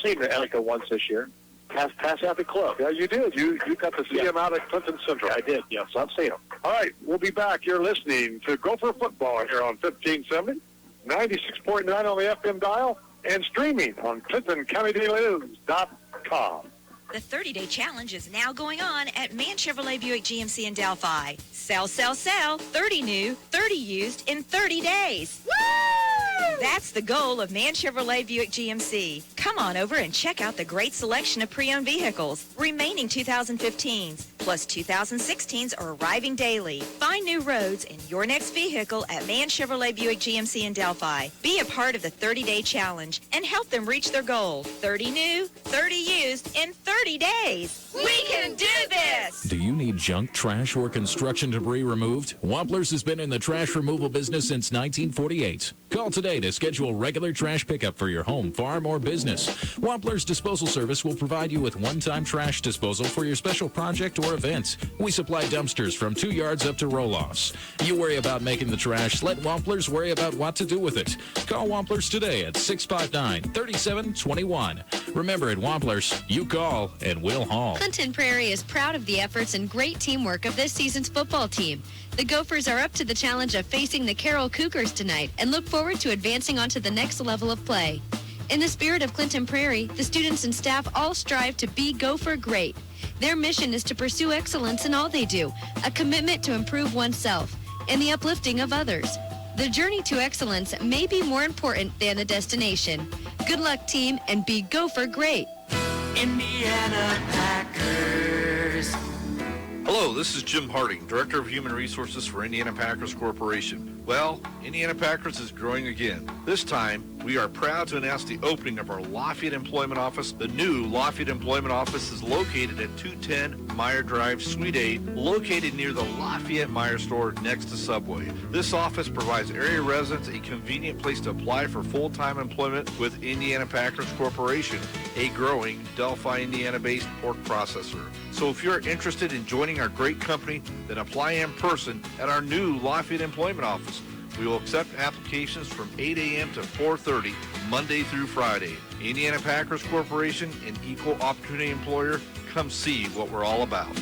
seen the Attica once this year. Pass Happy Club. Yeah, you did. You got to see them out at Clinton Central. Yeah, I did. Yes, I've seen them. All right, we'll be back. You're listening to Gopher Football here on 1570, 96.9 on the FM dial, and streaming on ClintonCountyDailyNews.com. The 30-day challenge is now going on at Man Chevrolet Buick GMC in Delphi. Sell, sell, sell, 30 new, 30 used in 30 days. Woo! That's the goal of Man Chevrolet Buick GMC. Come on over and check out the great selection of pre-owned vehicles. Remaining 2015s, plus 2016s are arriving daily. Find new roads in your next vehicle at Man Chevrolet Buick GMC in Delphi. Be a part of the 30-day challenge and help them reach their goal. 30 new, 30 used in 30 days. We can do this! Do you need junk, trash, or construction debris removed? Wamplers has been in the trash removal business since 1948. Call today to schedule regular trash pickup for your home, farm, or business. Wamplers Disposal Service will provide you with one-time trash disposal for your special project or event. We supply dumpsters from 2 yards up to roll-offs. You worry about making the trash, let Wamplers worry about what to do with it. Call Wamplers today at 659-3721. Remember, at Wamplers, you call and we'll haul. Clinton Prairie is proud of the efforts and great teamwork of this season's football team. The Gophers are up to the challenge of facing the Carroll Cougars tonight and look forward to advancing on to the next level of play. In the spirit of Clinton Prairie, the students and staff all strive to be Gopher great. Their mission is to pursue excellence in all they do, a commitment to improve oneself, and the uplifting of others. The journey to excellence may be more important than the destination. Good luck, team, and be Gopher great. Indiana Packers. Hello, this is Jim Harding, Director of Human Resources for Indiana Packers Corporation. Well, Indiana Packers is growing again. This time, we are proud to announce the opening of our Lafayette Employment Office. The new Lafayette Employment Office is located at 210 Meyer Drive, Suite 8, located near the Lafayette Meyer store next to Subway. This office provides area residents a convenient place to apply for full-time employment with Indiana Packers Corporation, a growing Delphi, Indiana-based pork processor. So if you're interested in joining our great company, then apply in person at our new Lafayette Employment Office. We will accept applications from 8 a.m. to 4:30, Monday through Friday. Indiana Packers Corporation, an equal opportunity employer. Come see what we're all about.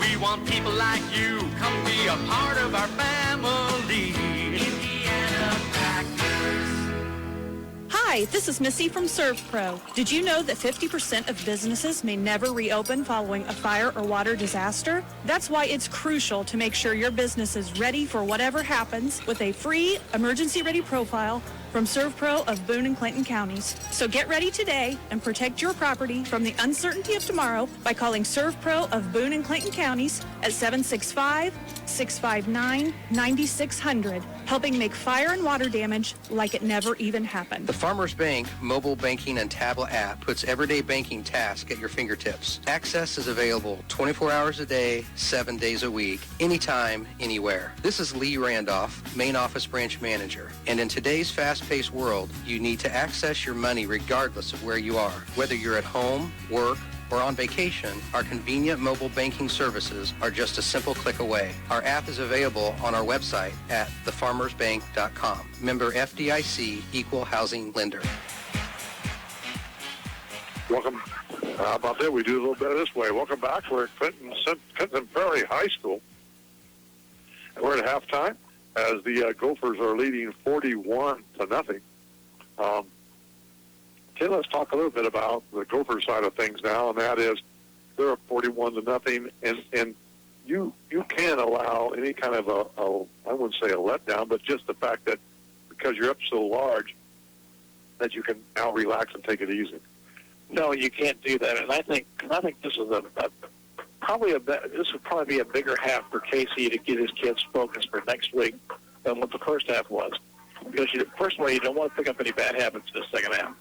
We want people like you. Come be a part of our family. Indiana Packers. Hi, this is Missy from ServPro. Did you know that 50% of businesses may never reopen following a fire or water disaster? That's why it's crucial to make sure your business is ready for whatever happens with a free emergency-ready profile from ServPro of Boone and Clinton counties. So get ready today and protect your property from the uncertainty of tomorrow by calling ServPro of Boone and Clinton counties at 765-659-9600, helping make fire and water damage like it never even happened. The Farmers Bank mobile banking and tablet app puts everyday banking tasks at your fingertips. Access is available 24 hours a day, 7 days a week, anytime, anywhere. This is Lee Randolph, main office branch manager. And in today's fast-paced world, you need to access your money regardless of where you are. Whether you're at home, work, or on vacation, our convenient mobile banking services are just a simple click away. Our app is available on our website at thefarmersbank.com. Member FDIC, Equal Housing Lender. Welcome. How about that? We do a little bit this way. Welcome back. We're at Clinton Prairie High School. And we're at halftime as the Gophers are leading 41-0. Okay, let's talk a little bit about the Gopher side of things now, and that is they're up 41-0, and you can't allow any kind of I wouldn't say a letdown, but just the fact that because you're up so large that you can now relax and take it easy. No, you can't do that, and I think this is this would probably be a bigger half for Casey to get his kids focused for next week than what the first half was. Because first of all, you don't want to pick up any bad habits in the second half.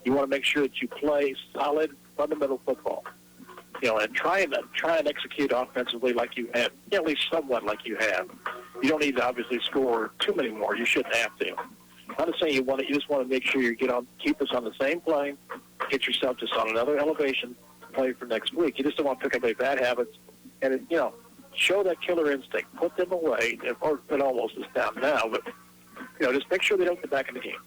You want to make sure that you play solid, fundamental football. And try and execute offensively like you have, at least somewhat like you have. You don't need to obviously score too many more. You shouldn't have to. I'm not saying you just want to make sure you keep us on the same plane, get yourself just on another elevation, play for next week. You just don't want to pick up any bad habits, and show that killer instinct, put them away. It almost is down now, but just make sure they don't get back in the game.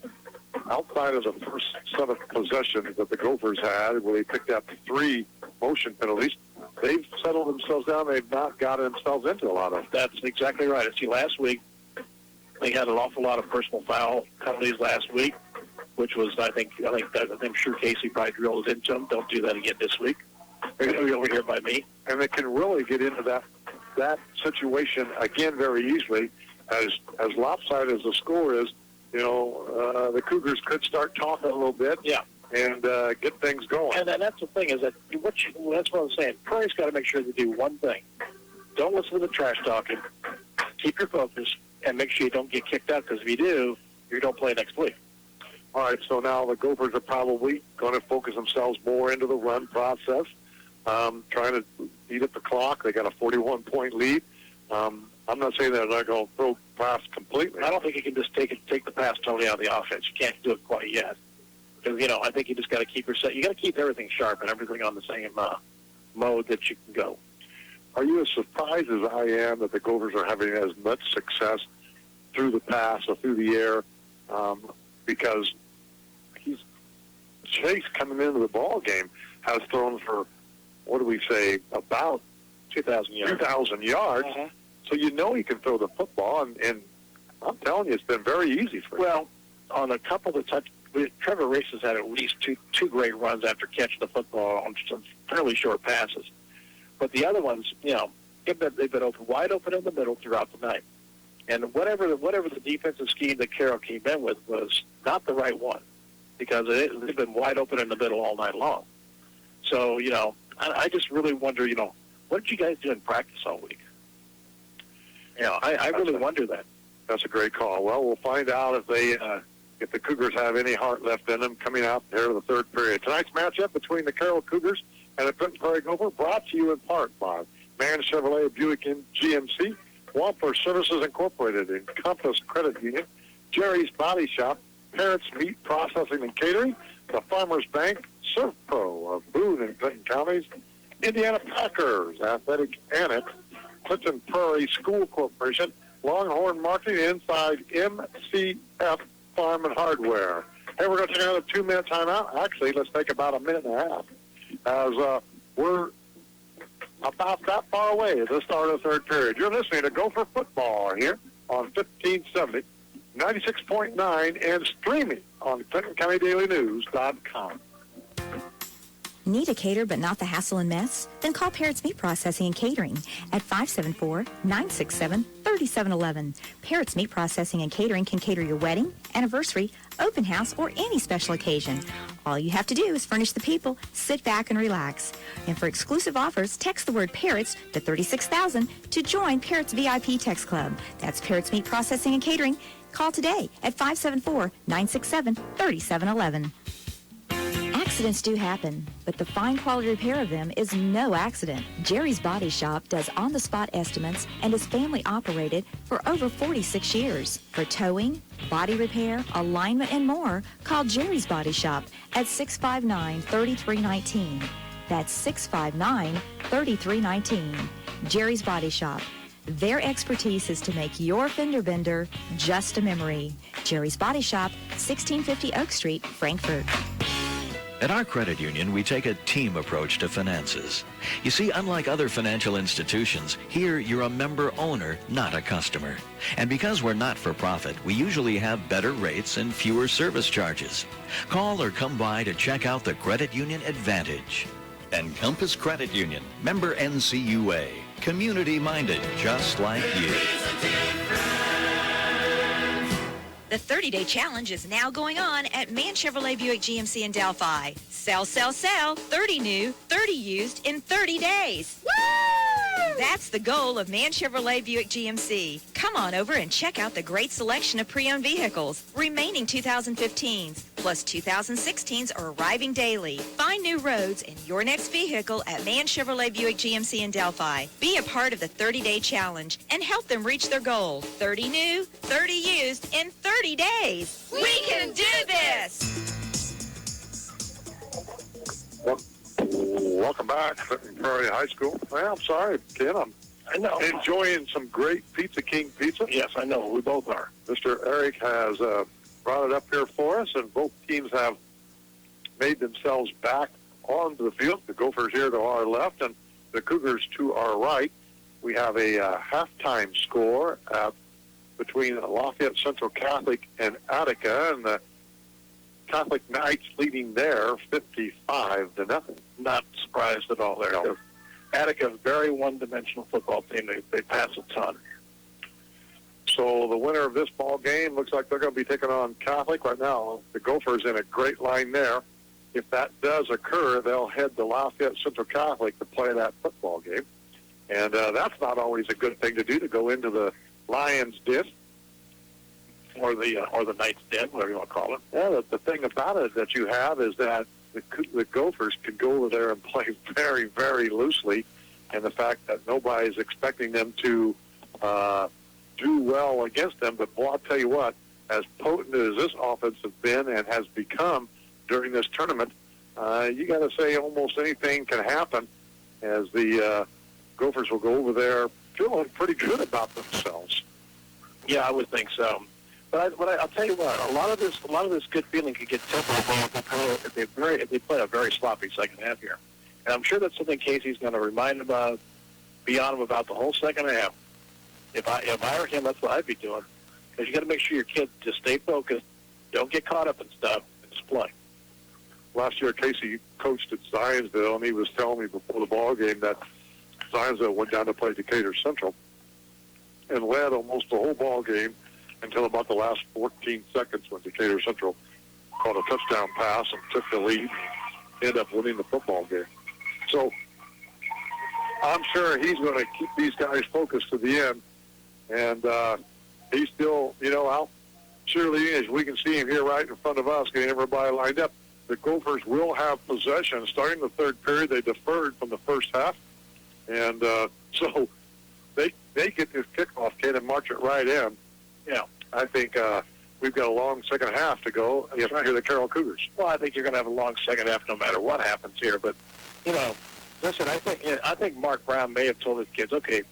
Outside of the first set of possessions that the Gophers had, where they picked up 3 motion penalties, they've settled themselves down. They've not gotten themselves into a lot of. That's exactly right. See, last week they had an awful lot of personal foul penalties last week, which was I'm sure Casey probably drilled into them. Don't do that again this week. They're going to be over here by me, and they can really get into that situation again very easily. As lopsided as the score is, the Cougars could start talking a little bit, and get things going. And that's the thing is that's what I'm saying. Prairie's got to make sure they do one thing: don't listen to the trash talking, keep your focus, and make sure you don't get kicked out. Because if you do, you don't play next week. All right. So now the Gophers are probably going to focus themselves more into the run process, trying to eat up the clock. They got a 41-point lead. I'm not saying they're not going to throw pass completely. I don't think you can just take the pass totally out of the offense. You can't do it quite yet. Because, I think you just got to keep you got to keep everything sharp and everything on the same mode that you can go. Are you as surprised as I am that the Gophers are having as much success through the pass or through the air? Because Chase coming into the ball game has thrown for, what do we say, about 2,000 yards. 2,000 yards. Uh-huh. So he can throw the football, and I'm telling you, it's been very easy for him. Well, on a couple of Trevor Reese has had at least two great runs after catching the football on some fairly short passes. But the other ones, they've been wide open in the middle throughout the night. And whatever the defensive scheme that Carroll came in with was not the right one, because they've been wide open in the middle all night long. So, I just really wonder, what did you guys do in practice all week? I really wonder that. That's a great call. Well, we'll find out if the Cougars have any heart left in them coming out here to the third period. Tonight's matchup between the Carroll Cougars and the Prairie Gophers, brought to you in part by Man Chevrolet Buick and GMC, Wampler Services Incorporated, Encompass Credit Union, Jerry's Body Shop, Parents Meat Processing and Catering, the Farmers Bank, Surf Pro of Boone and Clinton Counties, Indiana Packers, Athletic Annex, Clinton Prairie School Corporation, Longhorn Marketing, Inside MCF Farm and Hardware. Hey, we're going to take another 2-minute timeout. Actually, let's take about a minute and a half, as we're about that far away at the start of the third period. You're listening to Gopher Football here on 1570, 96.9, and streaming on ClintonCountyDailyNews.com. Need a cater but not the hassle and mess? Then call Parrots Meat Processing and Catering at 574-967-3711. Parrots Meat Processing and Catering can cater your wedding, anniversary, open house, or any special occasion. All you have to do is furnish the people, sit back, and relax. And for exclusive offers, text the word Parrots to 36,000 to join Parrots VIP Text Club. That's Parrots Meat Processing and Catering. Call today at 574-967-3711. Accidents do happen, but the fine quality repair of them is no accident. Jerry's Body Shop does on-the-spot estimates and is family operated for over 46 years. For towing, body repair, alignment, and more, call Jerry's Body Shop at 659-3319. That's 659-3319. Jerry's Body Shop. Their expertise is to make your fender bender just a memory. Jerry's Body Shop, 1650 Oak Street, Frankfort. At our credit union, we take a team approach to finances. You see, unlike other financial institutions, here you're a member owner, not a customer. And because we're not for profit, we usually have better rates and fewer service charges. Call or come by to check out the Credit Union Advantage. Encompass Credit Union, member NCUA, community-minded, just like you. The 30-day challenge is now going on at Man Chevrolet Buick GMC in Delphi. Sell, sell, sell, 30 new, 30 used in 30 days. Woo! That's the goal of Man Chevrolet Buick GMC. Come on over and check out the great selection of pre-owned vehicles. Remaining 2015s plus 2016s are arriving daily. Find new roads in your next vehicle at Man Chevrolet Buick GMC in Delphi. Be a part of the 30-day challenge and help them reach their goal. 30 new, 30 used in 30 days. We can do this! Welcome back to Prairie High School. Well, I'm sorry, Ken. I'm enjoying some great Pizza King pizza. Yes, I know. We both are. Mr. Eric has brought it up here for us, and both teams have made themselves back onto the field. The Gophers here to our left and the Cougars to our right. We have a halftime score between Lafayette Central Catholic and Attica, and the Catholic Knights leading there 55-0. Not surprised at all there. No. Attica's a very one-dimensional football team. They pass a ton. So the winner of this ball game looks like they're going to be taking on Catholic right now. The Gophers in a great line there. If that does occur, they'll head to Lafayette Central Catholic to play that football game. And that's not always a good thing to do, to go into the Lions' den. Or the Knights' den, whatever you want to call it. Yeah, the thing about it that you have is that the Gophers can go over there and play very, very loosely, and the fact that nobody's expecting them to do well against them. But, boy, I'll tell you what, as potent as this offense has been and has become during this tournament, you got to say almost anything can happen, as the Gophers will go over there feeling pretty good about themselves. Yeah, I would think so. But I'll tell you what, a lot of this good feeling could get tempered if they play a very sloppy second half here. And I'm sure that's something Casey's going to remind them about, be on them about the whole second half. If I were him, that's what I'd be doing. Because you got to make sure your kids just stay focused, don't get caught up in stuff, and display. Last year, Casey coached at Zionsville, and he was telling me before the ball game that Zionsville went down to play Decatur Central and led almost the whole ball game until about the last 14 seconds when Decatur Central caught a touchdown pass and took the lead and ended up winning the football game. So I'm sure he's going to keep these guys focused to the end. And he's still, out cheerleading as we can see him here right in front of us, getting everybody lined up. The Gophers will have possession starting the third period. They deferred from the first half. And so they get this kickoff, kid, and march it right in. Yeah, I think we've got a long second half to go if you're the Carroll Cougars. Well, I think you're going to have a long second half no matter what happens here. But, listen, I think Mark Brown may have told his kids, okay,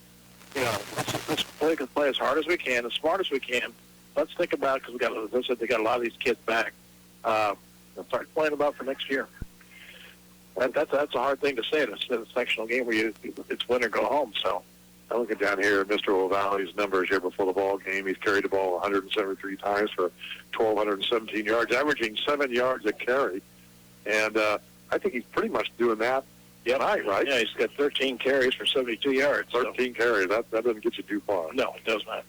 let's play as hard as we can, as smart as we can. Let's think about, because they got a lot of these kids back. Start playing about for next year. That's a hard thing to say in a sectional game where it's win or go home. So I'm looking down here at Mr. O'Valley's numbers here before the ball game. He's carried the ball 173 times for 1,217 yards, averaging 7 yards a carry. And I think he's pretty much doing that tonight, right? Yeah, he's got 13 carries for 72 yards. 13 carries. That doesn't get you too far. No, it does not.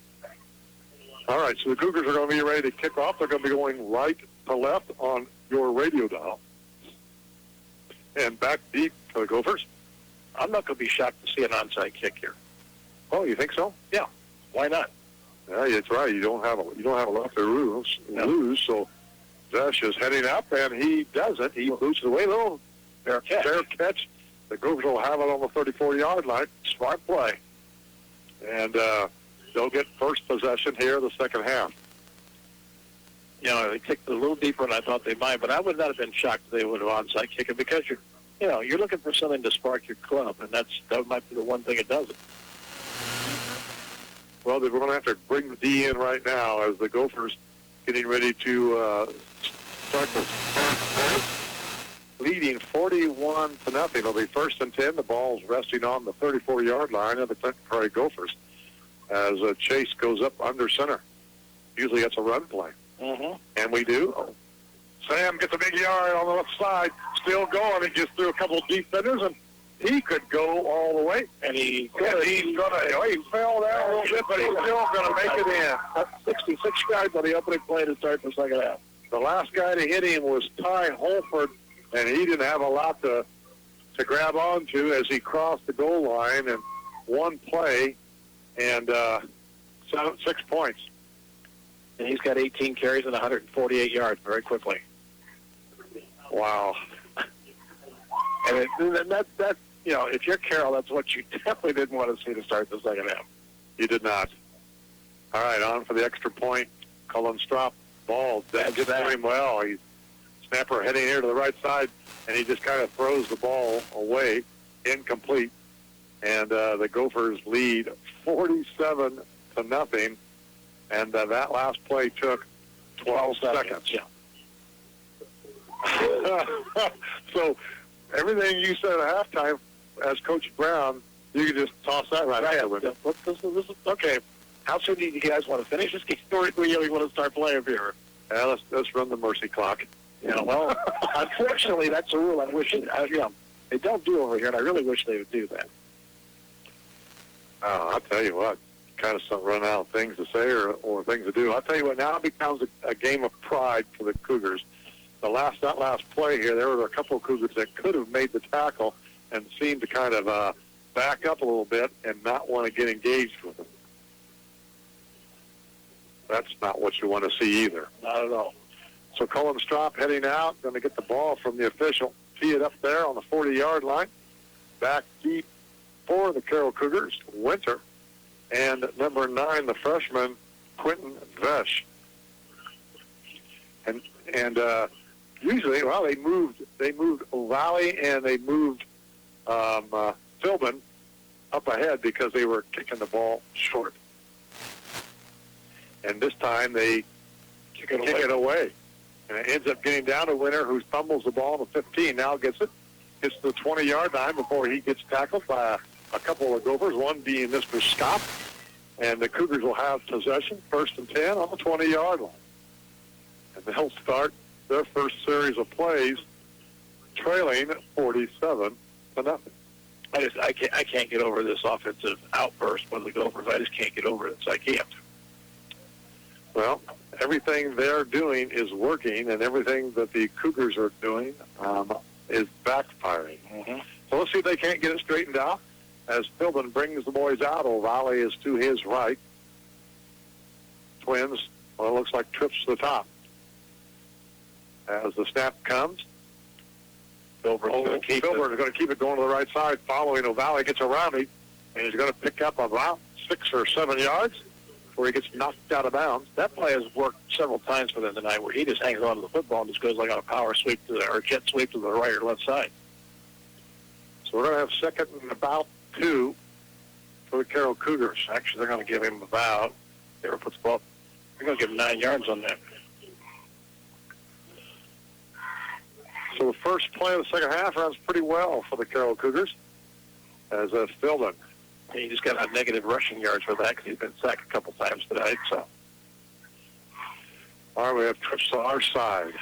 All right, so the Cougars are going to be ready to kick off. They're going to be going right to left on your radio dial. And back deep for the Gophers. I'm not going to be shocked to see an onside kick here. Oh, you think so? Yeah. Why not? Yeah, that's right. You don't have a lot to lose. So Zesh is heading up, and he doesn't. He boots it away. Little fair catch. The Gophers will have it on the 34-yard line. Smart play. And they'll get first possession here in the second half. They kicked a little deeper than I thought they might, but I would not have been shocked if they would have onside kicked it because you're looking for something to spark your club, and that might be the one thing it doesn't. Well, they're going to have to bring the D in right now as the Gophers getting ready to start the leading 41-0. It'll be 1st and 10. The ball's resting on the 34-yard line of the Prairie Gophers as Chase goes up under center. Usually that's a run play. Mm-hmm. And we do. Sam gets a big yard on the left side, still going. He gets through a couple of defenders, and he could go all the way. And he fell down a little bit, but he's still going to make it in. That's 66 yards on the opening play to start the second half. The last guy to hit him was Ty Holford, and he didn't have a lot to grab onto as he crossed the goal line in one play and 6 points. And he's got 18 carries and 148 yards very quickly. Wow. And that if you're Carroll, that's what you definitely didn't want to see to start the second half. You did not. All right, on for the extra point. Cullen Strop ball. That did him well. He's snapper heading here to the right side, and he just kind of throws the ball away, incomplete. And the Gophers lead 47-0. And that last play took 12 seconds. Yeah. So everything you said at halftime as Coach Brown, you can just toss that right out with it. This is okay. How soon do you guys want to finish this game? Or do you want to start playing here? Yeah, let's run the mercy clock. Well, unfortunately, that's a rule I wish they don't do over here, and I really wish they would do that. I'll tell you what. Kind of some run out of things to say or things to do. I'll tell you what, now it becomes a game of pride for the Cougars. That last play here, there were a couple of Cougars that could have made the tackle and seemed to kind of back up a little bit and not want to get engaged with them. That's not what you want to see either. Not at all. So Cullen Strop heading out, going to get the ball from the official. Tee it up there on the 40-yard line. Back deep for the Carroll Cougars, Winter. And number 9, the freshman, Quentin Vesh. And usually, they moved O'Valley and they moved Philbin up ahead because they were kicking the ball short. And this time they kick it away. And it ends up getting down to Winter, who fumbles the ball on the 15. Now gets to the 20-yard line before he gets tackled by a couple of Gophers, one being Mr. Scott. And the Cougars will have possession, 1st and 10 on the 20-yard line. And they'll start their first series of plays, trailing 47-0. I can't get over this offensive outburst by the Gophers. I just can't get over this. I can't. Well, everything they're doing is working, and everything that the Cougars are doing is backfiring. Mm-hmm. So let's see if they can't get it straightened out. As Philbin brings the boys out, O'Valley is to his right. Twins, well, it looks like trips to the top. As the snap comes, Filbert is going to keep it going to the right side, following O'Valley, gets around him, and he's going to pick up about 6 or 7 yards before he gets knocked out of bounds. That play has worked several times for them tonight, where he just hangs on to the football and just goes like on a power sweep or jet sweep to the right or left side. So we're going to have second and about 2 for the Carroll Cougars. Actually, they're going to give him about, they're going to give him 9 yards on that. So the first play of the second half runs pretty well for the Carroll Cougars. As Philbin. He just got a negative rushing yards for that because he's been sacked a couple times tonight. So, all right, we have trips to our side.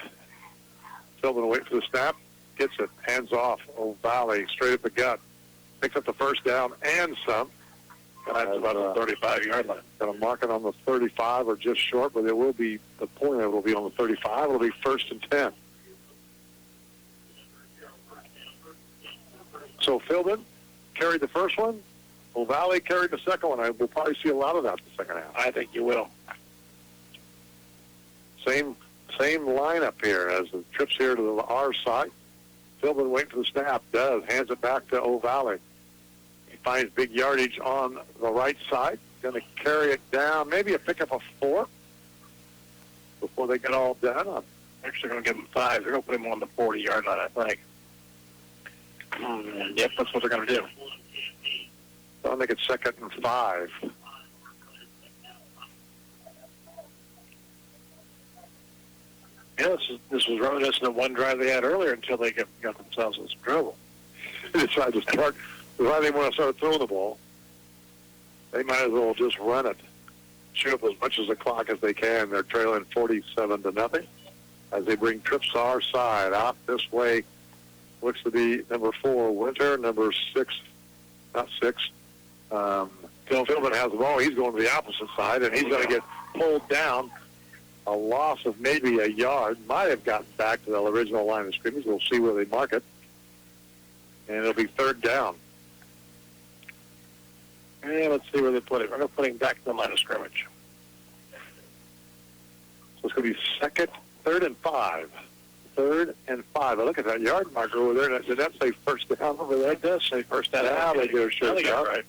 Philbin wait for the snap, gets it, hands off. O'Valley straight up the gut, picks up the first down and some. That's about a 35-yard line. Got a marking on the 35 or just short, but it will be the point of it will be on the 35. It'll be 1st and 10. So Philbin carried the first one. O'Valley carried the second one. We'll probably see a lot of that in the second half. I think you will. Same lineup here as the trips here to our side. Philbin waiting for the snap. Hands it back to O'Valley. He finds big yardage on the right side. Going to carry it down. Maybe a pickup of 4 before they get all done. Actually, they're going to give him 5. They're going to put him on the 40-yard line, I think. Yep, that's what they're going to do. I think it's 2nd and 5. Yeah, this was reminiscent of one drive they had earlier until they got themselves in some trouble. They tried to start. Why they want to start throwing the ball? They might as well just run it. Shoot up as much as the clock as they can. They're trailing 47-0 as they bring trips to our side. Out this way looks to be number 4, Winter. Number 6, not 6. Philbin has the ball. He's going to the opposite side, and he's going to get pulled down. A loss of maybe a yard. Might have gotten back to the original line of scrimmage. We'll see where they mark it. And it'll be 3rd down. And let's see where they put it. We're going to put him back to the line of scrimmage. So it's going to be 3rd and 5. 3rd and 5. Look at that yard marker over there. Did that say 1st down over there? It does say 1st down. Yeah, they do. Sure. Right.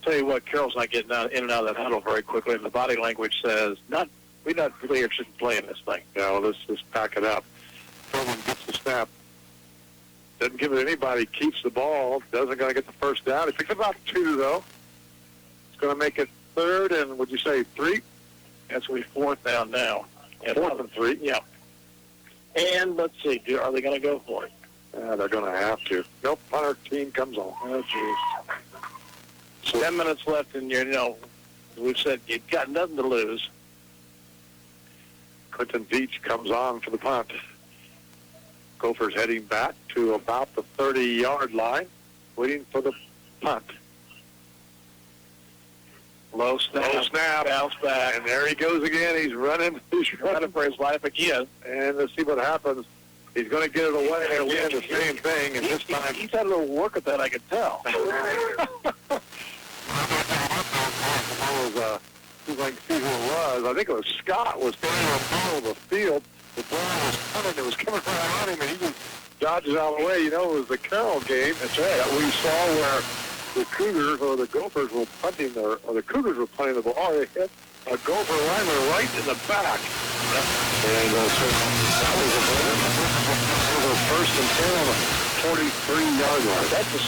Tell you what, Carroll's not getting in and out of that huddle very quickly, and the body language says, we're not really interested in playing this thing. Yeah, well, let's just pack it up. Philbin gets the snap. Doesn't give it to anybody. Keeps the ball. Doesn't going to get the first down. He picks about 2, though. It's going to make it 3rd and, would you say, 3? That's going to be 4th down now. 4th and 3? Yeah. And let's see, are they going to go for it? Yeah, they're going to have to. Nope, punter team comes on. Oh, jeez. 10 minutes left, and we've said you've got nothing to lose. Clinton Veach comes on for the punt. Gophers heading back to about the 30-yard line, waiting for the punt. Low snap, bounce back, and there he goes again. He's running for his life again. And let's see what happens. He's going to get it away and win the same thing, and this time he's had a little work at that, I can tell. Like see who it was. I think it was Scott was standing in the middle of the field. The ball was coming. It was coming right on him, and he just dodges out of the way. It was the Carroll game. That's right. That we saw where the Cougars or the Gophers were punting or the Cougars were punting the ball. They hit a Gopher lineman right in the back. And so that was a 1st and 10 on a 43-yard line. That's a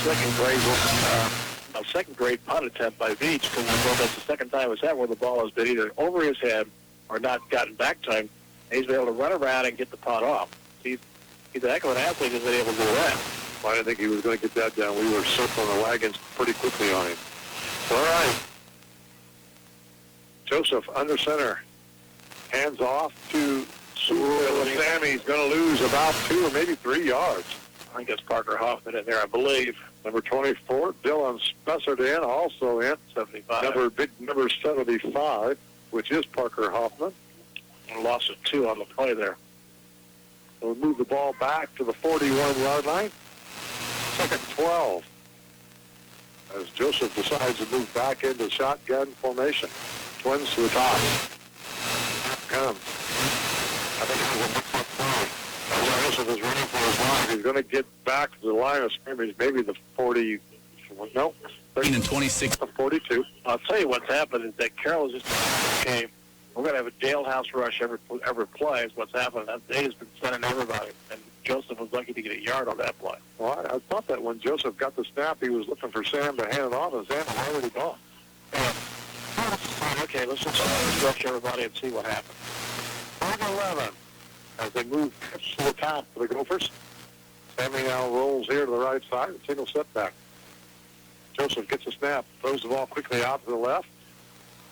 second grade punt attempt by Veach, because that's the second time it's had where the ball has been either over his head or not gotten back time. And he's been able to run around and get the punt off. He's a heck of an athlete who's been able to do that. Well, I didn't think he was going to get that down. We were circling the wagons pretty quickly on him. All right. Joseph under center. Hands off to Sammy's going to lose about 2 or maybe 3 yards. I think it's Parker Hoffman in there, I believe. Number 24, Dylan Spessard also in. 75. Number 75, which is Parker Hoffman. And loss of 2 on the play there. We'll move the ball back to the 41-yard line. Second 12. As Joseph decides to move back into shotgun formation. Twins to the top. Comes. I think it was a mix-up play. Joseph is running for his life. He's going to get back to the line of scrimmage, maybe the 40. No. 13 and 26. 42. I'll tell you what's happened is that Carroll just came. We're going to have a jailhouse rush every play is what's happened. They has been sending everybody. And Joseph was lucky to get a yard on that play. Well, I thought that when Joseph got the snap, he was looking for Sam to hand it off, and Sam had already gone. Okay, let's just rush everybody and see what happens. 5-11 as they move to the top for the Gophers. Sammy now rolls here to the right side, a single setback. Joseph gets a snap, throws the ball quickly out to the left.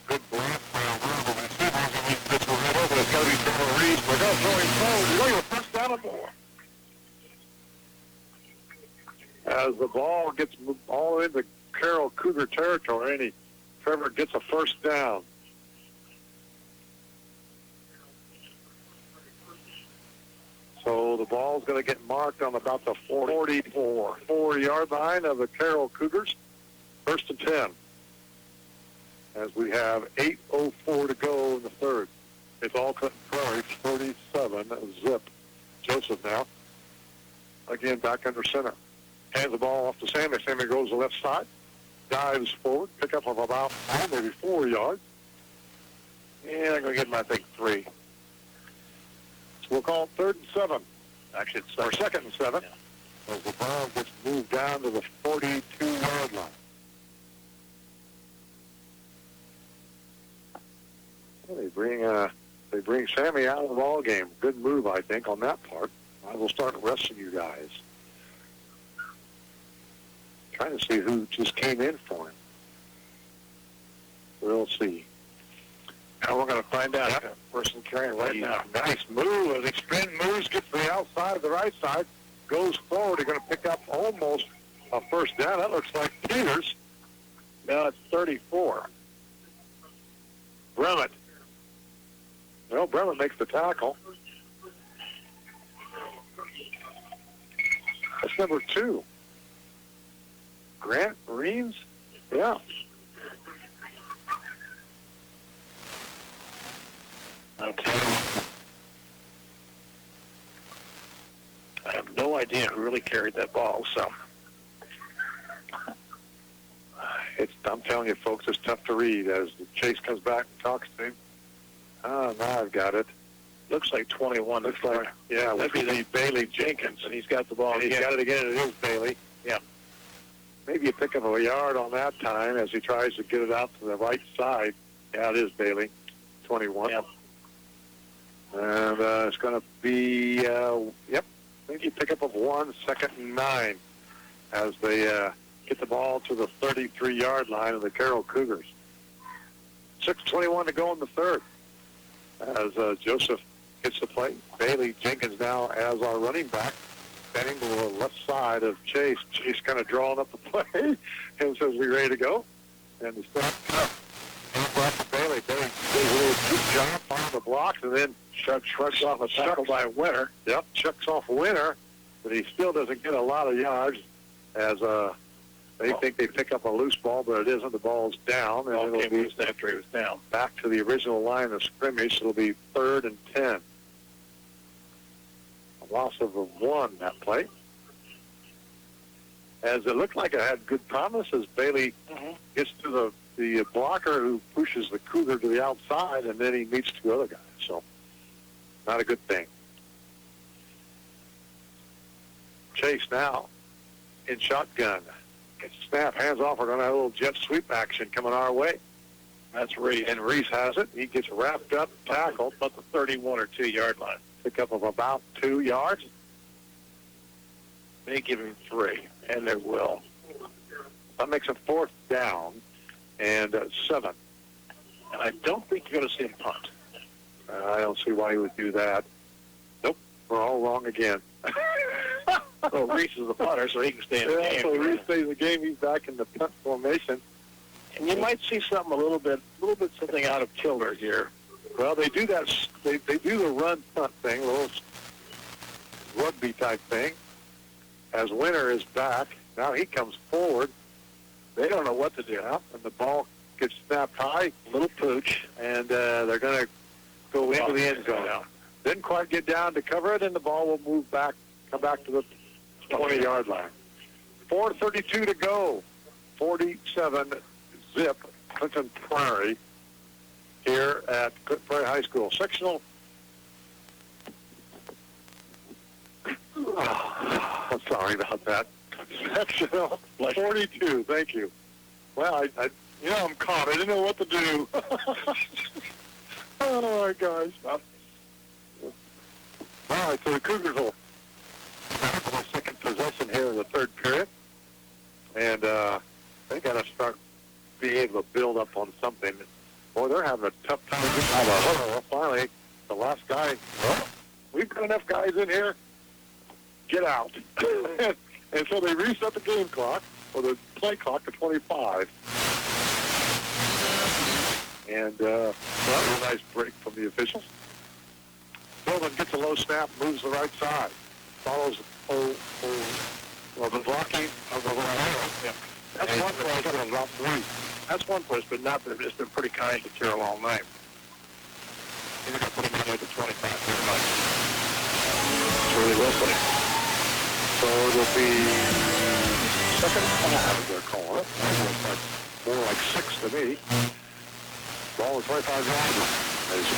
Good blast by Alvarado. It's got to be Trevor Reed. We're going to throw him forward. You're going to first down and more. As the ball gets all into Carroll Cougar territory, and Trevor gets a first down. So the ball's going to get marked on about the 44-yard line of the Carroll Cougars. First and 10. As we have 8:04 to go in the third. It's all cut Prairie, 47 zip. Joseph now. Again, back under center. Hands the ball off to Sammy. Sammy goes to the left side. Dives forward. Pickup of about maybe 4 yards. And I'm going to get him, I think, 3. So we'll call it 3rd and 7. Actually, it's 2nd and 7. Yeah. As the ball gets moved down to the 42-yard line. Well, they bring Sammy out of the ball game. Good move, I think, on that part. I will start resting you guys. Trying to see who just came in for him. We'll see. Now we're going to find out. Yep. Person carrying right now. Nice move. As he spin moves, gets to the outside of the right side, goes forward. They're going to pick up almost a first down. That looks like Peters. No, it's 34. Bremmett. Well, Bremmett makes the tackle. That's number 2. Grant Reams? Yeah. Okay. I have no idea who really carried that ball, so. I'm telling you, folks, it's tough to read as Chase comes back and talks to him. Oh, now I've got it. Looks like 21. Looks like, yeah, that'd be Bailey Jenkins, and he's got the ball. He's got it again. It is Bailey. Yeah. Maybe you pick up a yard on that time as he tries to get it out to the right side. Yeah, it is Bailey, 21. Yep. And it's going to be, maybe you pick up of 1, 2nd and 9 as they get the ball to the 33-yard line of the Carroll Cougars. 6:21 to go in the third as Joseph gets the play. Bailey Jenkins now as our running back, standing to the left side of Chase. Chase kind of drawing up the play and says, we ready to go? And the snap to Bailey. Bailey does a little good job on the blocks and then shrugs off a tackle by Winter. Yep, chucks off Winter, but he still doesn't get a lot of yards as they think they pick up a loose ball, but it isn't. The ball's down, and it'll be after he was down. Back to the original line of scrimmage. It'll be 3rd and 10. A loss of 1 that play. As it looked like it had good promise as Bailey gets to the blocker who pushes the Cougar to the outside, and then he meets 2 other guys. So, not a good thing. Chase now in shotgun. Gets a snap, hands off. We're going to have a little jet sweep action coming our way. That's Reese. And Reese has it. He gets wrapped up, tackled. About the 31 or 2-yard line. Pick up of about 2 yards. They give him 3, and they will. That makes a 4th down and 7. And I don't think you're going to see him punt. I don't see why he would do that. Nope, we're all wrong again. Well, Reese is the punter, so he can stay in the game. So Reese stays in the game. He's back in the punt formation. And you might see something a little bit something out of kilter here. Well, they do that. They do the run punt thing, a little rugby type thing. As Winter is back, now he comes forward. They don't know what to do now, and the ball gets snapped high, little pooch, and they're going to go into the end zone now. Didn't quite get down to cover it, and the ball will move back, come back to the 20-yard line. 4:32 to go. 47-zip, Clinton Prairie here at Clinton Prairie High School. Sectional. I'm sorry about that. Sectional 42. Thank you. Well, I'm caught. I didn't know what to do. Oh, my gosh. All right, so the Cougars will have their second possession here in the third period. And they got to start being able to build up on something. Boy, they're having a tough time getting out of a huddle. Finally, the last guy, well, we've got enough guys in here. Get out. And so they reset the game clock, or the play clock to 25. And well, that was a nice break from the officials. Bowman gets a low snap, moves the right side. Follows the blocking of the right. Yeah. That's one place. About three. That's one place, but not that it's been pretty kind to Carroll all night. He's going to put him in at the 25 very much. That's really well put him. So it'll be second and 5, they're calling it. More like 6 to me. Ball is 25 yards, as you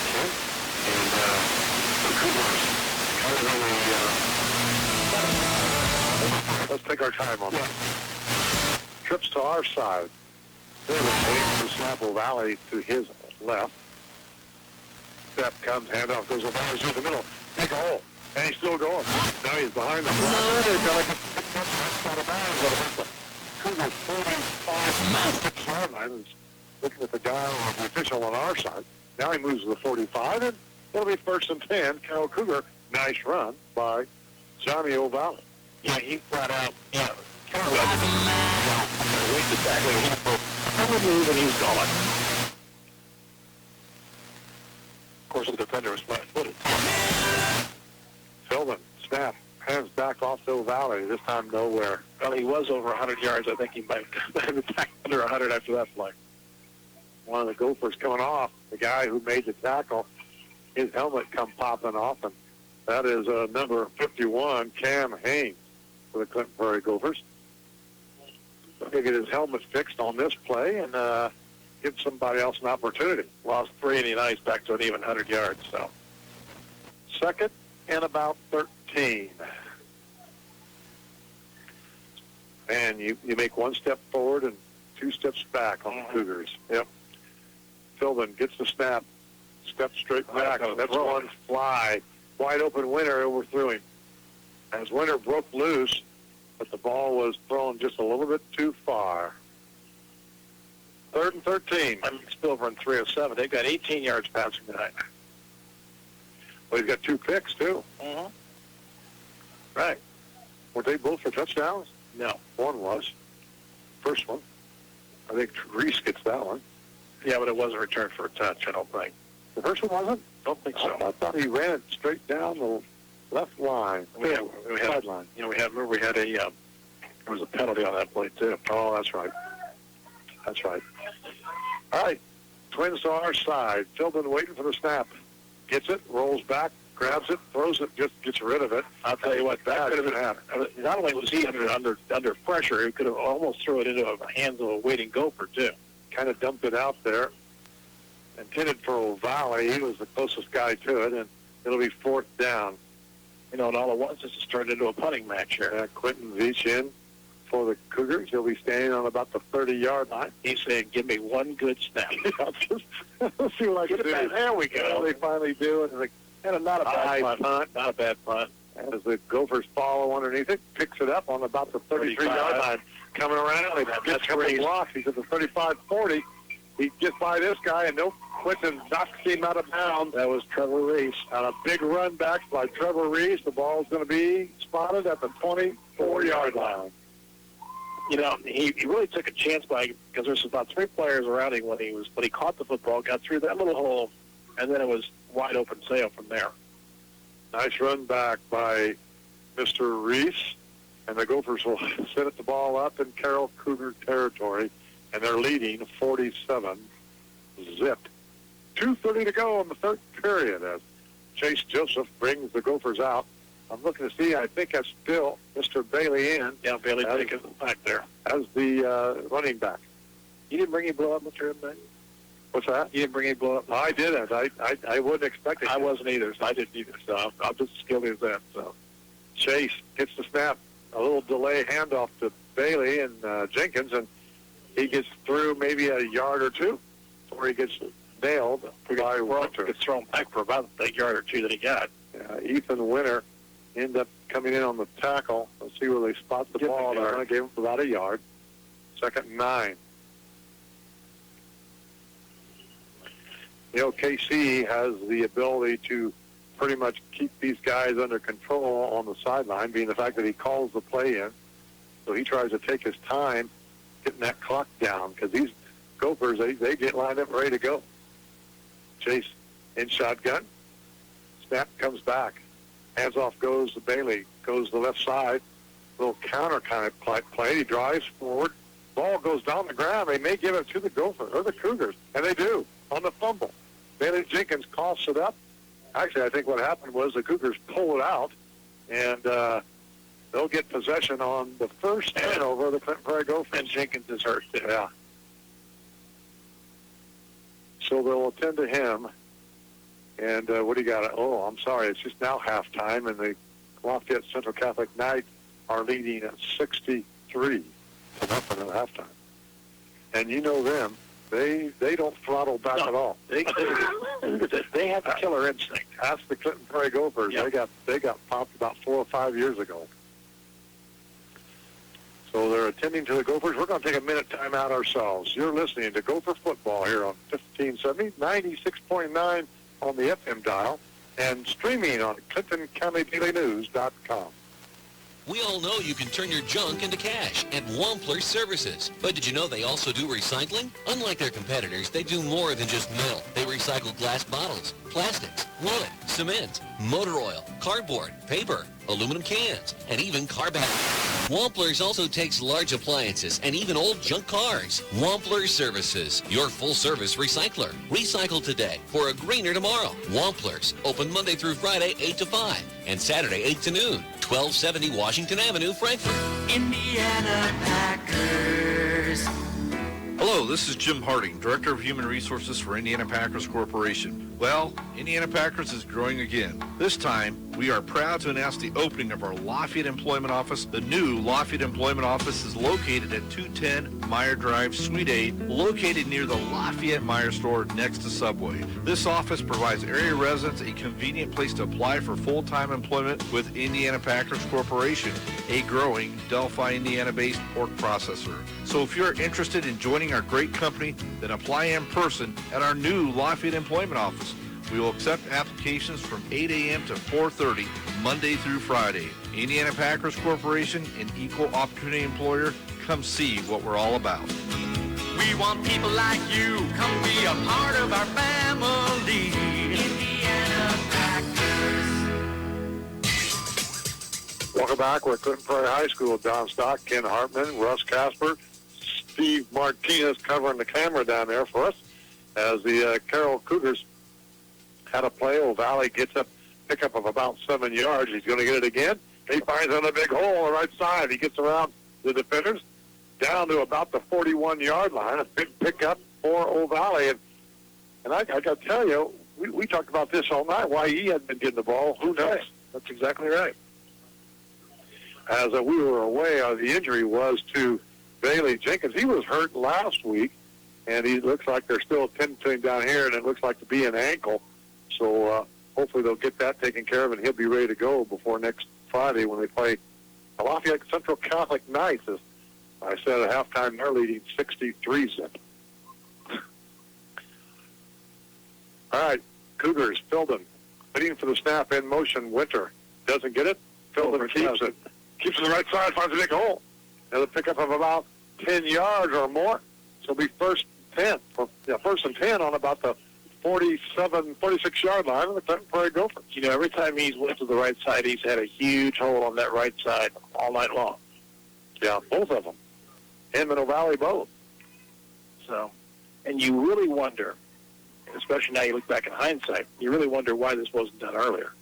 can. And the Cougars kind of really, let's take our time on that. Trips to our side. There was from Snapple Valley to his left. Step comes, handoff goes O'Valley through the middle. Take a hole. And he's still going. Now he's behind the block. They've got to get out of bounds. Cougars 45-yard line. Looking at the guy or the official on our side. Now he moves to the 45, and it'll be first and 10. Carroll Cougar, nice run by Johnny O'Valley. Yeah, he flat out, Carroll wait exactly what he move, and he's gone. Of course, the defender was flat-footed. Philbin, snap, hands back off to O'Valley. This time nowhere. Well, he was over 100 yards. I think he might have been back under 100 after that play. One of the Gophers coming off, the guy who made the tackle, his helmet come popping off, and that is number 51, Cam Haynes, for the Clinton Prairie Gophers. He'll get his helmet fixed on this play and give somebody else an opportunity. Lost 3 and he's back to an even 100 yards. So second and about 13. And you make one step forward and 2 steps back on the Cougars. Yep. Philbin gets the snap, steps straight back. That's one fly. Wide open Winter overthrew him. As Winter broke loose, but the ball was thrown just a little bit too far. Third and 13. I'm still running 307. They've got 18 yards passing tonight. Well, he's got 2 picks, too. Mm-hmm. Right. Were they both for touchdowns? No. One was. First one. I think Reese gets that one. Yeah, but it wasn't returned for a touch, I don't think. The first one wasn't? Don't think so. I thought he ran it straight down the left line. Sideline. Remember we had there was a penalty on that play, too. Oh, that's right. That's right. All right. Twins to our side. Philbin waiting for the snap. Gets it, rolls back, grabs it, throws it, just gets rid of it. I'll tell you what, that could have happened. Not only was he under pressure, he could have almost threw it into the hands of a waiting Gopher, too. Kind of dumped it out there. Intended for O'Valley. He was the closest guy to it, and it'll be 4th down. And all at once, it's just turned into a punting match here. Quentin Veach in for the Cougars. He'll be standing on about the 30-yard line. He's saying, give me one good snap. Let's see what I can do. There we go. Well, they finally do it. And not a bad punt. Not a bad punt. As the Gophers follow underneath it, picks it up on about the 33-yard line. Coming around, he gets a couple blocks. He's at the 35-40. He gets by this guy, and nope, Quinton knocks him out of bounds. That was Trevor Reese. On a big run back by Trevor Reese, the ball's going to be spotted at the 24-yard line. You know, he really took a chance because there's about 3 players around him when he caught the football, got through that little hole, and then it was wide open sail from there. Nice run back by Mr. Reese, and the Gophers will set the ball up in Carroll Cougar territory, and they're leading 47-0. 2:30 to go in the third period as Chase Joseph brings the Gophers out. I'm looking to see, I think that's still Mr. Bailey in. Yeah, Bailey taking back there. As the running back. You didn't bring any blow up, Mr. Bailey? What's that? You didn't bring any blow up? No, I didn't. I wouldn't expect it. I wasn't either, so I didn't either. So I'm just as skilled as that. So Chase gets the snap, a little delay handoff to Bailey and Jenkins, and he gets through maybe a yard or two before he gets nailed by Winter. Gets thrown back for about a yard or two that he got. Ethan Winter ended up coming in on the tackle. Let's see where they spot the ball. They're going to give him about a yard. 2nd and 9. You know, KC has the ability to pretty much keep these guys under control on the sideline, being the fact that he calls the play in. So he tries to take his time getting that clock down because these Gophers, they get lined up ready to go. Chase in shotgun. Snap comes back. Hands off goes to Bailey. Goes to the left side. Little counter kind of play. He drives forward. Ball goes down the ground. They may give it to the Gophers or the Cougars, and they do on the fumble. Bailey Jenkins coughs it up. Actually, I think what happened was the Cougars pull it out, and they'll get possession on the first turnover of the Clinton Prairie Gophers. And Jenkins is hurt. Yeah. So they'll attend to him. And what do you got? Oh, I'm sorry. It's just now halftime, and the Lafayette Central Catholic Knights are leading at 63-0 at halftime. And you know them. They don't throttle back at all. They have the killer instinct. Ask the Clinton Prairie Gophers. Yep. They got popped about 4 or 5 years ago. So they're attending to the Gophers. We're going to take a minute time out ourselves. You're listening to Gopher Football here on 1570, 96.9 on the FM dial, and streaming on ClintonCountyDailyNews.com. We all know you can turn your junk into cash at Wampler Services. But did you know they also do recycling? Unlike their competitors, they do more than just metal. They recycle glass bottles, plastics, wood, cement, motor oil, cardboard, paper, aluminum cans, and even car batteries. Wampler's also takes large appliances and even old junk cars. Wampler Services, your full-service recycler. Recycle today for a greener tomorrow. Wampler's, open Monday through Friday, 8 to 5, and Saturday, 8 to noon. 1270 Washington Avenue, Frankfort. Indiana Packers. Hello, this is Jim Harding, Director of Human Resources for Indiana Packers Corporation. Well, Indiana Packers is growing again. This time, we are proud to announce the opening of our Lafayette Employment Office. The new Lafayette Employment Office is located at 210 Meyer Drive, Suite 8, located near the Lafayette Meyer store next to Subway. This office provides area residents a convenient place to apply for full-time employment with Indiana Packers Corporation, a growing Delphi, Indiana-based pork processor. So if you're interested in joining our great company, then apply in person at our new Lafayette Employment Office. We will accept applications from 8 a.m. to 4:30, Monday through Friday. Indiana Packers Corporation, an equal opportunity employer. Come see what we're all about. We want people like you. Come be a part of our family. Indiana Packers. Welcome back. We're at Clinton Prairie High School. Don Stock, Ken Hartman, Russ Casper, Steve Martinez covering the camera down there for us as the Carroll Cougars had a play. O'Valley gets up, pickup of about 7 yards. He's going to get it again. He finds on a big hole on the right side. He gets around the defenders down to about the 41-yard line. A big pickup for O'Valley. And I got to tell you, we talked about this all night, why he hadn't been getting the ball. Who knows? That's exactly right. As we were away, the injury was to Bailey Jenkins. He was hurt last week, and he looks like they're still attending to him down here, and it looks like to be an ankle. So hopefully they'll get that taken care of, and he'll be ready to go before next Friday when they play the Lafayette Central Catholic Knights. As I said at halftime, they're leading 63-0. All right, Cougars, Philbin, waiting for the snap in motion. Winter doesn't get it. Philbin keeps it. Keeps it to the right side, finds a big hole. Another pickup of about 10 yards or more. So it'll be first and 10 on about the 46-yard line of the Clinton Prairie Gophers. You know, every time he's went to the right side, he's had a huge hole on that right side all night long. Yeah, both of them. And Middle Valley both. So, and you really wonder, especially now you look back in hindsight, you really wonder why this wasn't done earlier.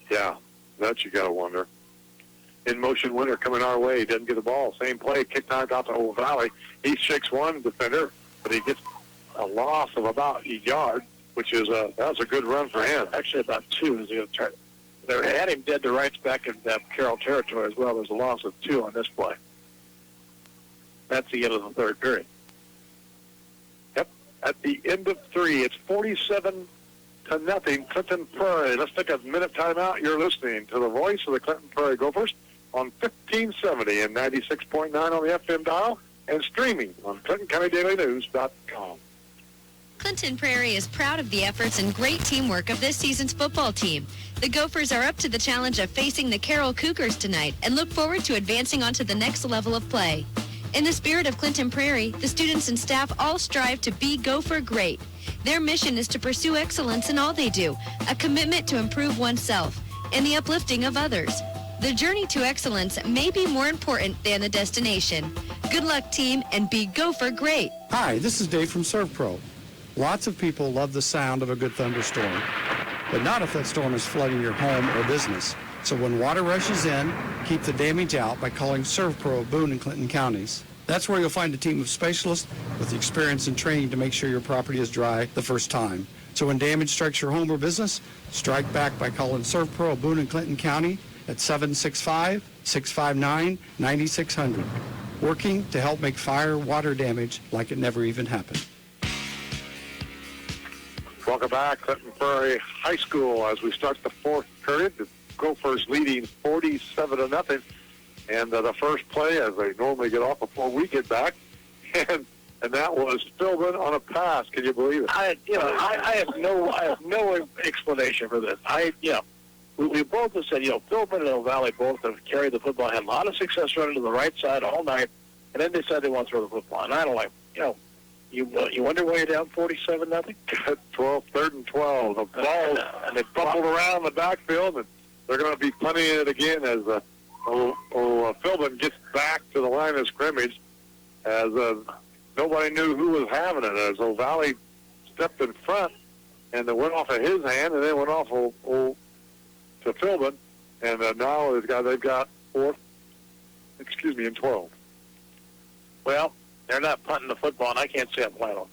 Yeah, that you got to wonder. In motion, Winter coming our way. He doesn't get the ball. Same play, kick time out to Old Valley. He shakes one defender, but he gets a loss of about a yard, which is that's a good run for him. Actually, about 2 as he was trying. They had him dead to rights back in Carroll territory as well. There's a loss of 2 on this play. That's the end of the third period. Yep. At the end of 3, it's 47-0, Clinton Prairie. Let's take a minute timeout. You're listening to the voice of the Clinton Prairie Gophers on 1570 and 96.9 on the FM dial and streaming on ClintonCountyDailyNews.com. Clinton Prairie is proud of the efforts and great teamwork of this season's football team. The Gophers are up to the challenge of facing the Carroll Cougars tonight and look forward to advancing onto the next level of play. In the spirit of Clinton Prairie, the students and staff all strive to be Gopher great. Their mission is to pursue excellence in all they do, a commitment to improve oneself, and the uplifting of others. The journey to excellence may be more important than the destination. Good luck, team, and be Gopher great. Hi, this is Dave from ServPro. Lots of people love the sound of a good thunderstorm, but not if that storm is flooding your home or business. So when water rushes in, keep the damage out by calling ServPro of Boone and Clinton counties. That's where you'll find a team of specialists with the experience and training to make sure your property is dry the first time. So when damage strikes your home or business, strike back by calling ServPro of Boone and Clinton County at 765-659-9600. Working to help make fire, water damage like it never even happened. Welcome back, Clinton Prairie High School, as we start the fourth period. The Gophers leading 47-0. And the first play, as they normally get off before we get back, and that was Philbin on a pass. Can you believe it? I have no explanation for this. We both have said, Philbin and Old Valley both have carried the football, had a lot of success running to the right side all night, and then they decided they want to throw the football. And I don't like, you wonder why you're down 47-0? 3rd and 12. The ball, and they bubbled around the backfield, and they're going to be punting it again as Philbin gets back to the line of scrimmage, as nobody knew who was having it, as Old Valley stepped in front, and it went off of his hand, and then went off to Philbin, and now they've got 4th and 12. Well, they're not punting the football, and I can't say I'm glad on.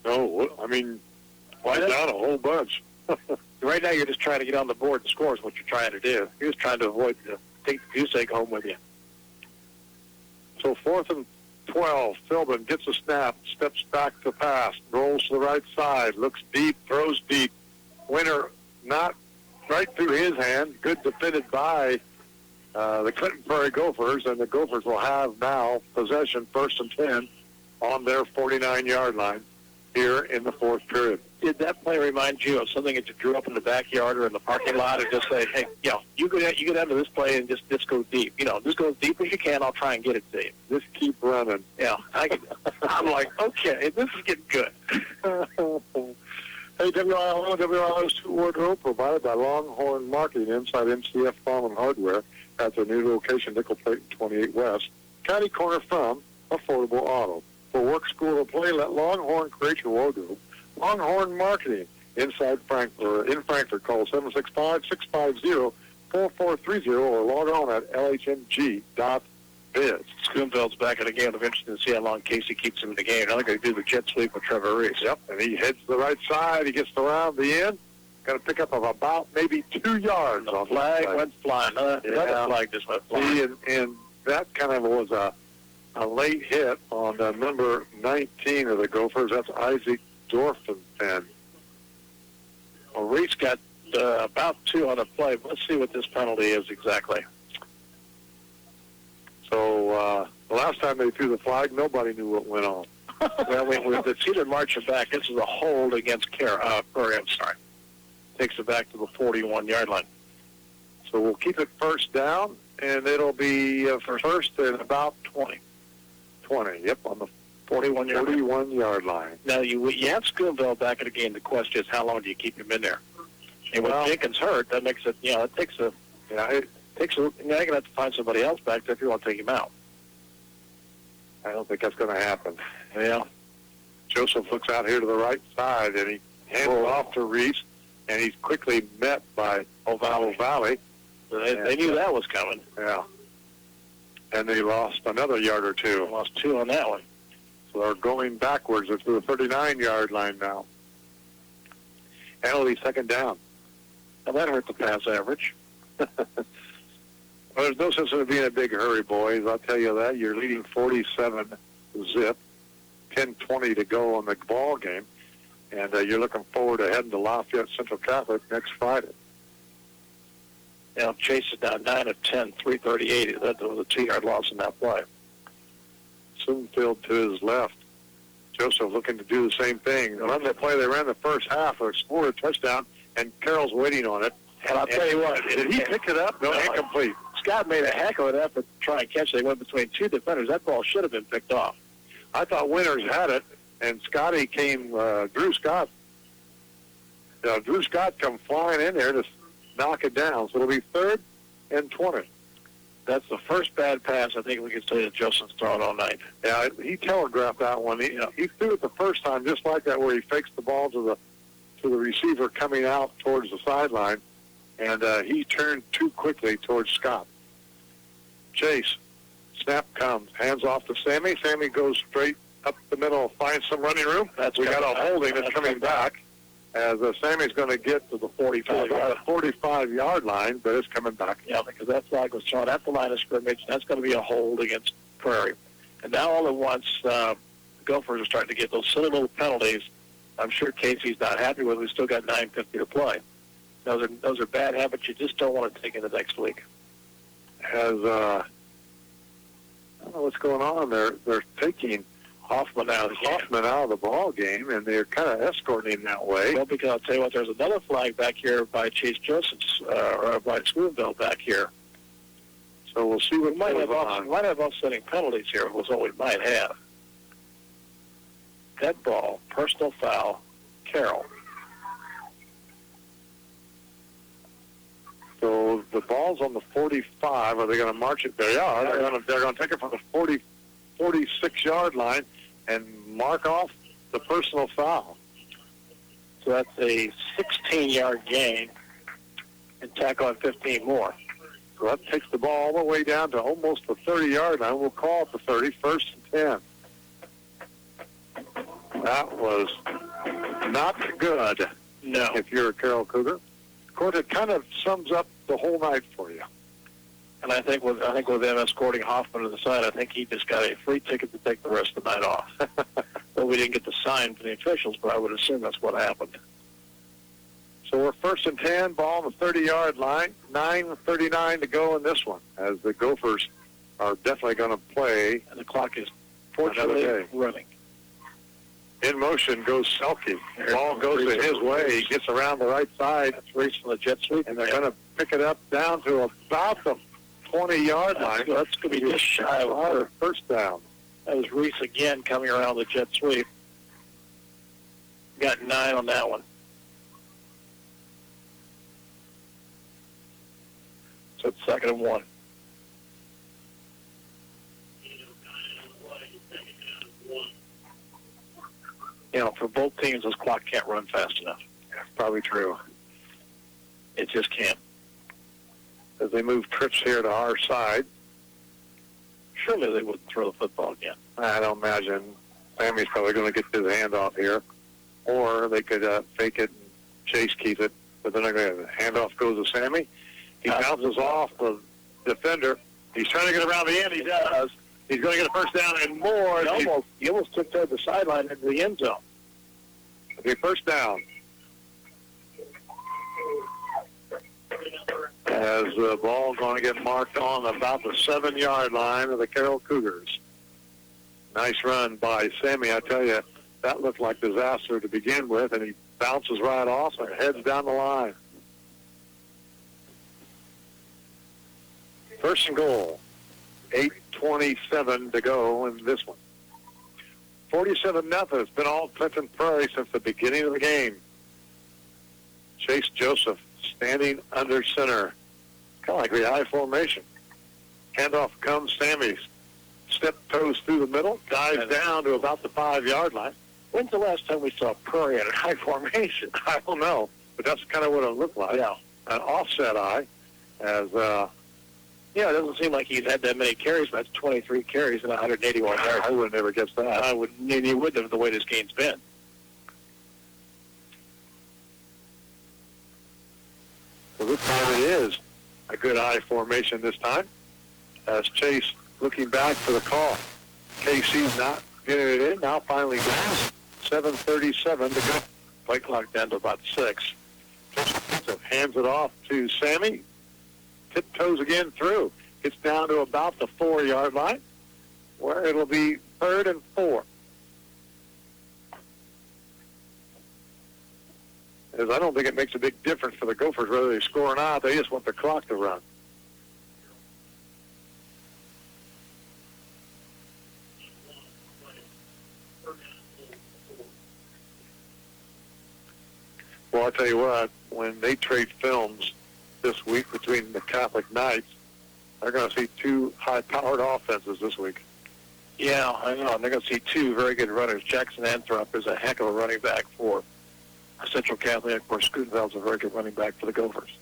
No, I mean, why down a whole bunch? Right now, you're just trying to get on the board and score is what you're trying to do. You're just trying to avoid take the goose egg home with you. So 4th and 12, Philbin gets a snap, steps back to pass, rolls to the right side, looks deep, throws deep. Winter not right through his hand. Good defended by the Clinton Prairie Gophers, and the Gophers will have now possession 1st and 10 on their 49-yard line here in the fourth period. Did that play remind you of something that you drew up in the backyard or in the parking lot, and just say, hey, you go down to this play and just go deep. Just go as deep as you can. I'll try and get it to you. Just keep running. Yeah, I'm like, okay, this is getting good. Hey, WILO's two-wardrobe provided by Longhorn Marketing inside MCF Farm and Hardware at their new location, Nickel Plate 28 West, County Corner from Affordable Auto. For work, school, or play, let Longhorn create your wardrobe. Longhorn Marketing inside Frankfurt. In Frankfurt, call 765-650-4430 or log on at lhmg.biz. Schoonfeld's back in the game. I'm interested to see how long Casey keeps him in the game. Now they're going to do the jet sweep with Trevor Reese. Yep, and he heads to the right side. He gets around the end. Got a pickup of about maybe 2 yards. The flag went flying. Another flag just went flying. See, and that kind of was a late hit on number 19 of the Gophers. That's Isaac Dorfenfen. Well, Reese got about 2 on the play. Let's see what this penalty is exactly. So the last time they threw the flag, nobody knew what went on. Well, with the Cedar marching back, this is a hold against Prairie. I'm sorry. Takes it back to the 41-yard line. So we'll keep it first down, and it'll be first and about 20. 20, yep, on the 41-yard line. Now, you have Schoonville back in the game. The question is, how long do you keep him in there? And when Jenkins hurt, that makes it, it takes a, now you're going to have to find somebody else back there if you want to take him out. I don't think that's going to happen. Yeah. Joseph looks out here to the right side, and he hands it off to Reese, and he's quickly met by Valley. They knew that was coming. Yeah. And they lost another yard or two. Lost 2 on that one. So they're going backwards. It's to the 39-yard line now. And it'll be second down. Now, that hurt the pass average. Well, there's no sense in it being a big hurry, boys. I'll tell you that. You're leading 47-zip, 10:20 to go on the ball game, and you're looking forward to heading to Lafayette Central Catholic next Friday. Chase is down 9 of 10, 338. That was a 2-yard loss in that play. Soonfield to his left. Joseph looking to do the same thing. They run the play they ran the first half, or scored a touchdown, and Carroll's waiting on it. And I'll tell you what. Did he pick it up? No, incomplete. Scott made a heck of an effort to try and catch it. They went between 2 defenders. That ball should have been picked off. I thought Winters had it, and Scotty came, Drew Scott come flying in there to knock it down. So it'll be 3rd and 20. That's the first bad pass I think we can say that Joseph's thrown all night. Yeah, he telegraphed that one. He threw it the first time just like that, where he fakes the ball to the receiver coming out towards the sideline, and he turned too quickly towards Scott. Chase, snap comes, hands off to Sammy. Sammy goes straight up the middle, finds some running room. We got a holding that's coming back, as Sammy's going to get to the 45-yard line, but it's coming back. Yeah, because that flag was thrown at the line of scrimmage. That's going to be a hold against Prairie. And now all at once, Gophers are starting to get those silly little penalties. I'm sure Casey's not happy with. We've still got 9:50 to play. Those are bad habits you just don't want to take into next week. I don't know what's going on. They're taking Hoffman out of the ball game, and they're kind of escorting him that way. Well, because I'll tell you what, there's another flag back here by Chase Joseph's, or by Schoonville back here. So we'll see what might have offsetting penalties here, was what we might have. Dead ball, personal foul, Carroll. So the ball's on the 45. Are they going to march it? They are. They're going to take it from the 46-yard line and mark off the personal foul. So that's a 16-yard gain and tack on 15 more. So that takes the ball all the way down to almost the 30-yard line. We'll call it the 30, 1st and 10. That was not good. No. If you're a Carroll Cougar. Of course, it kind of sums up the whole night for you. And I think with them escorting Hoffman to the side, I think he just got a free ticket to take the rest of the night off. Well, we didn't get the sign from the officials, but I would assume that's what happened. So we're 1st and 10, ball on the 30-yard line, 9:39 to go in this one, as the Gophers are definitely going to play. And the clock is fortunately running. In motion goes Selke. The ball goes to his way. He gets around the right side. That's Reese from the jet sweep. And they're going to pick it up down to about the 20-yard line. That's going to be just shy of our first down. That was Reese again coming around the jet sweep. Got 9 on that one. So it's 2nd and 1. For both teams, this clock can't run fast enough. That's probably true. It just can't. As they move trips here to our side. Surely they wouldn't throw the football again. I don't imagine. Sammy's probably going to get his handoff here. Or they could fake it and Chase keep it. But then the handoff goes to Sammy. He bounces off the defender. He's trying to get around the end. He does. He's going to get a first down and more. He almost took the sideline into the end zone. Okay, first down. As the ball going to get marked on about the 7-yard line of the Carroll Cougars. Nice run by Sammy. I tell you, that looked like disaster to begin with, and he bounces right off and heads down the line. First and goal. 8:27 to go in this one. 47-0. It's been all Clinton Prairie since the beginning of the game. Chase Joseph standing under center. Kind of like the I formation. Handoff comes Sammy. Step toes through the middle, dives down to about the 5-yard line. When's the last time we saw Prairie in a high formation? I don't know, but that's kind of what it looked like. Yeah. An offset eye as... it doesn't seem like he's had that many carries, but that's 23 carries and 181 yards. I would never guess that. I would, maybe you wouldn't have the way this game's been. So this time it is a good I formation this time. As Chase looking back for the call. KC's not getting it in. Now finally down. 7:37 to go. Play clock down to about 6. Joseph hands it off to Sammy. Tiptoes again through. Gets down to about the 4-yard line, where it'll be 3rd and 4. As I don't think it makes a big difference for the Gophers whether they score or not. They just want the clock to run. Well, I'll tell you what, when they trade films this week between the Catholic Knights, they're going to see two high-powered offenses this week. Yeah, I know. And they're going to see two very good runners. Jackson Anthrop is a heck of a running back for Central Catholic. Of course, Scoonville's a very good running back for the Gophers.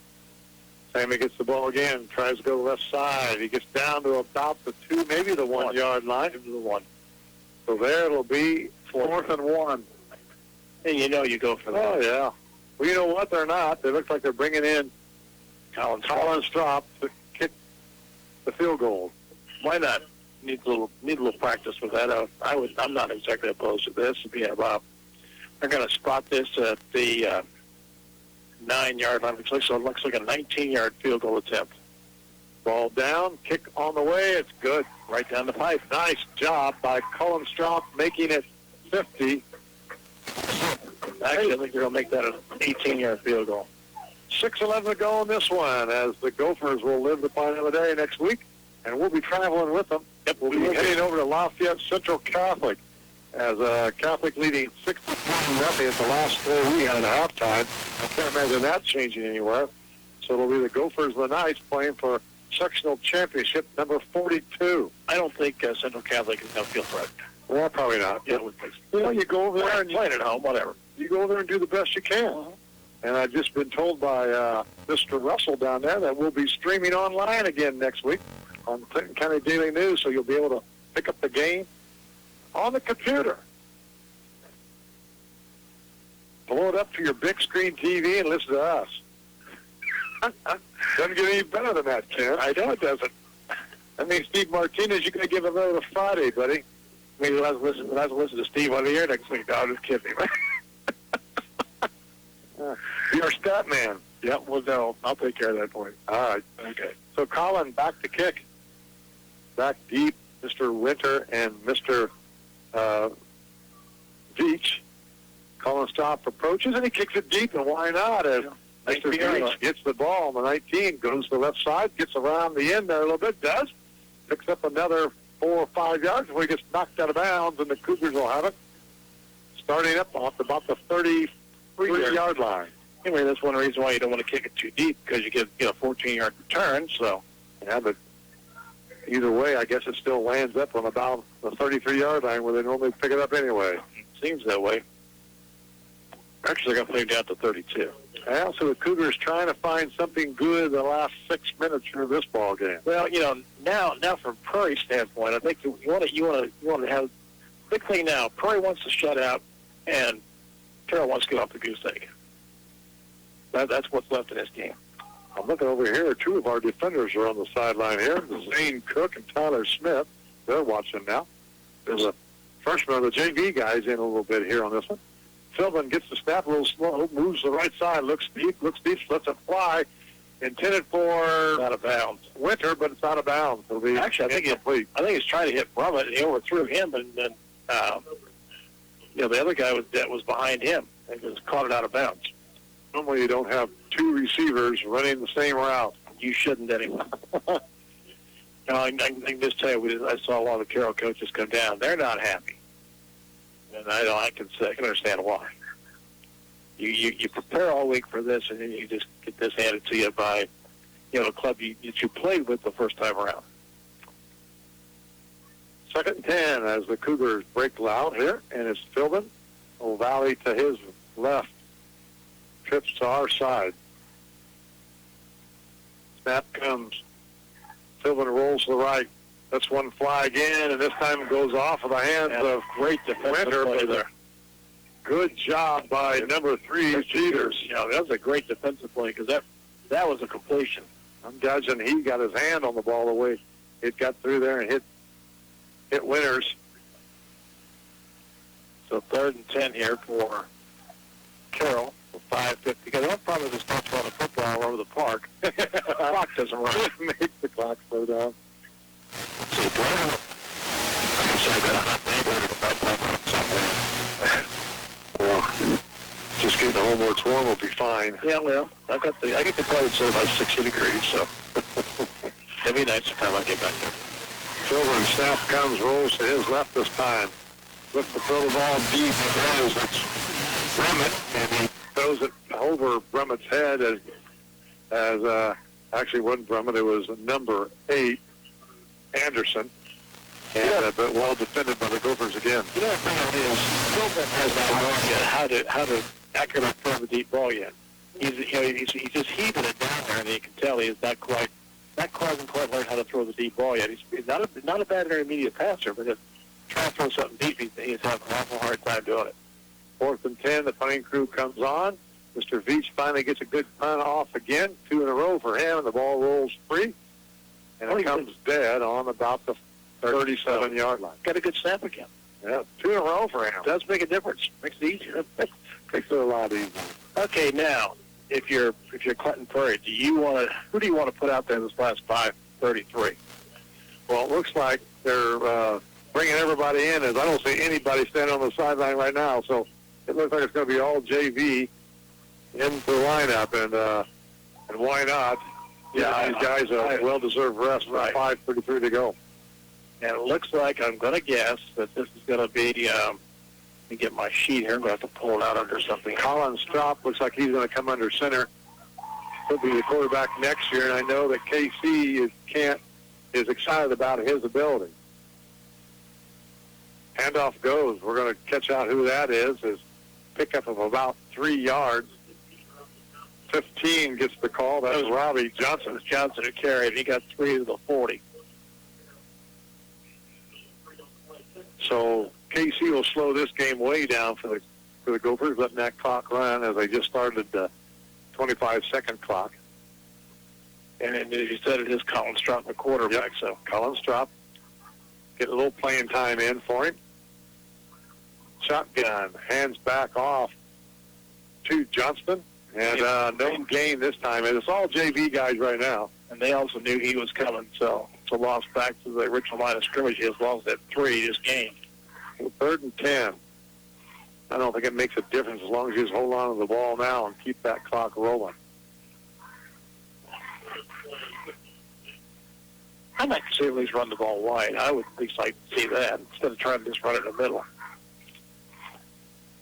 Sammy gets the ball again, tries to go left side. He gets down to about the 2, maybe the 1-yard line. Into the 1. So there it'll be 4th and 1. And you know you go for that. Oh, yeah. Well, you know what? They're not. They look like they're bringing in Colin Strop to kick the field goal. Why not? Need a little practice with that. I'm not exactly opposed to this. Yeah, they're going to spot this at the 9-yard line. It looks like a 19-yard field goal attempt. Ball down, kick on the way. It's good. Right down the pipe. Nice job by Colin Strop making it 50. Actually, I think they're going to make that an 18-yard field goal. 6:11 to go in this one, as the Gophers will live to find another day next week, and we'll be traveling with them. Yep, we'll be heading over to Lafayette Central Catholic, as Catholic leading 6-0 at the last 4 weeks at halftime. I can't imagine that changing anywhere. So it'll be the Gophers and the Knights playing for sectional championship number 42. I don't think Central Catholic is going to feel threatened. Well, probably not. Yeah, you go over there and playing at home, whatever. You go over there and do the best you can. And I've just been told by Mr. Russell down there that we'll be streaming online again next week on Clinton County Daily News, so you'll be able to pick up the game on the computer. Blow it up to your big screen TV and listen to us. Doesn't get any better than that, Ken. I know it doesn't. I mean, Steve Martinez, you got to give him another Friday, buddy. Maybe we'll have to listen to Steve on the air next week. No, I'm just kidding. You're a stat man. Yeah, well, no, I'll take care of that for you. All right. Okay. So Colin back to kick. Back deep, Mr. Winter and Mr. Veach. Colin Strop approaches, and he kicks it deep, and why not? As Mr. Veach gets the ball on the 19, goes to the left side, gets around the end there a little bit, picks up another 4 or 5 yards before he gets knocked out of bounds, and the Cougars will have it. Starting up off about the 33-yard line. Anyway, that's one reason why you don't want to kick it too deep, because you get a 14-yard return. So, yeah, but either way, I guess it still lands up on about the 33-yard line where they normally pick it up anyway. Seems that way. Actually, they're going to play it down to 32. Yeah, so the Cougars trying to find something good in the last 6 minutes of this ball game. Well, you know, now from Prairie's standpoint, I think you want to have big thing now. Prairie wants to shut out, and Carroll wants to get off the goose egg. That's what's left in this game. I'm looking over here. 2 of our defenders are on the sideline here. Zane Cook and Tyler Smith. They're watching now. There's a freshman of the JV guys in a little bit here on this one. Philbin gets the snap a little slow, moves to the right side, looks deep, lets it fly. intended for out of bounds. Winter, but it's out of bounds. It'll be Actually, I think he's trying to hit Brummett, and he overthrew him, and then the other guy was behind him and just caught it out of bounds. Normally, you don't have two receivers running the same route. You shouldn't anyway. No, I can just tell you, I saw a lot of the Carroll coaches come down. They're not happy, and I can understand why. You prepare all week for this, and then you just get this handed to you by, a club that you played with the first time around. 2nd and 10 as the Cougars break loud here, and it's Philbin. O'Valley to his left. Trips to our side. Snap comes. Philbin rolls to the right. That's one fly again, and this time it goes off of the hands of great defensive play there. Good job by number 3, Peters. Yeah, that was a great defensive play because that was a completion. I'm judging he got his hand on the ball the way it got through there and hit Winters. So 3rd and 10 here for Carroll with 5:50. Because the one problem is this talks about the football all over the park. The clock doesn't run. It makes the clock slow down. Well, just getting the homework warm will be fine. Yeah, well, I get the plane set about 60 degrees, so it'll be nice time I get back there. Silver snap comes, rolls to his left this time. Looks to throw the ball deep. It's Brummett, and he throws it over Brummett's head as actually wasn't Brummett, it was number 8, Anderson. And but well defended by the Gophers again. You know, the thing is, Philbin has not learned yet how to accurately throw the deep ball yet. He's just heaving it down there, and you can tell he is not hasn't quite learned how to throw the deep ball yet. He's not a bad intermediate passer, but if trying to throw something deep, he's having an awful hard time doing it. 4th and 10, the punting crew comes on. Mr. Veach finally gets a good punt off again, 2 in a row for him, and the ball rolls free. And it comes dead on about the 37-yard line. Got a good snap again. Yeah, 2 in a row for him. Does make a difference. Makes it easier. Makes it a lot easier. Okay, now, if you're Clinton Prairie, who do you want to put out there in this last 5:33? Well, it looks like they're bringing everybody in. As I don't see anybody standing on the sideline right now, so it looks like it's going to be all JV in the lineup, and why not? Yeah, these guys a well-deserved rest with 5:33 to go. And it looks like, I'm going to guess, that this is going to be, let me get my sheet here. I'm going to have to pull it out under something. Colin Stropp looks like he's going to come under center. He'll be the quarterback next year, and I know that KC is excited about his ability. Handoff goes. We're going to catch out who that is. His pickup of about 3 yards. 15 gets the call. That was Robbie Johnson. It was Johnson who carried. He got 3 to the 40. So KC will slow this game way down for the Gophers, letting that clock run as they just started the 25-second clock. And as you said, it is Colin Stropp, the quarterback. Yep. So Colin Stropp getting a little playing time in for him. Shotgun, hands back off to Johnston. And no gain this time. And it's all JV guys right now. And they also knew he was coming, so it's a loss back to the original line of scrimmage. He has lost at 3 this game. 3rd and 10. I don't think it makes a difference as long as you just hold on to the ball now and keep that clock rolling. I'd like to see at least run the ball wide. I would at least like to see that instead of trying to just run it in the middle.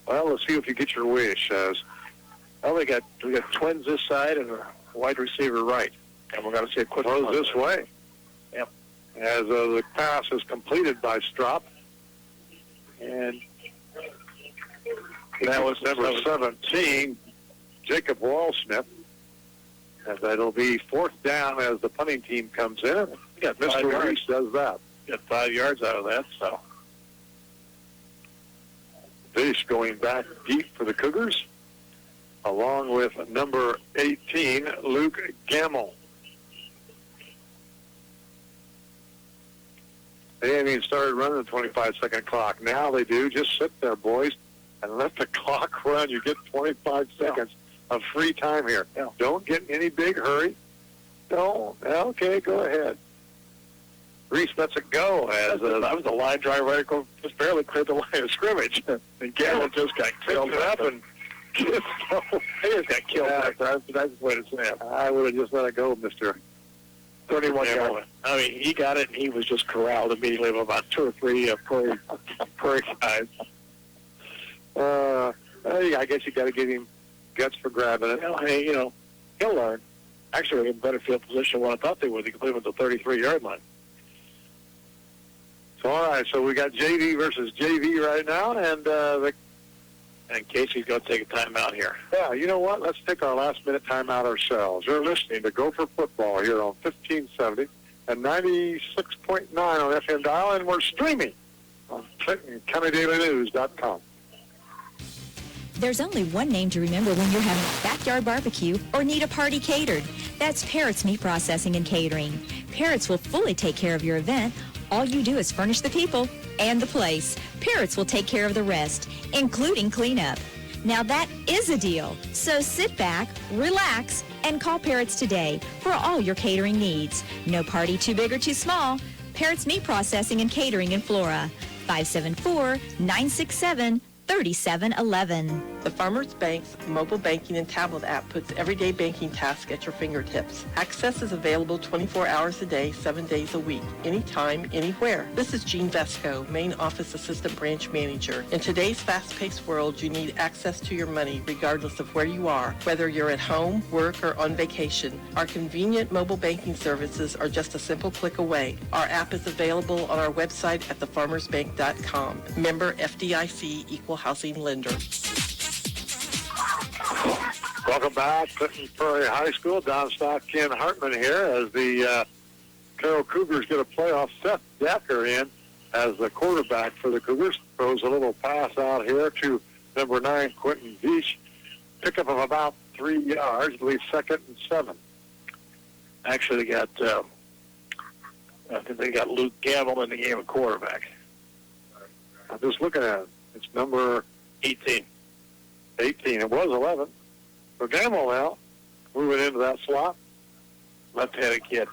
Well, let's see if you get your wish. We got twins this side and a wide receiver right. And we're going to see a quick throw this way. Yep. As the pass is completed by Stropp. And that was number 17, Jacob Wallsmith. And that'll be 4th down as the punting team comes in. Mr. Reese does that. Got 5 yards out of that, so. Vish going back deep for the Cougars, along with number 18, Luke Gamble. They haven't even started running the 25-second clock. Now they do. Just sit there, boys, and let the clock run. You get 25 seconds of free time here. Yeah. Don't get in any big hurry. No, okay, go ahead. Reese, that's a go. As I was a line drive right across, just barely cleared the line of scrimmage, and Carroll just got killed up and he just got killed. That's the nicest way to say it. I would have just let it go, Mr. 31-yard. I mean, he got it, and he was just corralled immediately by about 2 or 3 Prairie guys. I guess you got to give him guts for grabbing it. Well, hey, he'll learn. Actually, in better field position than what I thought they would. They completed the 33-yard line. So, all right, so we got JV versus JV right now, and Casey's going to take a timeout here. Yeah, you know what? Let's take our last-minute timeout ourselves. You're listening to Gopher Football here on 1570 and 96.9 on FM dial, and we're streaming on ClintonCountyDailyNews.com. There's only one name to remember when you're having a backyard barbecue or need a party catered. That's Parrott's Meat Processing and Catering. Parrott's will fully take care of your event. All you do is furnish the people and the place. Parrott's will take care of the rest, including cleanup. Now that is a deal. So sit back, relax, and call Parrott's today for all your catering needs. No party too big or too small. Parrott's Meat Processing and Catering in Flora. 574-967-3711. The Farmers Bank's mobile banking and tablet app puts everyday banking tasks at your fingertips. Access is available 24 hours a day, 7 days a week, anytime, anywhere. This is Jean Vesco, Main Office Assistant Branch Manager. In today's fast-paced world, you need access to your money regardless of where you are, whether you're at home, work, or on vacation. Our convenient mobile banking services are just a simple click away. Our app is available on our website at thefarmersbank.com. Member FDIC, Equal Housing Lender. Welcome back, Clinton Prairie High School. Don Stock, Ken Hartman here as the Carroll Cougars get a playoff. Seth Decker in as the quarterback for the Cougars. Throws a little pass out here to number 9, Quentin Veach. Pickup of about 3 yards, I believe 2nd and 7. Actually, they got I think they got Luke Gamble in the game of quarterback. I'm just looking at it. It's number 18. 18. It was 11. So Gamble now moving into that slot. Left-handed kid.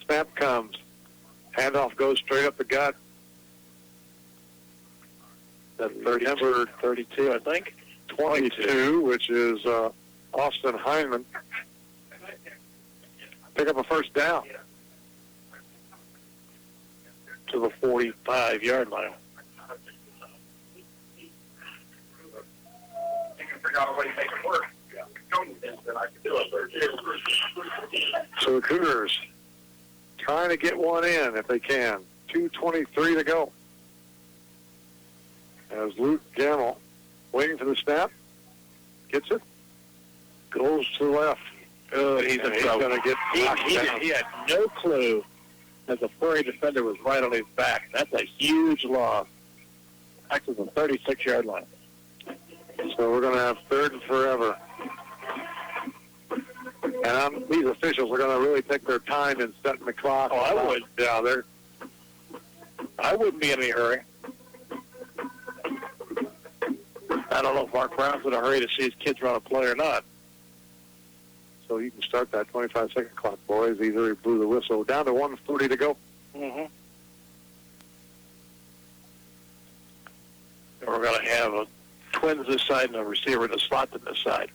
Snap comes. Handoff goes straight up the gut. That's number 32, I think. 22, which is Austin Heineman. Pick up a first down to the 45-yard line. So the Cougars trying to get one in if they can. 2:23 to go. As Luke Gamble waiting for the snap. Gets it. Goes to the left. He's going to get knocked down. He had no clue that the Prairie defender was right on his back. That's a huge loss. Actually, the 36-yard line. So we're going to have 3rd and forever. And these officials are going to really take their time in setting the clock. Oh, I would. Yeah, I wouldn't be in any hurry. I don't know if Mark Brown's in a hurry to see his kids run a play or not. So you can start that 25-second clock, boys. Either he blew the whistle. Down to 1:40 to go. Mm-hmm. And we're going to have a twins this side and a receiver in the slot to this side.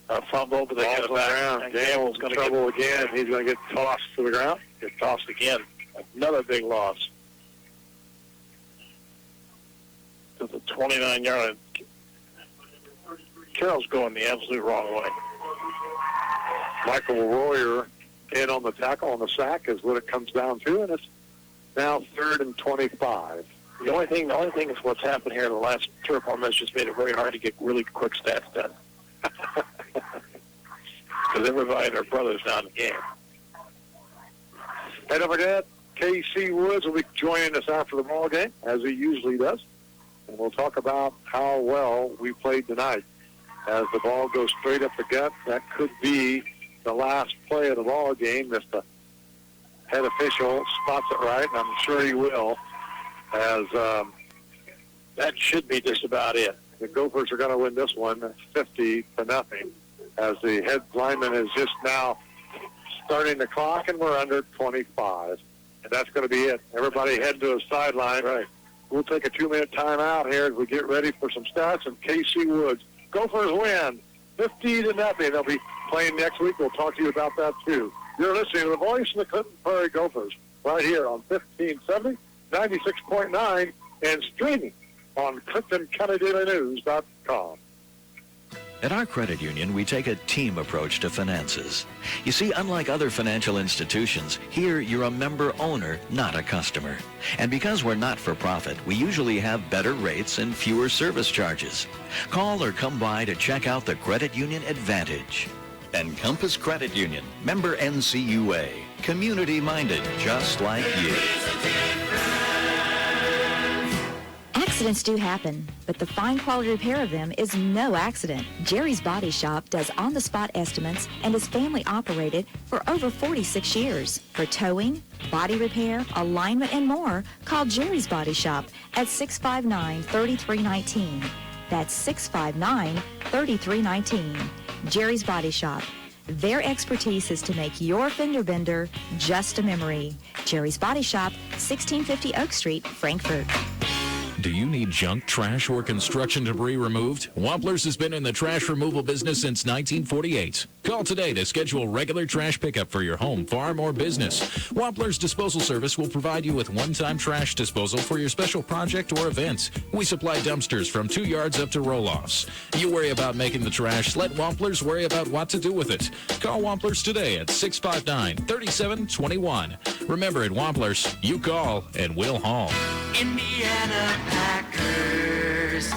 A fumble, but they get it back. And Gamble's going to get trouble again. He's going to get tossed to the ground. Get tossed again. Another big loss. To the 29-yard line. Carroll's going the absolute wrong way. Michael Royer in on the tackle on the sack is what it comes down to, and it's now 3rd and 25. The only thing is what's happened here in the last 3 or 4 minutes just made it very hard to get really quick stats done. Because everybody and their brothers down the game. And don't forget, K.C. Woods will be joining us after the ball game, as he usually does. And we'll talk about how well we played tonight. As the ball goes straight up the gut, that could be the last play of the ball game if the head official spots it right, and I'm sure he will, as that should be just about it. the Gophers are going to win this one 50-0, as the head lineman is just now starting the clock, and we're under 25. And that's going to be it. Everybody head to a sideline. Right. We'll take a 2-minute timeout here as we get ready for some stats. And Casey Woods, Gophers win 50-0. They'll be playing next week. We'll talk to you about that, too. You're listening to the voice of the Clinton Prairie Gophers right here on 1570, 96.9, and streaming on ClintonCountyDailyNews.com. At our credit union, we take a team approach to finances. You see, unlike other financial institutions, here you're a member owner, not a customer. And because we're not for profit, we usually have better rates and fewer service charges. Call or come by to check out the Credit Union Advantage. Encompass Credit Union, member NCUA, community-minded, just like you. Accidents do happen, but the fine quality repair of them is no accident. Jerry's Body Shop does on-the-spot estimates and is family operated for over 46 years. For towing, body repair, alignment, and more, call Jerry's Body Shop at 659-3319. That's 659-3319. Jerry's Body Shop. Their expertise is to make your fender bender just a memory. Jerry's Body Shop, 1650 Oak Street, Frankfort. Do you need junk, trash, or construction debris removed? Wamplers has been in the trash removal business since 1948. Call today to schedule regular trash pickup for your home, farm, or business. Wamplers Disposal Service will provide you with one-time trash disposal for your special project or event. We supply dumpsters from 2 yards up to roll-offs. You worry about making the trash, let Wamplers worry about what to do with it. Call Wamplers today at 659-3721. Remember, at Wamplers, you call and we'll haul. Indiana Packers.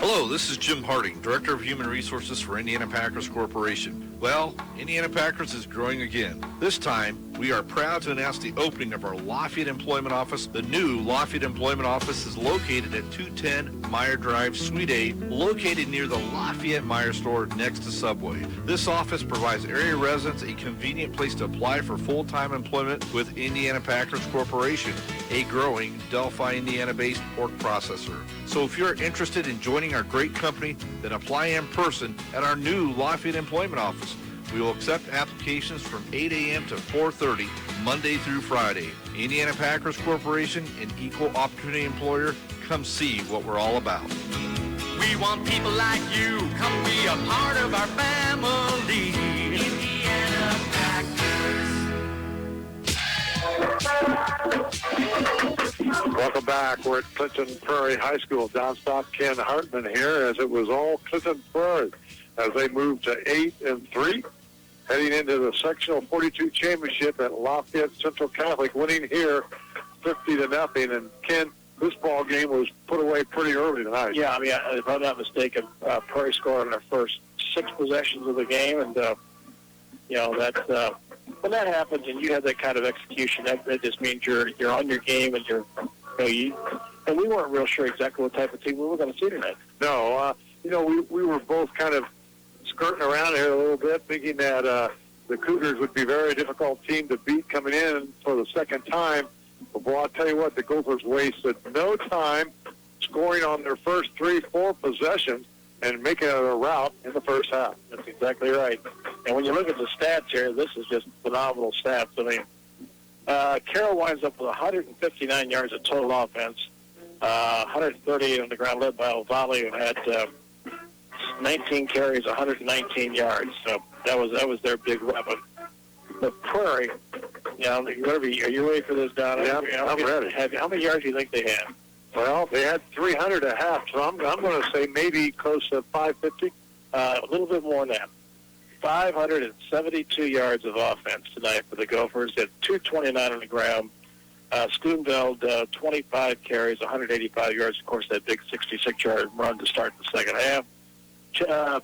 Hello, this is Jim Harding, Director of Human Resources for Indiana Packers Corporation. Well, Indiana Packers is growing again. This time, we are proud to announce the opening of our Lafayette Employment Office. The new Lafayette Employment Office is located at 210 Meyer Drive, Suite A, located near the Lafayette Meyer store next to Subway. This office provides area residents a convenient place to apply for full-time employment with Indiana Packers Corporation, a growing Delphi, Indiana-based pork processor. So if you're interested in joining our great company, then apply in person at our new Lafayette Employment Office. We will accept applications from 8 a.m. to 4:30, Monday through Friday. Indiana Packers Corporation, an equal opportunity employer. Come see what we're all about. We want people like you. Come be a part of our family. Indiana Packers. Welcome back. We're at Clinton Prairie High School. Downstop Ken Hartman here, as it was all Clinton Prairie as they moved to 8-3, heading into the Sectional 42 Championship at Lafayette Central Catholic, winning here 50-0. And Ken, this ball game was put away pretty early tonight. Yeah, I mean, if I'm not mistaken, Prairie scored in their first 6 possessions of the game, and when that happens and you have that kind of execution, that just means you're on your game, and and we weren't real sure exactly what type of team we were going to see tonight. No, we were both kind of skirting around here a little bit, thinking that the Cougars would be a very difficult team to beat coming in for the second time. But, boy, I'll tell you what, the Gophers wasted no time scoring on their first 3-4 possessions and making it a rout in the first half. That's exactly right. And when you look at the stats here, this is just phenomenal stats. I mean, Carroll winds up with 159 yards of total offense, 138 on the ground, led by Ovalle, who had 19 carries, 119 yards. So that was their big weapon. But Prairie, are you ready for this, Don? Yeah, I'm ready. How many yards do you think they had? Well, they had 300 and a half, so I'm going to say maybe close to 550. A little bit more than that. 572 yards of offense tonight for the Gophers. They had 229 on the ground. Schoonveld, 25 carries, 185 yards. Of course, that big 66-yard run to start the second half.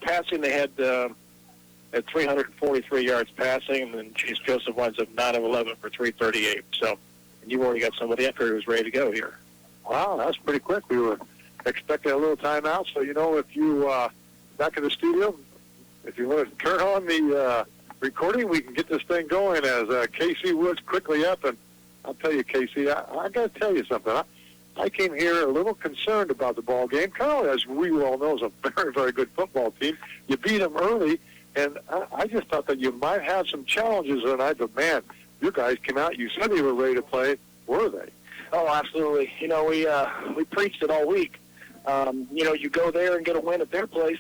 Passing, they had 343 yards passing, and then Chase Joseph winds up 9 of 11 for 338. So, and you've already got somebody up here who's ready to go here. Wow, that's pretty quick. We were expecting a little timeout. So, if you back in the studio, if you want to turn on the recording, we can get this thing going as Casey Woods quickly up. And I'll tell you, Casey, I got to tell you something. I came here a little concerned about the ball game. Carroll, as we all know, is a very, very good football team. You beat them early, and I just thought that you might have some challenges tonight. But, man, you guys came out. You said you were ready to play. Were they? Oh, absolutely. You know, we preached it all week. You know, you go there and get a win at their place,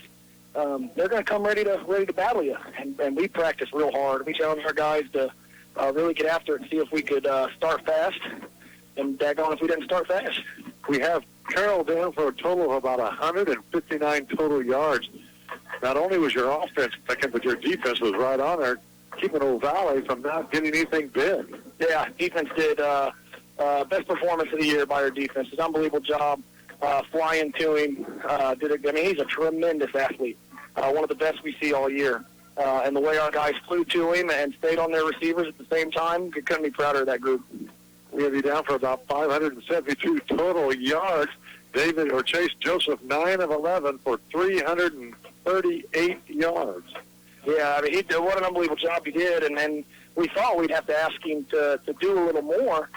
they're going to come ready to battle you. And we practiced real hard. We challenged our guys to really get after it and see if we could start fast. And daggone if we didn't start fast. We have Carroll down for a total of about 159 total yards. Not only was your offense second, but your defense was right on there, keeping Old Valley from not getting anything big. Yeah, defense did best performance of the year by our defense. It's an unbelievable job flying to him. He's a tremendous athlete, one of the best we see all year. And the way our guys flew to him and stayed on their receivers at the same time, couldn't be prouder of that group. We have you down for about 572 total yards. Chase Joseph, 9 of 11 for 338 yards. Yeah, I mean, he did, what an unbelievable job he did, and then we thought we'd have to ask him to do a little more,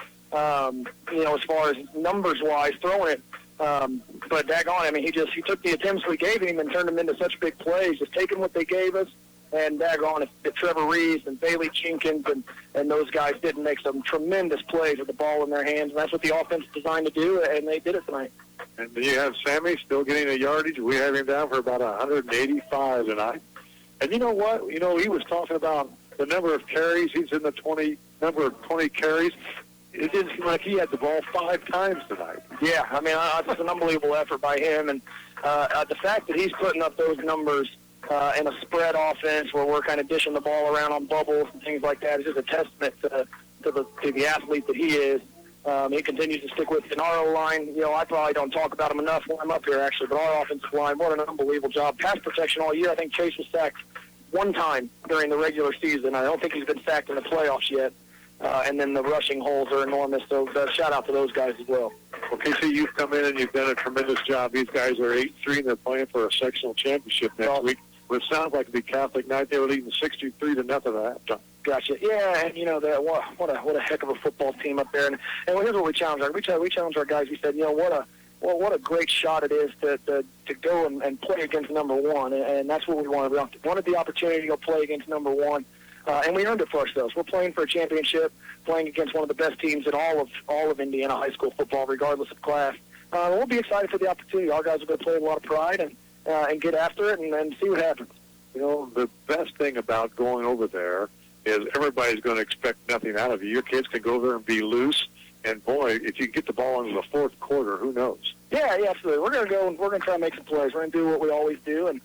you know, as far as numbers-wise, throwing it. But daggone, I mean, he took the attempts we gave him and turned them into such big plays, just taking what they gave us. And daggone, if Trevor Reeves and Bailey Jenkins and those guys didn't make some tremendous plays with the ball in their hands, and that's what the offense is designed to do, and they did it tonight. And then you have Sammy still getting a yardage. We have him down for about 185 tonight. And you know what? You know, he was talking about the number of carries. He's in the number of 20 carries. It didn't seem like he had the ball 5 times tonight. Yeah, I mean, it's an unbelievable effort by him. And the fact that he's putting up those numbers in a spread offense where we're kind of dishing the ball around on bubbles and things like that is just a testament to the athlete that he is. He continues to stick with an RO line. You know, I probably don't talk about him enough when I'm up here, actually, but our offensive line, what an unbelievable job. Pass protection all year. I think Chase was sacked 1 time during the regular season. I don't think he's been sacked in the playoffs yet. And then the rushing holes are enormous, so shout out to those guys as well. Well, Casey, you've come in and you've done a tremendous job. These guys are 8-3, and they're playing for a sectional championship next week. It sounds like the Catholic night. They were leading 63-0 at halftime. Gotcha. Yeah, and you know that what a heck of a football team up there. And here's what we challenge our our guys. We said, you know, what a great shot it is to go and play against number 1, and that's what we wanted. We wanted the opportunity to go play against number 1, and we earned it for ourselves. We're playing for a championship, playing against one of the best teams in all of Indiana high school football, regardless of class. We'll be excited for the opportunity. Our guys are going to play with a lot of pride and get after it and see what happens. You know, the best thing about going over there is everybody's going to expect nothing out of you. Your kids can go there and be loose, and boy, if you get the ball into the 4th quarter, who knows? Yeah, absolutely. We're going to go and we're going to try to make some plays. We're going to do what we always do and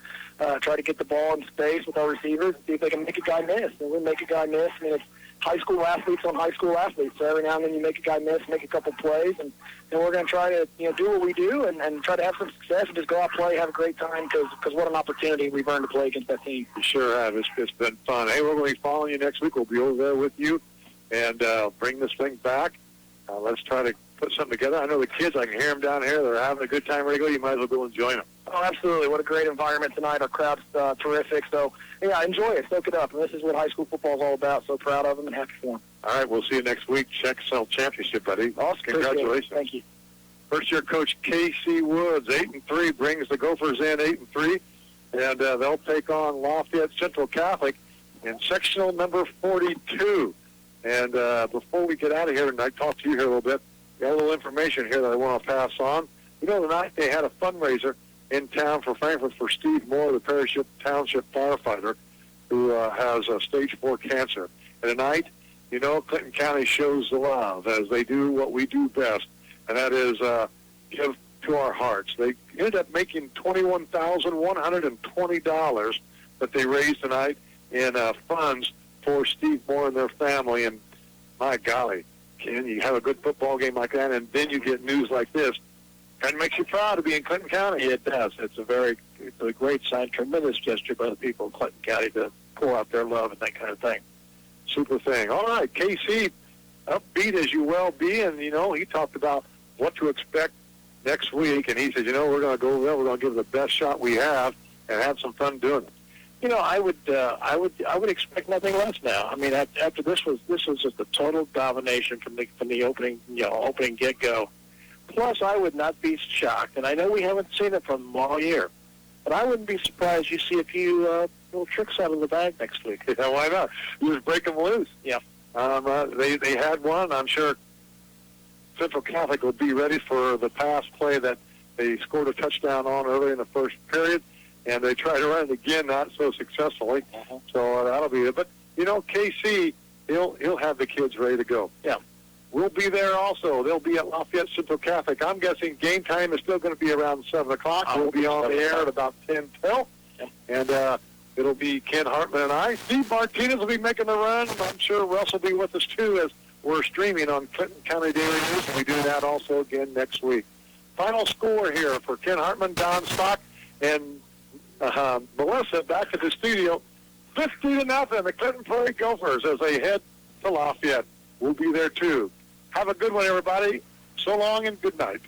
try to get the ball in space with our receivers and see if they can make a guy miss. And we make a guy miss. I mean, it's high school athletes on high school athletes. So every now and then you make a guy miss, make a couple plays, and we're going to try to do what we do and try to have some success and just go out, play, have a great time because what an opportunity we've earned to play against that team. You sure have. It's been fun. Hey, we're going to be following you next week. We'll be over there with you and bring this thing back. Let's try to put something together. I know the kids, I can hear them down here. They're having a good time ready to go. You might as well go and join them. Oh, absolutely. What a great environment tonight. Our crowd's terrific. So, yeah, enjoy it. Soak it up. And this is what high school football is all about. So proud of them and happy for them. All right, we'll see you next week. Sectional championship, buddy. Awesome. Congratulations. Thank you. First-year coach Casey Woods, 8-3, brings the Gophers in 8-3, and they'll take on Lafayette Central Catholic in sectional number 42. And before we get out of here, and I talk to you here a little bit, got a little information here that I want to pass on. You know, tonight they had a fundraiser in town for Frankfort for Steve Moore, the Prairie Township firefighter, who has stage 4 cancer. And tonight, you know, Clinton County shows the love as they do what we do best, and that is give to our hearts. They ended up making $21,120 that they raised tonight in funds for Steve Moore and their family. And my golly, Ken, you have a good football game like that, and then you get news like this. Kind of makes you proud to be in Clinton County. It does. It's a great sign, tremendous gesture by the people of Clinton County to pour out their love and that kind of thing. Super thing. All right, KC, upbeat as you well be, and, you know, he talked about what to expect next week, and he said, you know, we're going to go over there, we're going to give it the best shot we have and have some fun doing it. You know, I would expect nothing less now. I mean, after this was just a total domination from the opening get-go. Plus, I would not be shocked, and I know we haven't seen it from them all year, but I wouldn't be surprised you see a few little tricks out of the bag next week. Yeah, why not? You just break them loose. Yeah. They had one. I'm sure Central Catholic will be ready for the pass play that they scored a touchdown on early in the first period, and they tried to run it again, not so successfully. So that'll be it. But, you know, KC, he'll have the kids ready to go. Yeah. We'll be there also. They'll be at Lafayette Central Catholic. I'm guessing game time is still going to be around 7 o'clock. We'll be on the air at about 10:12. And it'll be Ken Hartman and I. Steve Martinez will be making the run. I'm sure Russ will be with us, too, as we're streaming on Clinton County Daily News. We do that also again next week. Final score here for Ken Hartman, Don Stock, and Melissa back at the studio. 50-0, the Clinton Prairie Gophers as they head to Lafayette. We'll be there, too. Have a good one, everybody. So long and good night.